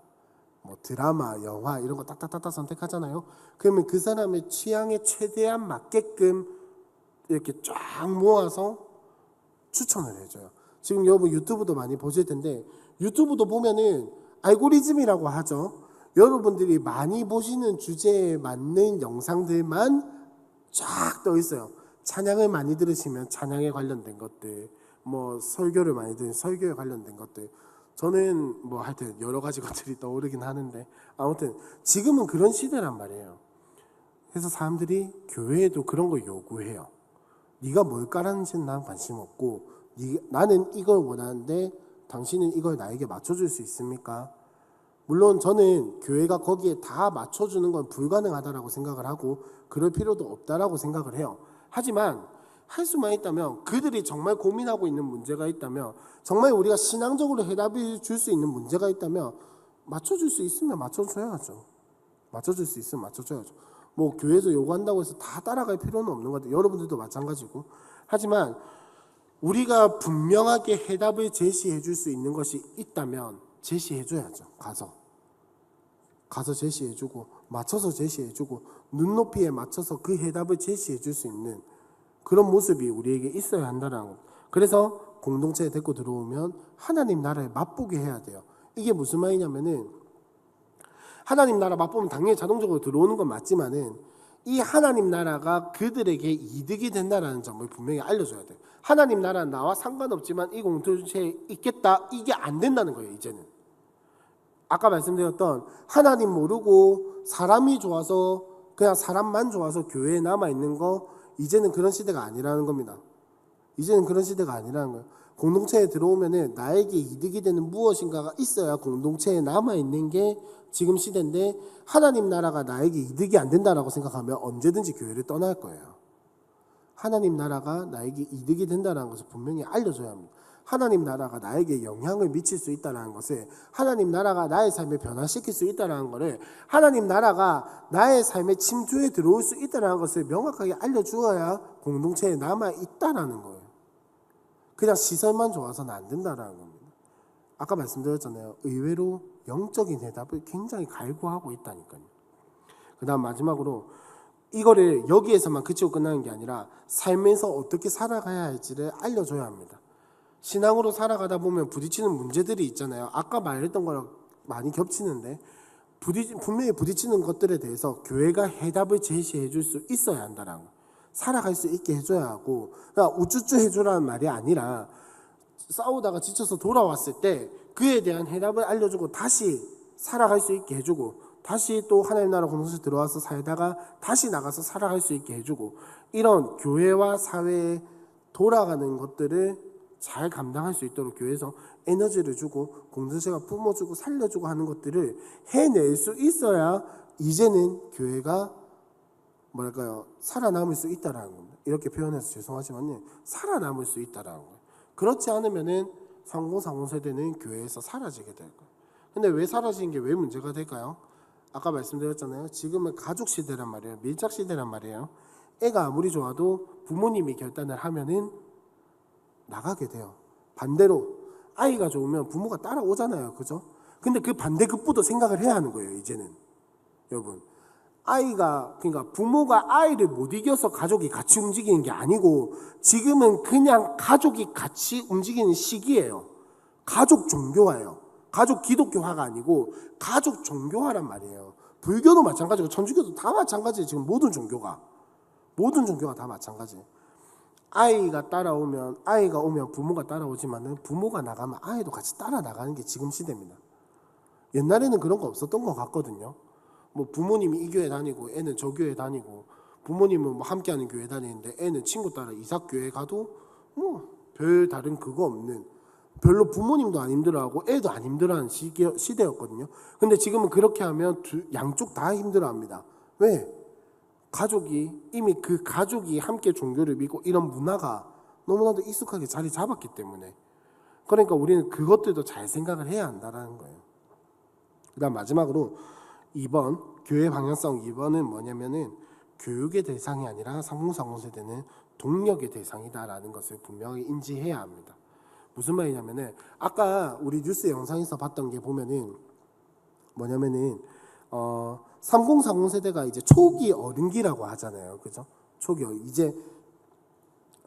뭐 드라마, 영화 이런 거 딱딱딱딱 선택하잖아요. 그러면 그 사람의 취향에 최대한 맞게끔 이렇게 쫙 모아서 추천을 해줘요. 지금 여러분 유튜브도 많이 보실 텐데 유튜브도 보면은 알고리즘이라고 하죠. 여러분들이 많이 보시는 주제에 맞는 영상들만 쫙 떠 있어요. 찬양을 많이 들으시면 찬양에 관련된 것들, 뭐 설교를 많이 들으면 설교에 관련된 것들. 저는 뭐 하여튼 여러 가지 것들이 떠오르긴 하는데 아무튼 지금은 그런 시대란 말이에요. 그래서 사람들이 교회에도 그런 거 요구해요. 네가 뭘 깔았는지는 난 관심 없고 나는 이걸 원하는데 당신은 이걸 나에게 맞춰줄 수 있습니까? 물론 저는 교회가 거기에 다 맞춰주는 건 불가능하다라고 생각을 하고 그럴 필요도 없다라고 생각을 해요. 하지만 할 수만 있다면 그들이 정말 고민하고 있는 문제가 있다면 정말 우리가 신앙적으로 해답을 줄 수 있는 문제가 있다면 맞춰줄 수 있으면 맞춰줘야죠. 맞춰줄 수 있으면 맞춰줘야죠. 뭐 교회에서 요구한다고 해서 다 따라갈 필요는 없는 것 같아요. 여러분들도 마찬가지고. 하지만 우리가 분명하게 해답을 제시해 줄 수 있는 것이 있다면 제시해줘야죠. 가서 제시해주고 맞춰서 제시해주고 눈높이에 맞춰서 그 해답을 제시해 줄 수 있는 그런 모습이 우리에게 있어야 한다는 것. 그래서 공동체에 데리고 들어오면 하나님 나라에 맛보게 해야 돼요. 이게 무슨 말이냐면은 하나님 나라 맛보면 당연히 자동적으로 들어오는 건 맞지만은 이 하나님 나라가 그들에게 이득이 된다는 점을 분명히 알려줘야 돼요. 하나님 나라는 나와 상관없지만 이 공동체에 있겠다, 이게 안 된다는 거예요. 이제는 아까 말씀드렸던 하나님 모르고 사람이 좋아서 그냥 사람만 좋아서 교회에 남아있는 거 이제는 그런 시대가 아니라는 겁니다. 이제는 그런 시대가 아니라는 거예요. 공동체에 들어오면은 나에게 이득이 되는 무엇인가가 있어야 공동체에 남아있는 게 지금 시대인데 하나님 나라가 나에게 이득이 안 된다라고 생각하면 언제든지 교회를 떠날 거예요. 하나님 나라가 나에게 이득이 된다는 것을 분명히 알려줘야 합니다. 하나님 나라가 나에게 영향을 미칠 수 있다는 것을, 하나님 나라가 나의 삶을 변화시킬 수 있다는 것을, 하나님 나라가 나의 삶의 침투에 들어올 수 있다는 것을 명확하게 알려주어야 공동체에 남아있다는 거예요. 그냥 시설만 좋아서는 안 된다는 겁니다. 아까 말씀드렸잖아요. 의외로 영적인 해답을 굉장히 갈구하고 있다니까요. 그 다음 마지막으로 이거를 여기에서만 그치고 끝나는 게 아니라 삶에서 어떻게 살아가야 할지를 알려줘야 합니다. 신앙으로 살아가다 보면 부딪히는 문제들이 있잖아요. 아까 말했던 거랑 많이 겹치는데 분명히 부딪히는 것들에 대해서 교회가 해답을 제시해 줄 수 있어야 한다는 거. 살아갈 수 있게 해줘야 하고, 그러니까 우쭈쭈 해주라는 말이 아니라 싸우다가 지쳐서 돌아왔을 때 그에 대한 해답을 알려주고 다시 살아갈 수 있게 해주고, 다시 또 하나님 나라 공동체 들어와서 살다가 다시 나가서 살아갈 수 있게 해주고, 이런 교회와 사회에 돌아가는 것들을 잘 감당할 수 있도록 교회에서 에너지를 주고 공동체가 뿜어주고 살려주고 하는 것들을 해낼 수 있어야 이제는 교회가 뭐랄까요, 살아남을 수 있다라는 겁니다. 이렇게 표현해서 죄송하지만 살아남을 수 있다라는 거예요. 그렇지 않으면은 3040 세대는 교회에서 사라지게 될 거예요. 근데 왜 사라지는 게 왜 문제가 될까요? 아까 말씀드렸잖아요. 지금은 가족 시대란 말이에요. 밀착 시대란 말이에요. 애가 아무리 좋아도 부모님이 결단을 하면은 나가게 돼요. 반대로 아이가 좋으면 부모가 따라오잖아요. 그죠? 근데 그 반대급부도 생각을 해야 하는 거예요. 이제는 여러분, 아이가, 그러니까 부모가 아이를 못 이겨서 가족이 같이 움직이는 게 아니고 지금은 그냥 가족이 같이 움직이는 시기예요. 가족 종교화예요. 가족 기독교화가 아니고 가족 종교화란 말이에요. 불교도 마찬가지고 천주교도 다 마찬가지예요. 지금 모든 종교가 다 마찬가지예요. 아이가 따라오면, 아이가 오면 부모가 따라오지만은 부모가 나가면 아이도 같이 따라 나가는 게 지금 시대입니다. 옛날에는 그런 거 없었던 것 같거든요. 뭐 부모님이 이 교회 다니고 애는 저 교회 다니고 부모님은 뭐 함께하는 교회 다니는데 애는 친구 따라 이삭교회 가도 뭐 별 다른 그거 없는, 별로 부모님도 안 힘들어하고 애도 안 힘들어하는 시대였거든요. 근데 지금은 그렇게 하면 양쪽 다 힘들어합니다. 왜? 가족이 이미 그 가족이 함께 종교를 믿고 이런 문화가 너무나도 익숙하게 자리 잡았기 때문에, 그러니까 우리는 그것들도 잘 생각을 해야 한다는 거예요. 그다음 마지막으로 2번 교회 방향성 2번은 뭐냐면은 교육의 대상이 아니라 3040 세대는 동력의 대상이다라는 것을 분명히 인지해야 합니다. 무슨 말이냐면은 아까 우리 뉴스 영상에서 봤던 게 보면은 뭐냐면은 3040 세대가 이제 초기 어른기라고 하잖아요. 그죠? 초기 이제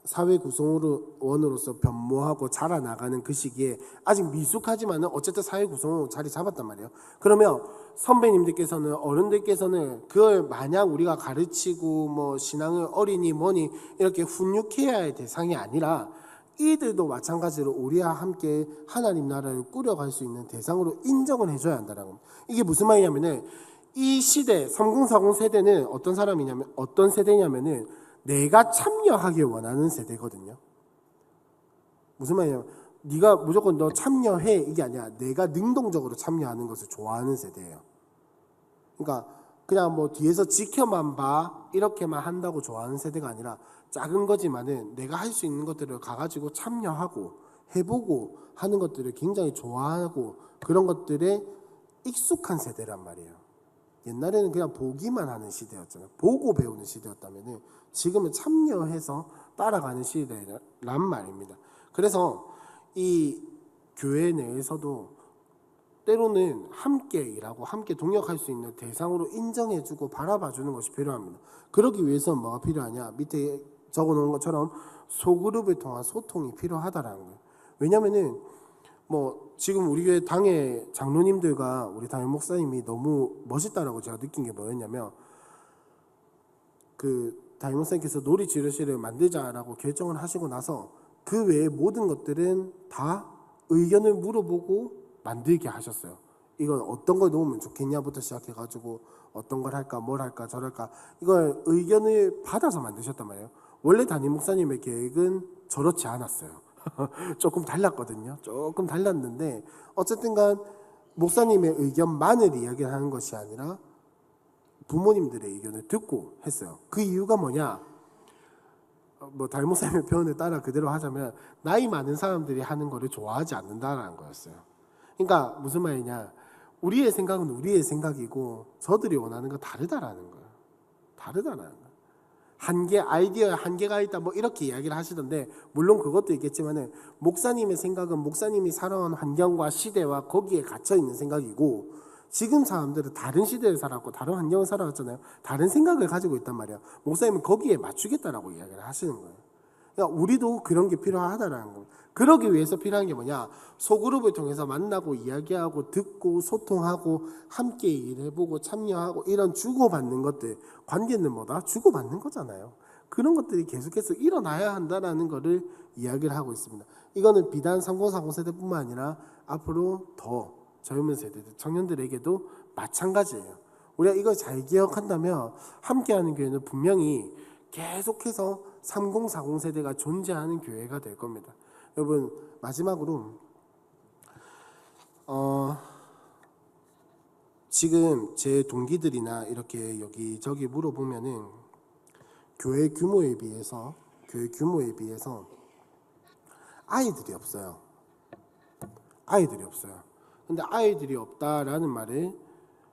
사회 구성원으로서 변모하고 자라나가는 그 시기에 아직 미숙하지만은 어쨌든 사회 구성원으로 자리 잡았단 말이에요. 그러면 선배님들께서는, 어른들께서는 그걸 마냥 우리가 가르치고 뭐 신앙을 어리니 뭐니 이렇게 훈육해야 할 대상이 아니라 이들도 마찬가지로 우리와 함께 하나님 나라를 꾸려갈 수 있는 대상으로 인정을 해줘야 한다는 겁니다. 이게 무슨 말이냐면은 이 시대 3040 세대는 어떤 세대냐면은 내가 참여하길 원하는 세대거든요. 무슨 말이냐면 네가 무조건 너 참여해 이게 아니라 내가 능동적으로 참여하는 것을 좋아하는 세대예요. 그러니까 그냥 뭐 뒤에서 지켜만 봐 이렇게만 한다고 좋아하는 세대가 아니라 작은 거지만은 내가 할 수 있는 것들을 가가지고 참여하고 해보고 하는 것들을 굉장히 좋아하고 그런 것들에 익숙한 세대란 말이에요. 옛날에는 그냥 보기만 하는 시대였잖아요. 보고 배우는 시대였다면은 지금은 참여해서 따라가는 시대란 말입니다. 그래서 이 교회 내에서도 때로는 함께 일하고 함께 동역할 수 있는 대상으로 인정해주고 바라봐주는 것이 필요합니다. 그러기 위해서는 뭐가 필요하냐? 밑에 적어놓은 것처럼 소그룹을 통한 소통이 필요하다라는 거예요. 왜냐면은 뭐 지금 우리 교회 당의 장로님들과 우리 담임 목사님이 너무 멋있다라고 제가 느낀 게 뭐였냐면 그 담임 목사님께서 놀이 지도실을 만들자라고 결정을 하시고 나서 그 외의 모든 것들은 다 의견을 물어보고 만들게 하셨어요. 이건 어떤 걸 넣으면 좋겠냐부터 시작해가지고 어떤 걸 할까 뭘 할까 저럴까 이걸 의견을 받아서 만드셨단 말이에요. 원래 담임 목사님의 계획은 저렇지 않았어요. 조금 달랐거든요. 조금 달랐는데 어쨌든 간 목사님의 의견만을 이야기하는 것이 아니라 부모님들의 의견을 듣고 했어요. 그 이유가 뭐냐? 뭐 담임 목사님의 표현을 따라 그대로 하자면 나이 많은 사람들이 하는 거를 좋아하지 않는다라는 거였어요. 그러니까 무슨 말이냐? 우리의 생각은 우리의 생각이고 저들이 원하는 건 다르다라는 거예요. 다르다라는 거예요. 아이디어에 한계가 있다 뭐 이렇게 이야기를 하시던데 물론 그것도 있겠지만은 목사님의 생각은 목사님이 살아온 환경과 시대와 거기에 갇혀 있는 생각이고 지금 사람들은 다른 시대를 살았고 다른 환경을 살아왔잖아요. 다른 생각을 가지고 있단 말이에요. 목사님은 거기에 맞추겠다라고 이야기를 하시는 거예요. 그러니까 우리도 그런 게 필요하다라는 거예요. 그러기 위해서 필요한 게 뭐냐? 소그룹을 통해서 만나고 이야기하고 듣고 소통하고 함께 일해보고 참여하고 이런 주고받는 것들, 관계는 뭐다? 주고받는 거잖아요. 그런 것들이 계속해서 일어나야 한다라는 거를 이야기를 하고 있습니다. 이거는 비단 3040 세대뿐만 아니라 앞으로 더 젊은 세대들, 청년들에게도 마찬가지예요. 우리가 이걸 잘 기억한다면 함께하는 교회는 분명히 계속해서 3040 세대가 존재하는 교회가 될 겁니다. 여러분 마지막으로 지금 제 동기들이나 이렇게 여기저기 물어보면은 교회 규모에 비해서 아이들이 없어요. 근데 아이들이 없다라는 말을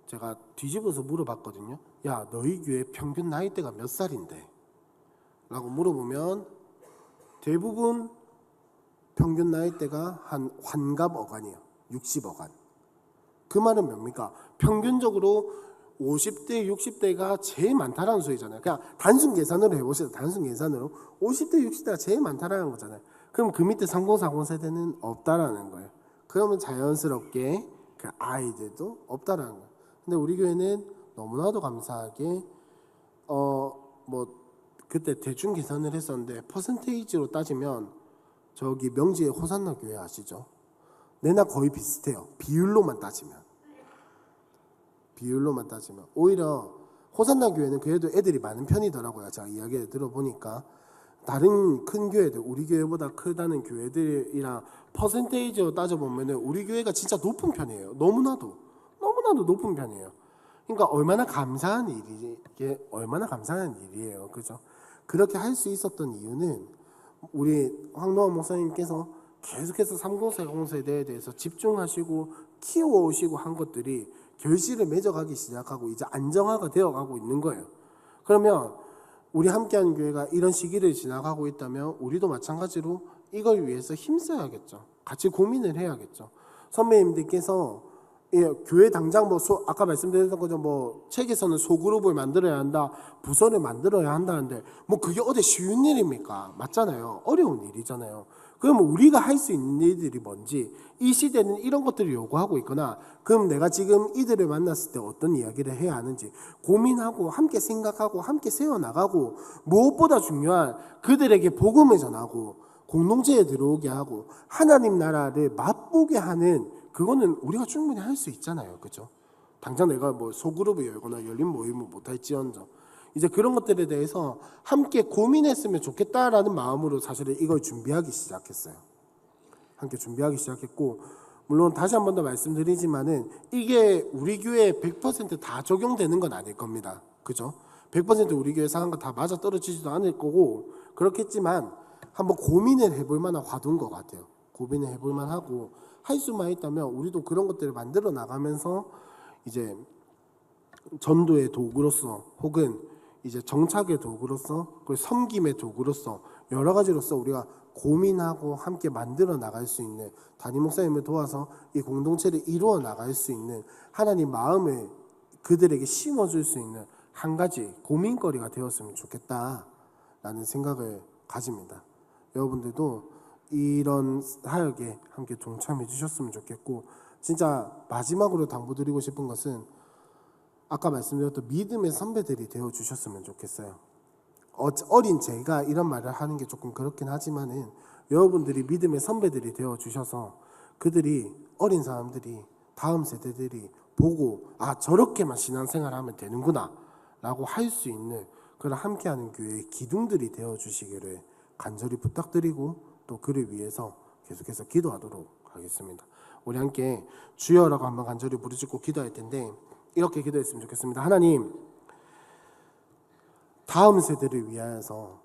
제가 뒤집어서 물어봤거든요. 야, 너희 교회 평균 나이대가 몇 살인데? 라고 물어보면 대부분 평균 나이대가 한 환갑 어간이에요. 60어간. 그 말은 뭡니까? 평균적으로 50대, 60대가 제일 많다라는 소리잖아요. 그냥 단순 계산으로 해보시죠. 단순 계산으로 50대, 60대가 제일 많다라는 거잖아요. 그럼 그 밑에 3040 세대는 없다라는 거예요. 그러면 자연스럽게 그 아이들도 없다라는 거예요. 근데 우리 교회는 너무나도 감사하게 뭐 그때 대충 계산을 했었는데 퍼센테이지로 따지면 저기 명지의 호산나 교회 아시죠? 내나 거의 비슷해요. 비율로만 따지면 오히려 호산나 교회는 그래도 애들이 많은 편이더라고요. 제가 이야기를 들어보니까 다른 큰 교회들, 우리 교회보다 크다는 교회들이랑 퍼센테이지로 따져보면은 우리 교회가 진짜 높은 편이에요. 너무나도 높은 편이에요. 그러니까 얼마나 감사한 일이, 이게 얼마나 감사한 일이에요. 그죠? 그렇게 할 수 있었던 이유는 우리 황노한 목사님께서 계속해서 3040 세대에 대해서 집중하시고 키워오시고 한 것들이 결실을 맺어가기 시작하고 이제 안정화가 되어가고 있는 거예요. 그러면 우리 함께하는 교회가 이런 시기를 지나가고 있다면 우리도 마찬가지로 이걸 위해서 힘써야겠죠. 같이 고민을 해야겠죠. 선배님들께서 교회 당장 아까 말씀드렸던 거죠. 책에서는 소그룹을 만들어야 한다, 부서를 만들어야 한다는데 그게 어디 쉬운 일입니까? 맞잖아요. 어려운 일이잖아요. 그러면 우리가 할 수 있는 일들이 뭔지, 이 시대는 이런 것들을 요구하고 있거나, 그럼 내가 지금 이들을 만났을 때 어떤 이야기를 해야 하는지 고민하고 함께 생각하고 함께 세워나가고, 무엇보다 중요한 그들에게 복음을 전하고 공동체에 들어오게 하고 하나님 나라를 맛보게 하는, 그거는 우리가 충분히 할 수 있잖아요. 그죠? 당장 내가 소그룹을 열거나 열린 모임을 못할지언정 이제 그런 것들에 대해서 함께 고민했으면 좋겠다라는 마음으로 사실은 이걸 준비하기 시작했어요. 함께 준비하기 시작했고, 물론 다시 한 번 더 말씀드리지만은 이게 우리 교회에 100% 다 적용되는 건 아닐 겁니다. 그죠? 100% 우리 교회에서 한 거 다 맞아 떨어지지도 않을 거고 그렇겠지만 한번 고민을 해볼 만한 화두인 것 같아요. 고민을 해볼 만하고, 할 수만 있다면 우리도 그런 것들을 만들어 나가면서 이제 전도의 도구로서 혹은 이제 정착의 도구로서, 그 섬김의 도구로서 여러 가지로서 우리가 고민하고 함께 만들어 나갈 수 있는, 담임 목사님을 도와서 이 공동체를 이루어 나갈 수 있는 하나님 마음을 그들에게 심어줄 수 있는 한 가지 고민거리가 되었으면 좋겠다라는 생각을 가집니다. 여러분들도 이런 사역에 함께 동참해 주셨으면 좋겠고, 진짜 마지막으로 당부드리고 싶은 것은 아까 말씀드렸던 믿음의 선배들이 되어주셨으면 좋겠어요. 어린 제가 이런 말을 하는 게 조금 그렇긴 하지만은 여러분들이 믿음의 선배들이 되어주셔서 그들이, 어린 사람들이, 다음 세대들이 보고 저렇게만 신앙생활하면 되는구나 라고 할 수 있는 그런 함께하는 교회의 기둥들이 되어주시기를 간절히 부탁드리고, 또 그를 위해서 계속해서 기도하도록 하겠습니다. 우리 함께 주여라고 한번 간절히 부르짖고 기도할 텐데, 이렇게 기도했으면 좋겠습니다. 하나님, 다음 세대를 위해서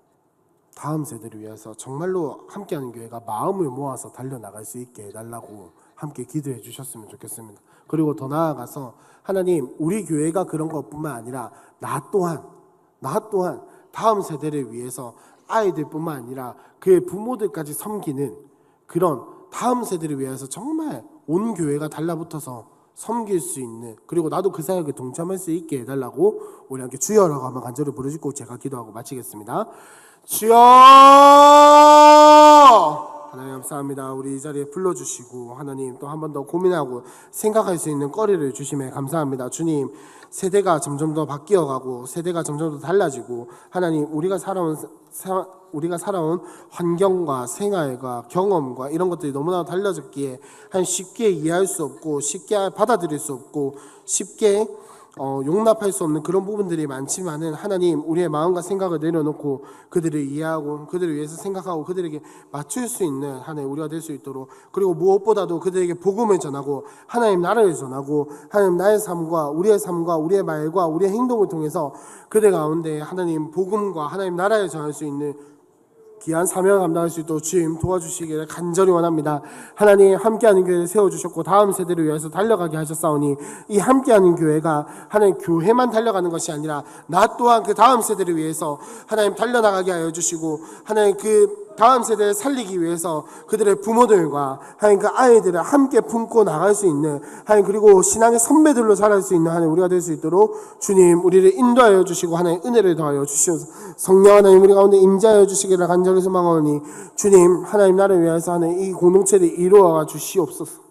정말로 함께하는 교회가 마음을 모아서 달려나갈 수 있게 해달라고 함께 기도해 주셨으면 좋겠습니다. 그리고 더 나아가서 하나님, 우리 교회가 그런 것뿐만 아니라 나 또한 다음 세대를 위해서 아이들뿐만 아니라 그의 부모들까지 섬기는 그런 다음 세대를 위해서 정말 온 교회가 달라붙어서 섬길 수 있는, 그리고 나도 그 사역에 동참할 수 있게 해달라고 우리 함께 주여라고 한번 간절히 부르짖고 제가 기도하고 마치겠습니다. 주여! 하나님 감사합니다. 우리 이 자리에 불러주시고 하나님 또 한 번 더 고민하고 생각할 수 있는 거리를 주심에 감사합니다. 주님, 세대가 점점 더 바뀌어가고 세대가 점점 더 달라지고, 하나님 우리가 살아온 환경과 생활과 경험과 이런 것들이 너무나 달라졌기에 쉽게 이해할 수 없고 쉽게 받아들일 수 없고 쉽게 용납할 수 없는 그런 부분들이 많지만은, 하나님 우리의 마음과 생각을 내려놓고 그들을 이해하고 그들을 위해서 생각하고 그들에게 맞출 수 있는 하나님 우리가 될 수 있도록, 그리고 무엇보다도 그들에게 복음을 전하고 하나님 나라를 전하고 하나님 나의 삶과 우리의 말과 우리의 행동을 통해서 그들 가운데 하나님 복음과 하나님 나라를 전할 수 있는 귀한 사명을 감당할 수 있도록 주님 도와주시기를 간절히 원합니다. 하나님, 함께하는 교회를 세워주셨고 다음 세대를 위해서 달려가게 하셨사오니, 이 함께하는 교회가 하나님 교회만 달려가는 것이 아니라 나 또한 그 다음 세대를 위해서 하나님 달려나가게 하여 주시고, 하나님 그 다음 세대를 살리기 위해서 그들의 부모들과 하나님 그 아이들을 함께 품고 나갈 수 있는, 하나님 그리고 신앙의 선배들로 살아갈 수 있는 하나님 우리가 될 수 있도록 주님 우리를 인도하여 주시고 하나님 은혜를 더하여 주시옵소서. 성령 하나님 우리 가운데 임재하여 주시기를 간절히 소망하오니, 주님 하나님 나를 위해서 하나님 이 공동체를 이루어 주시옵소서.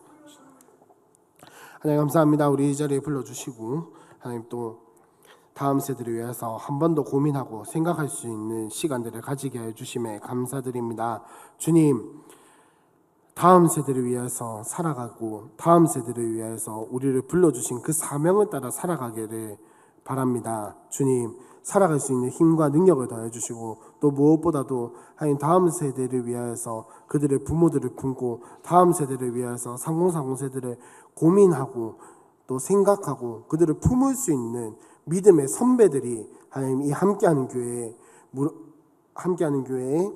하나님 감사합니다. 우리 이 자리에 불러주시고 하나님 또 다음 세대를 위해서 한 번 더 고민하고 생각할 수 있는 시간들을 가지게 해주심에 감사드립니다. 주님, 다음 세대를 위해서 살아가고 다음 세대를 위해서 우리를 불러주신 그 사명을 따라 살아가기를 바랍니다. 주님, 살아갈 수 있는 힘과 능력을 더해주시고 또 무엇보다도 하나님 다음 세대를 위하여서 그들의 부모들을 품고 다음 세대를 위하여서 3040 세대를 고민하고 또 생각하고 그들을 품을 수 있는 믿음의 선배들이 하나님 이 함께하는 교회에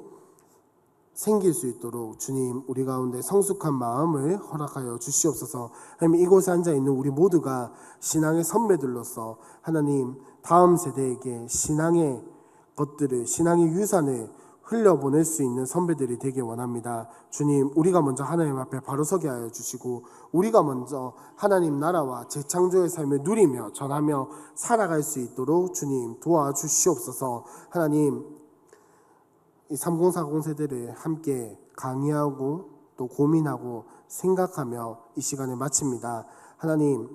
생길 수 있도록 주님 우리 가운데 성숙한 마음을 허락하여 주시옵소서. 하나님 이곳에 앉아 있는 우리 모두가 신앙의 선배들로서 하나님 다음 세대에게 신앙의 것들을 신앙의 유산을 흘려보낼 수 있는 선배들이 되길 원합니다. 주님 우리가 먼저 하나님 앞에 바로 서게 하여 주시고 우리가 먼저 하나님 나라와 재창조의 삶을 누리며 전하며 살아갈 수 있도록 주님 도와주시옵소서. 하나님 이 3040 세대를 함께 강의하고 또 고민하고 생각하며 이 시간을 마칩니다. 하나님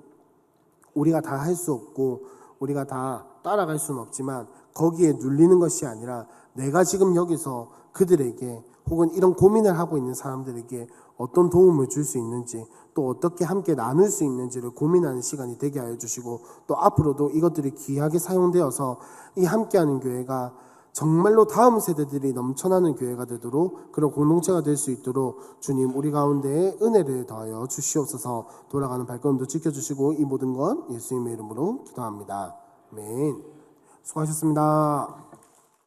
우리가 다 할 수 없고 우리가 다 따라갈 수는 없지만 거기에 눌리는 것이 아니라 내가 지금 여기서 그들에게 혹은 이런 고민을 하고 있는 사람들에게 어떤 도움을 줄 수 있는지 또 어떻게 함께 나눌 수 있는지를 고민하는 시간이 되게 하여 주시고 또 앞으로도 이것들이 귀하게 사용되어서 이 함께하는 교회가 정말로 다음 세대들이 넘쳐나는 교회가 되도록 그런 공동체가 될 수 있도록 주님 우리 가운데에 은혜를 더하여 주시옵소서. 돌아가는 발걸음도 지켜주시고 이 모든 건 예수님의 이름으로 기도합니다. 아멘. 수고하셨습니다.